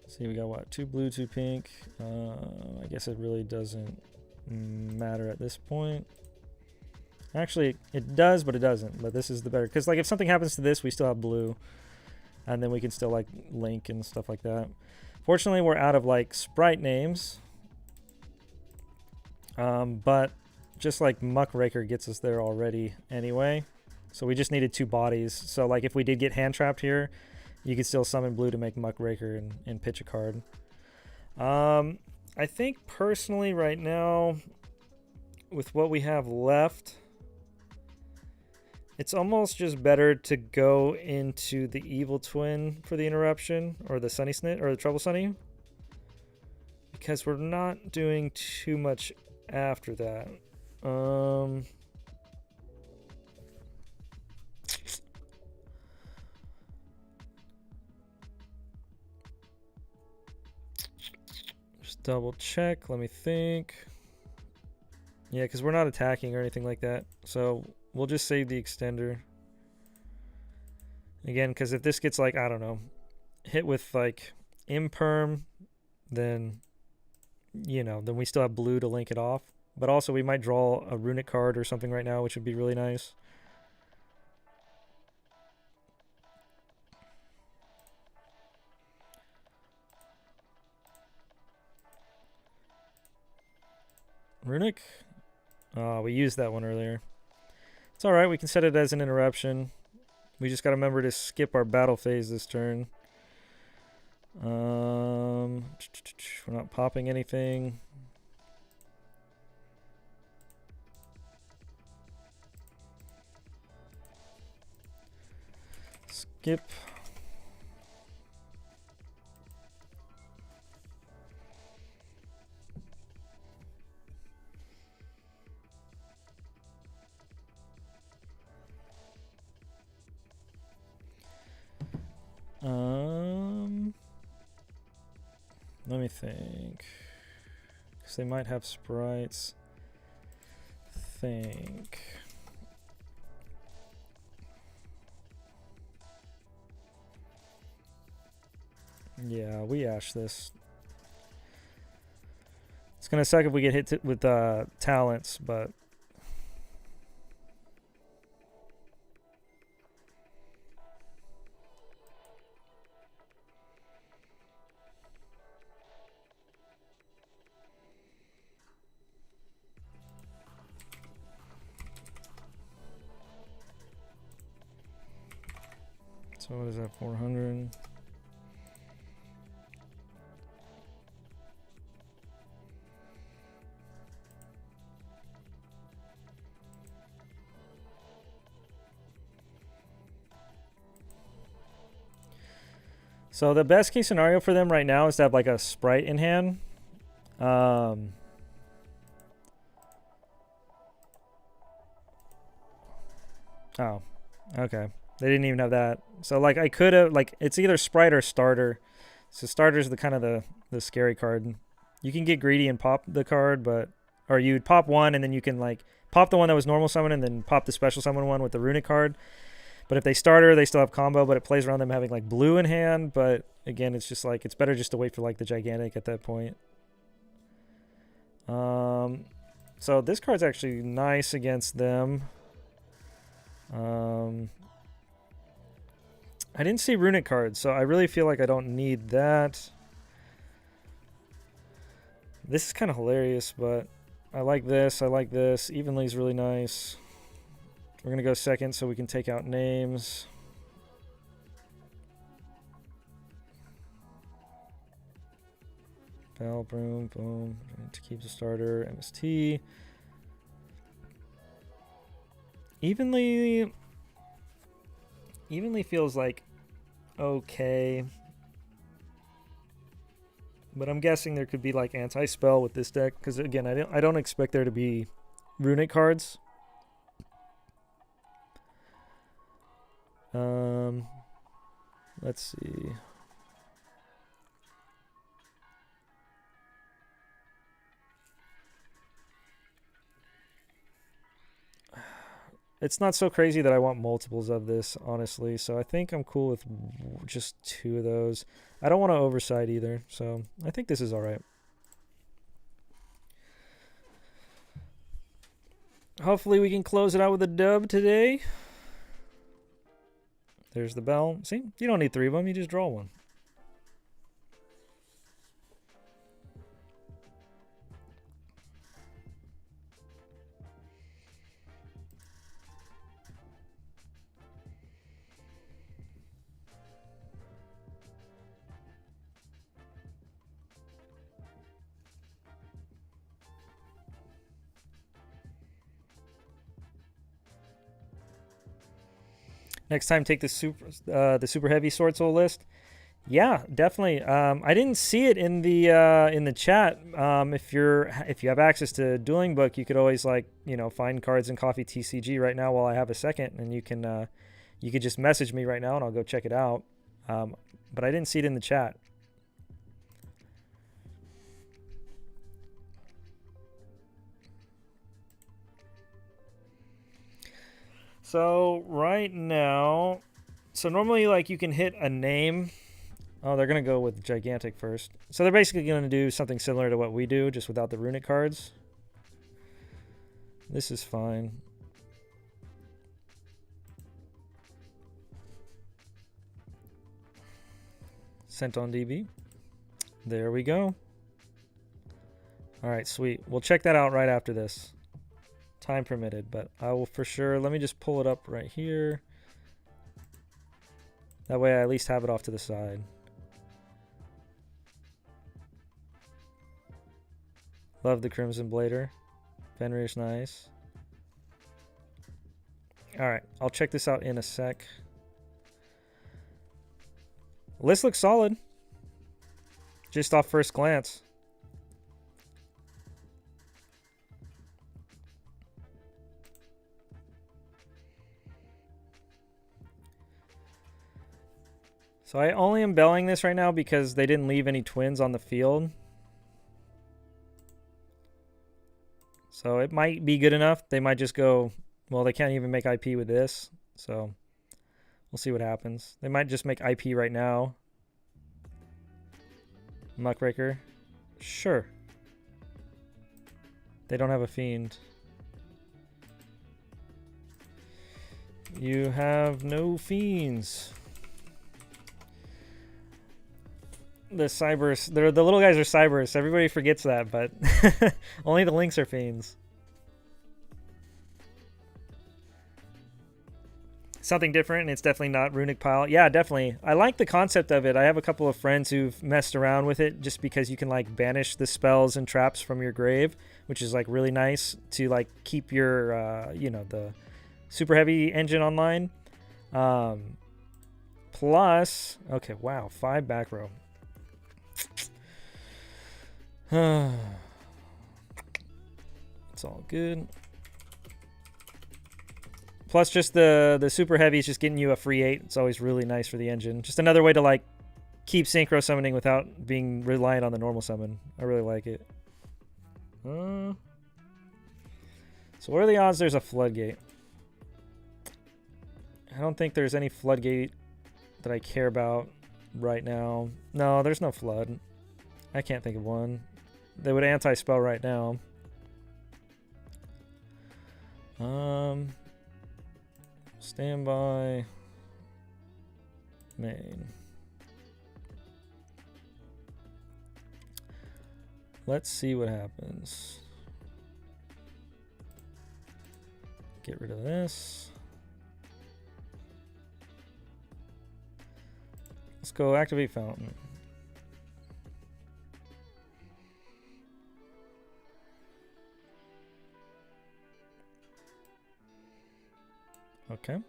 See, we got what? 2 blue, 2 pink. I guess it really doesn't matter at this point. Actually, it does, but it doesn't. But this is the better. Because, like, if something happens to this, we still have blue. And then we can still, like, link and stuff like that. Fortunately, we're out of, like, sprite names. But just, like, Muckraker gets us there already anyway. So we just needed 2 bodies. So, like, if we did get hand-trapped here, you could still summon blue to make Muckraker and pitch a card. I think personally right now, with what we have left, it's almost just better to go into the Evil Twin for the interruption, or the Sunny Snit, or the Trouble Sunny, because we're not doing too much after that. Just double check. Let me think. Yeah, because we're not attacking or anything like that. So we'll just save the extender. Again, because if this gets, like, I don't know, hit with, like, imperm, then, you know, then we still have blue to link it off. But also we might draw a runic card or something right now, which would be really nice. Runic? Oh, we used that one earlier. It's alright, we can set it as an interruption. We just gotta remember to skip our battle phase this turn. We're not popping anything. Skip. Let me think. Because they might have sprites. Think. Yeah, we ash this. It's gonna suck if we get hit with talents, but so what is that, 400? So the best case scenario for them right now is to have like a sprite in hand. Oh, okay. They didn't even have that. So like I could have, like, it's either sprite or starter. So starter's the kind of the scary card. You can get greedy and pop the card, but, or you'd pop one and then you can like pop the one that was normal summon and then pop the special summon one with the runic card. But if they starter, they still have combo, but it plays around them having like blue in hand. But again, it's just like, it's better just to wait for like the gigantic at that point. So this card's actually nice against them. I didn't see runic cards, so I really feel like I don't need that. This is kind of hilarious, but I like this. I like this. Evenly's really nice. We're going to go second so we can take out names. Bell, boom, boom. To keep the starter. MST. Evenly feels like okay. But I'm guessing there could be like anti-spell with this deck. Because again, I don't expect there to be runic cards. Let's see. It's not so crazy that I want multiples of this, honestly. So I think I'm cool with just 2 of those. I don't want to oversight either. So I think this is all right. Hopefully we can close it out with a dub today. There's the bell. See, you don't need 3 of them. You just draw one. Next time, take the super heavy Sword Soul list. Yeah, definitely. I didn't see it in the chat. If you have access to Dueling Book, you could always find Cards and Coffee TCG right now while I have a second, and you could just message me right now and I'll go check it out. But I didn't see it in the chat. So right now, normally you can hit a name. Oh, they're going to go with Gigantic first. So they're basically going to do something similar to what we do, just without the runic cards. This is fine. Sent on DB. There we go. All right, sweet. We'll check that out right after this. Time permitted, but I will for sure. Let me just pull it up right here. That way I at least have it off to the side. Love the Crimson Blader. Fenrir's nice. Alright, I'll check this out in a sec. List looks solid. Just off first glance. So I only am belling this right now because they didn't leave any twins on the field. So it might be good enough. They might just go, well, they can't even make IP with this. So we'll see what happens. They might just make IP right now. Muckraker. Sure. They don't have a Fiend. You have no Fiends. The Cybers, the little guys are Cybers. Everybody forgets that, but only the Lynx are Fiends. Something different, and it's definitely not Runic Pile. Yeah, definitely. I like the concept of it. I have a couple of friends who've messed around with it just because you can banish the spells and traps from your grave, which is really nice to keep your the super heavy engine online. Plus, okay, wow, 5 back row. It's all good. Plus, just the super heavy is just getting you a free 8. It's always really nice for the engine. Just another way to keep synchro summoning without being reliant on the normal summon. I really like it. So what are the odds there's a floodgate? I don't think there's any floodgate that I care about right now. No, there's no flood. I can't think of one. They would anti-spell right now. Standby. Main. Let's see what happens. Get rid of this. Let's go activate Fountain. Okay.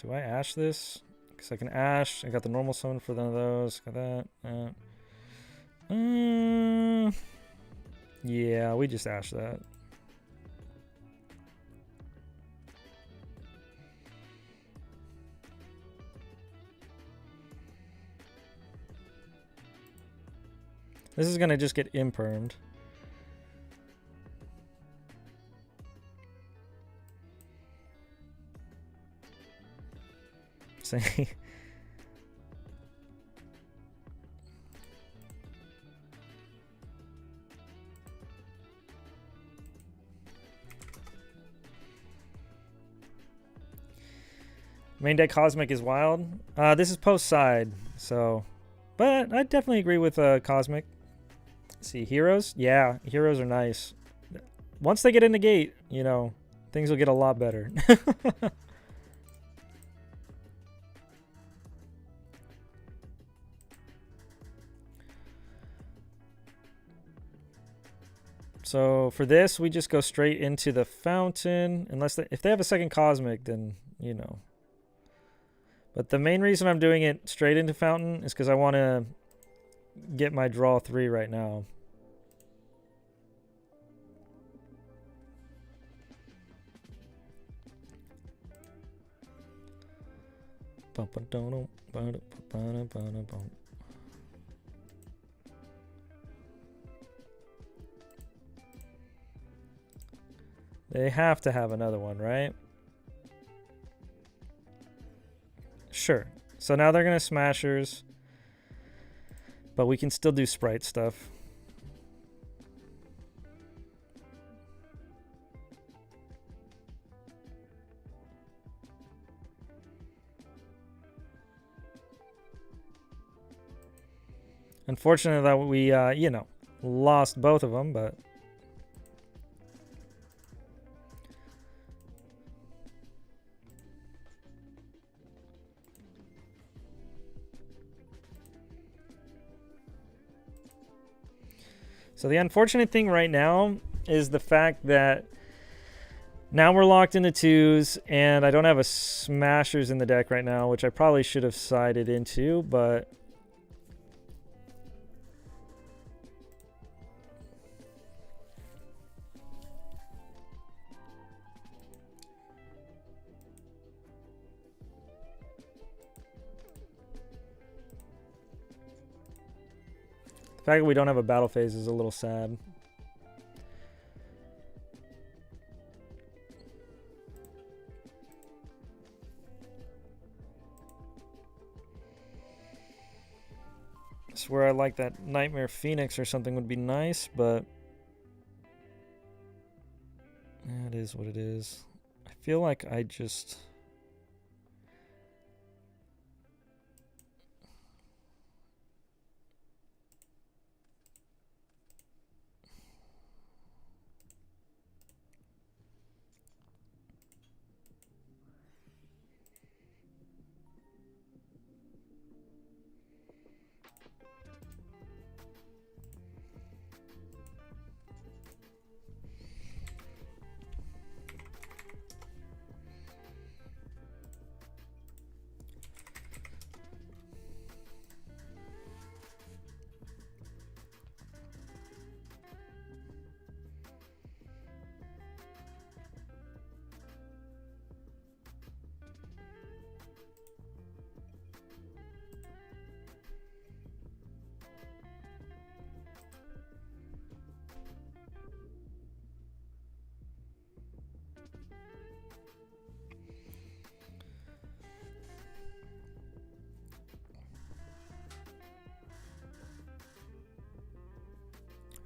Do I ash this? Because I can ash. I got the normal summon for none of those. Got that. Yeah, we just ash that. This is going to just get impermed. Say. Main deck Cosmic is wild. This is post side, so, but I definitely agree with Cosmic. Let's see, heroes? Yeah, heroes are nice. Once they get in the gate, you know, things will get a lot better. So for this, we just go straight into the fountain. If they have a second cosmic, then, you know. But the main reason I'm doing it straight into fountain is because I want to get my draw 3 right now. They have to have another one, right? Sure. So now they're going to smashers. But we can still do sprite stuff. Unfortunately that we, you know, lost both of them, but... So the unfortunate thing right now is the fact that now we're locked into 2s, and I don't have a smashers in the deck right now, which I probably should have sided into, but... The fact that we don't have a battle phase is a little sad. I swear I like that Nightmare Phoenix or something would be nice, but yeah, it is what it is. I feel like I just...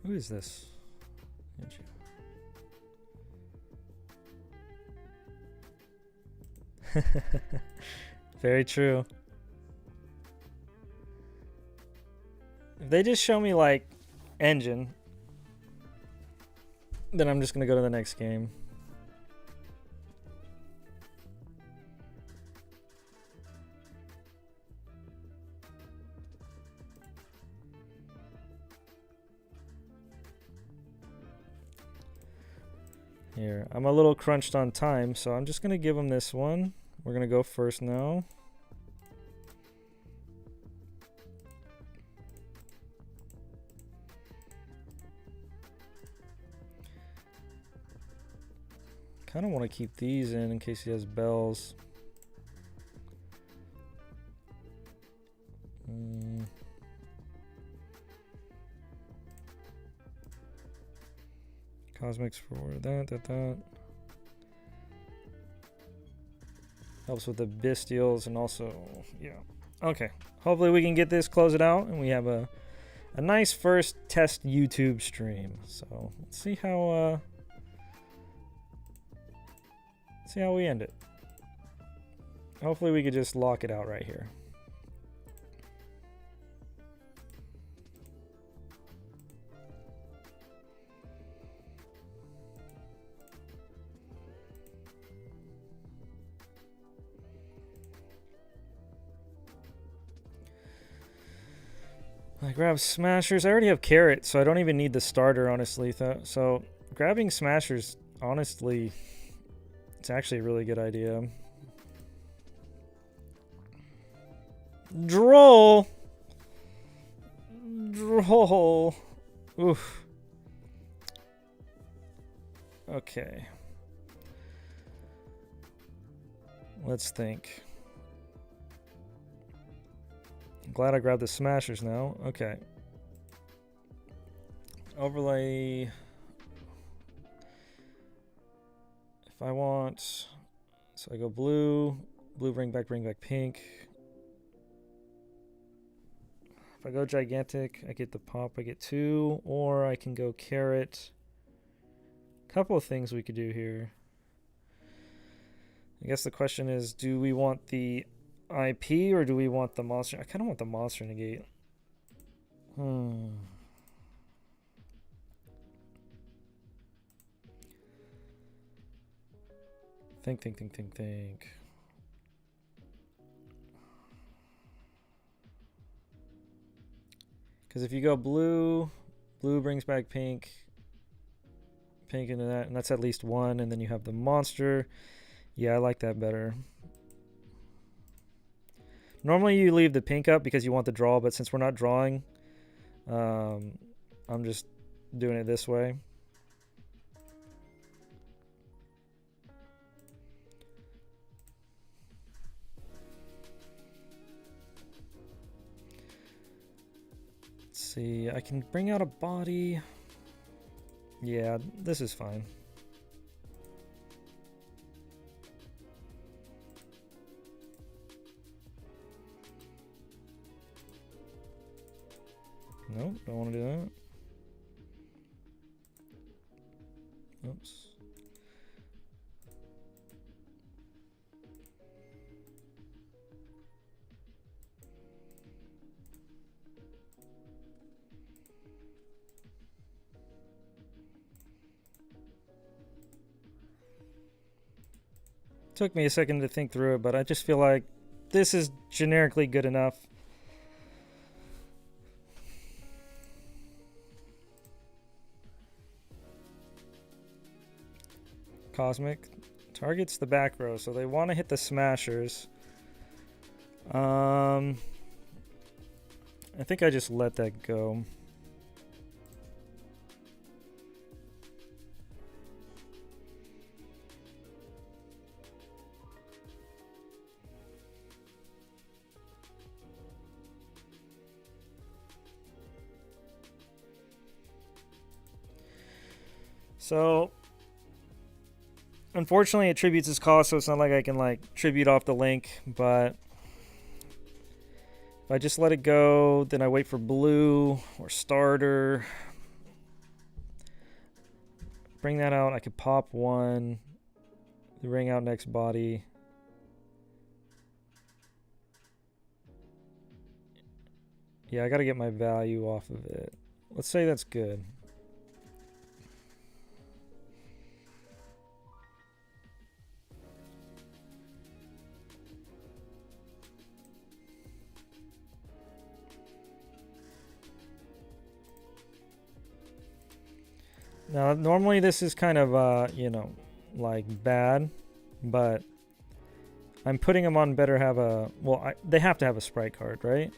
Who is this? Very true. If they just show me like engine, then I'm just gonna go to the next game. Here, I'm a little crunched on time, so I'm just gonna give them this one. We're gonna go first now. Kind of want to keep these in case he has bells. Cosmics for that. Helps with the bestials and also, yeah. Okay, hopefully we can get this, close it out, and we have a nice first test YouTube stream. So let's see how we end it. Hopefully we could just lock it out right here. I grab Smashers. I already have Carrot, so I don't even need the starter, honestly. So grabbing Smashers, honestly, it's actually a really good idea. Droll! Droll! Oof. Okay. Let's think. I'm glad I grabbed the Smashers now. Okay. Overlay. If I want... So I go blue. Blue, bring back pink. If I go gigantic, I get the pop, I get 2. Or I can go carrot. Couple of things we could do here. I guess the question is, do we want the IP or do we want the monster? I kind of want the monster negate. Think. Because if you go blue, blue brings back pink. Pink into that, and that's at least 1, and then you have the monster. Yeah, I like that better. Normally you leave the pink up because you want the draw, but since we're not drawing, I'm just doing it this way. Let's see, I can bring out a body. Yeah, this is fine. Nope, don't want to do that. Oops. Took me a second to think through it, but I just feel like this is generically good enough. Cosmic targets the back row, so they want to hit the Smashers. I think I just let that go. So unfortunately it tributes its cost, so it's not like I can like tribute off the link, but if I just let it go, then I wait for blue or starter. Bring that out, I could pop 1, ring out next body. Yeah, I gotta get my value off of it. Let's say that's good. Now, normally this is kind of, you know, like bad, but I'm putting them on better have a, well, they have to have a sprite card, right?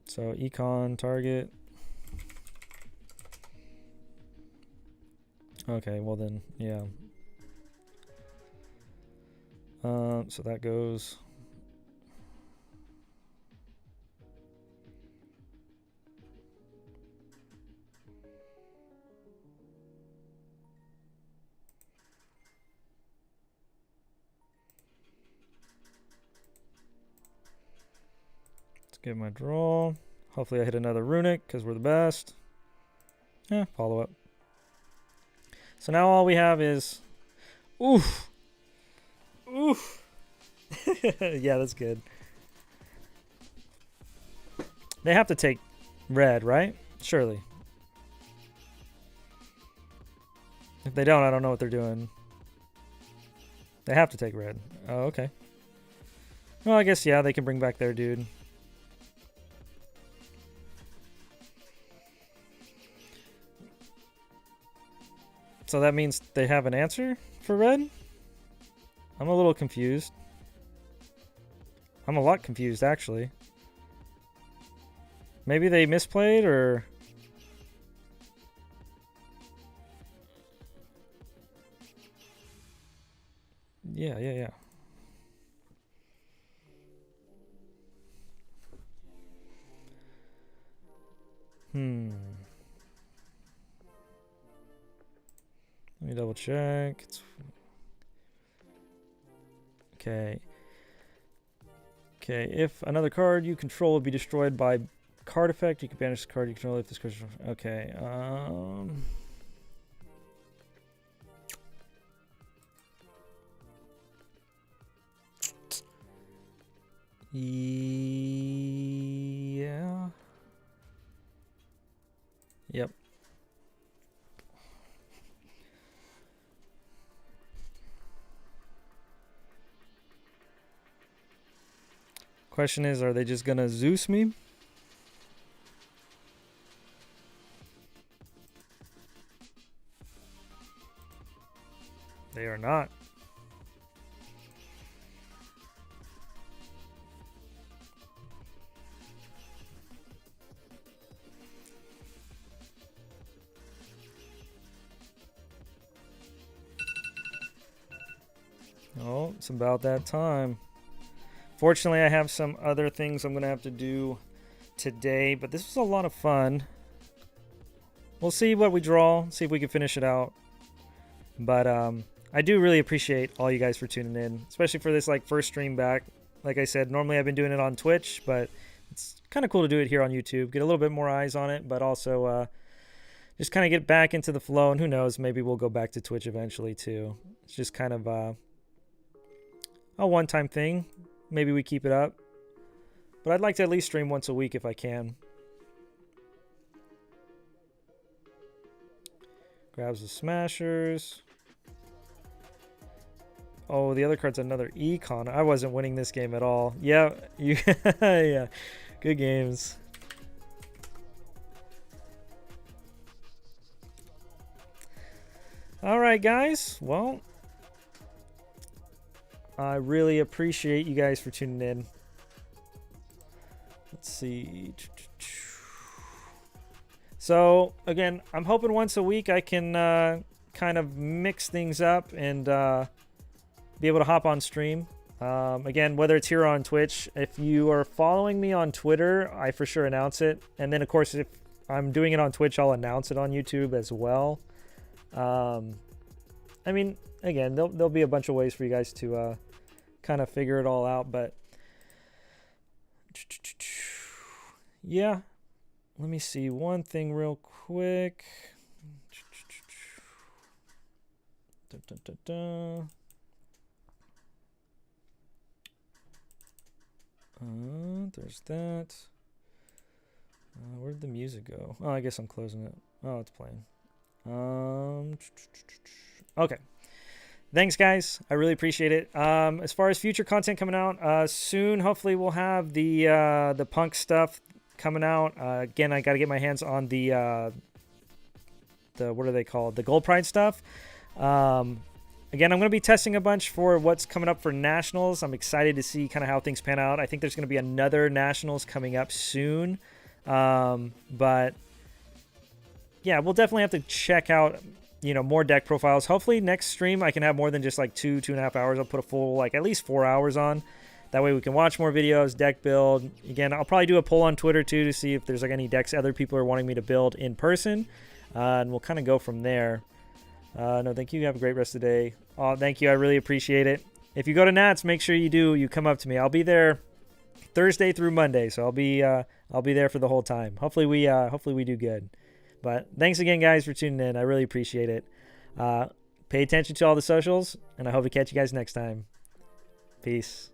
So econ target. Okay, well then, yeah. So that goes. Get my draw. Hopefully I hit another runic because we're the best. Yeah, follow up. So now all we have is... Oof! Oof! Yeah, that's good. They have to take red, right? Surely. If they don't, I don't know what they're doing. They have to take red. Oh, okay. Well, I guess, yeah, they can bring back their dude. So that means they have an answer for red? I'm a little confused. I'm a lot confused, actually. Maybe they misplayed, or... Yeah. Let me double check. Okay. Okay, if another card you control would be destroyed by card effect, you can banish the card you control if this card... Okay, yeah. Yep. Question is, are they just gonna Zeus me? They are not. Oh, it's about that time. Fortunately, I have some other things I'm going to have to do today, but this was a lot of fun. We'll see what we draw, see if we can finish it out. But I do really appreciate all you guys for tuning in, especially for this like first stream back. Like I said, normally I've been doing it on Twitch, but it's kind of cool to do it here on YouTube. Get a little bit more eyes on it, but also just kind of get back into the flow. And who knows, maybe we'll go back to Twitch eventually too. It's just kind of a one-time thing. Maybe we keep it up. But I'd like to at least stream once a week if I can. Grabs the Smashers. Oh, the other card's another Econ. I wasn't winning this game at all. Yeah, you yeah. Good games. All right, guys. Well, I really appreciate you guys for tuning in. Let's see. So, again, I'm hoping once a week I can kind of mix things up and be able to hop on stream. Again, whether it's here on Twitch, if you are following me on Twitter, I for sure announce it. And then, of course, if I'm doing it on Twitch, I'll announce it on YouTube as well. I mean, again, there'll be a bunch of ways for you guys to kind of figure it all out. But, yeah. Let me see one thing real quick. There's that. Where did the music go? Oh, I guess I'm closing it. Oh, it's playing. Okay. Thanks, guys. I really appreciate it. As far as future content coming out, soon, hopefully we'll have the punk stuff coming out. Again, I got to get my hands on the what are they called? The Gold Pride stuff. Again, I'm going to be testing a bunch for what's coming up for Nationals. I'm excited to see kind of how things pan out. I think there's going to be another Nationals coming up soon. But yeah, we'll definitely have to check out, more deck profiles. Hopefully next stream I can have more than just like 2.5 hours. I'll put a full, like at least 4 hours on. That way we can watch more videos, deck build. Again, I'll probably do a poll on Twitter too to see if there's like any decks other people are wanting me to build in person. And we'll kind of go from there. No, thank you. Have a great rest of the day. Oh, thank you. I really appreciate it. If you go to Nats, make sure you come up to me. I'll be there Thursday through Monday, so I'll be there for the whole time. Hopefully we do good. But thanks again, guys, for tuning in. I really appreciate it. Pay attention to all the socials, and I hope to catch you guys next time. Peace.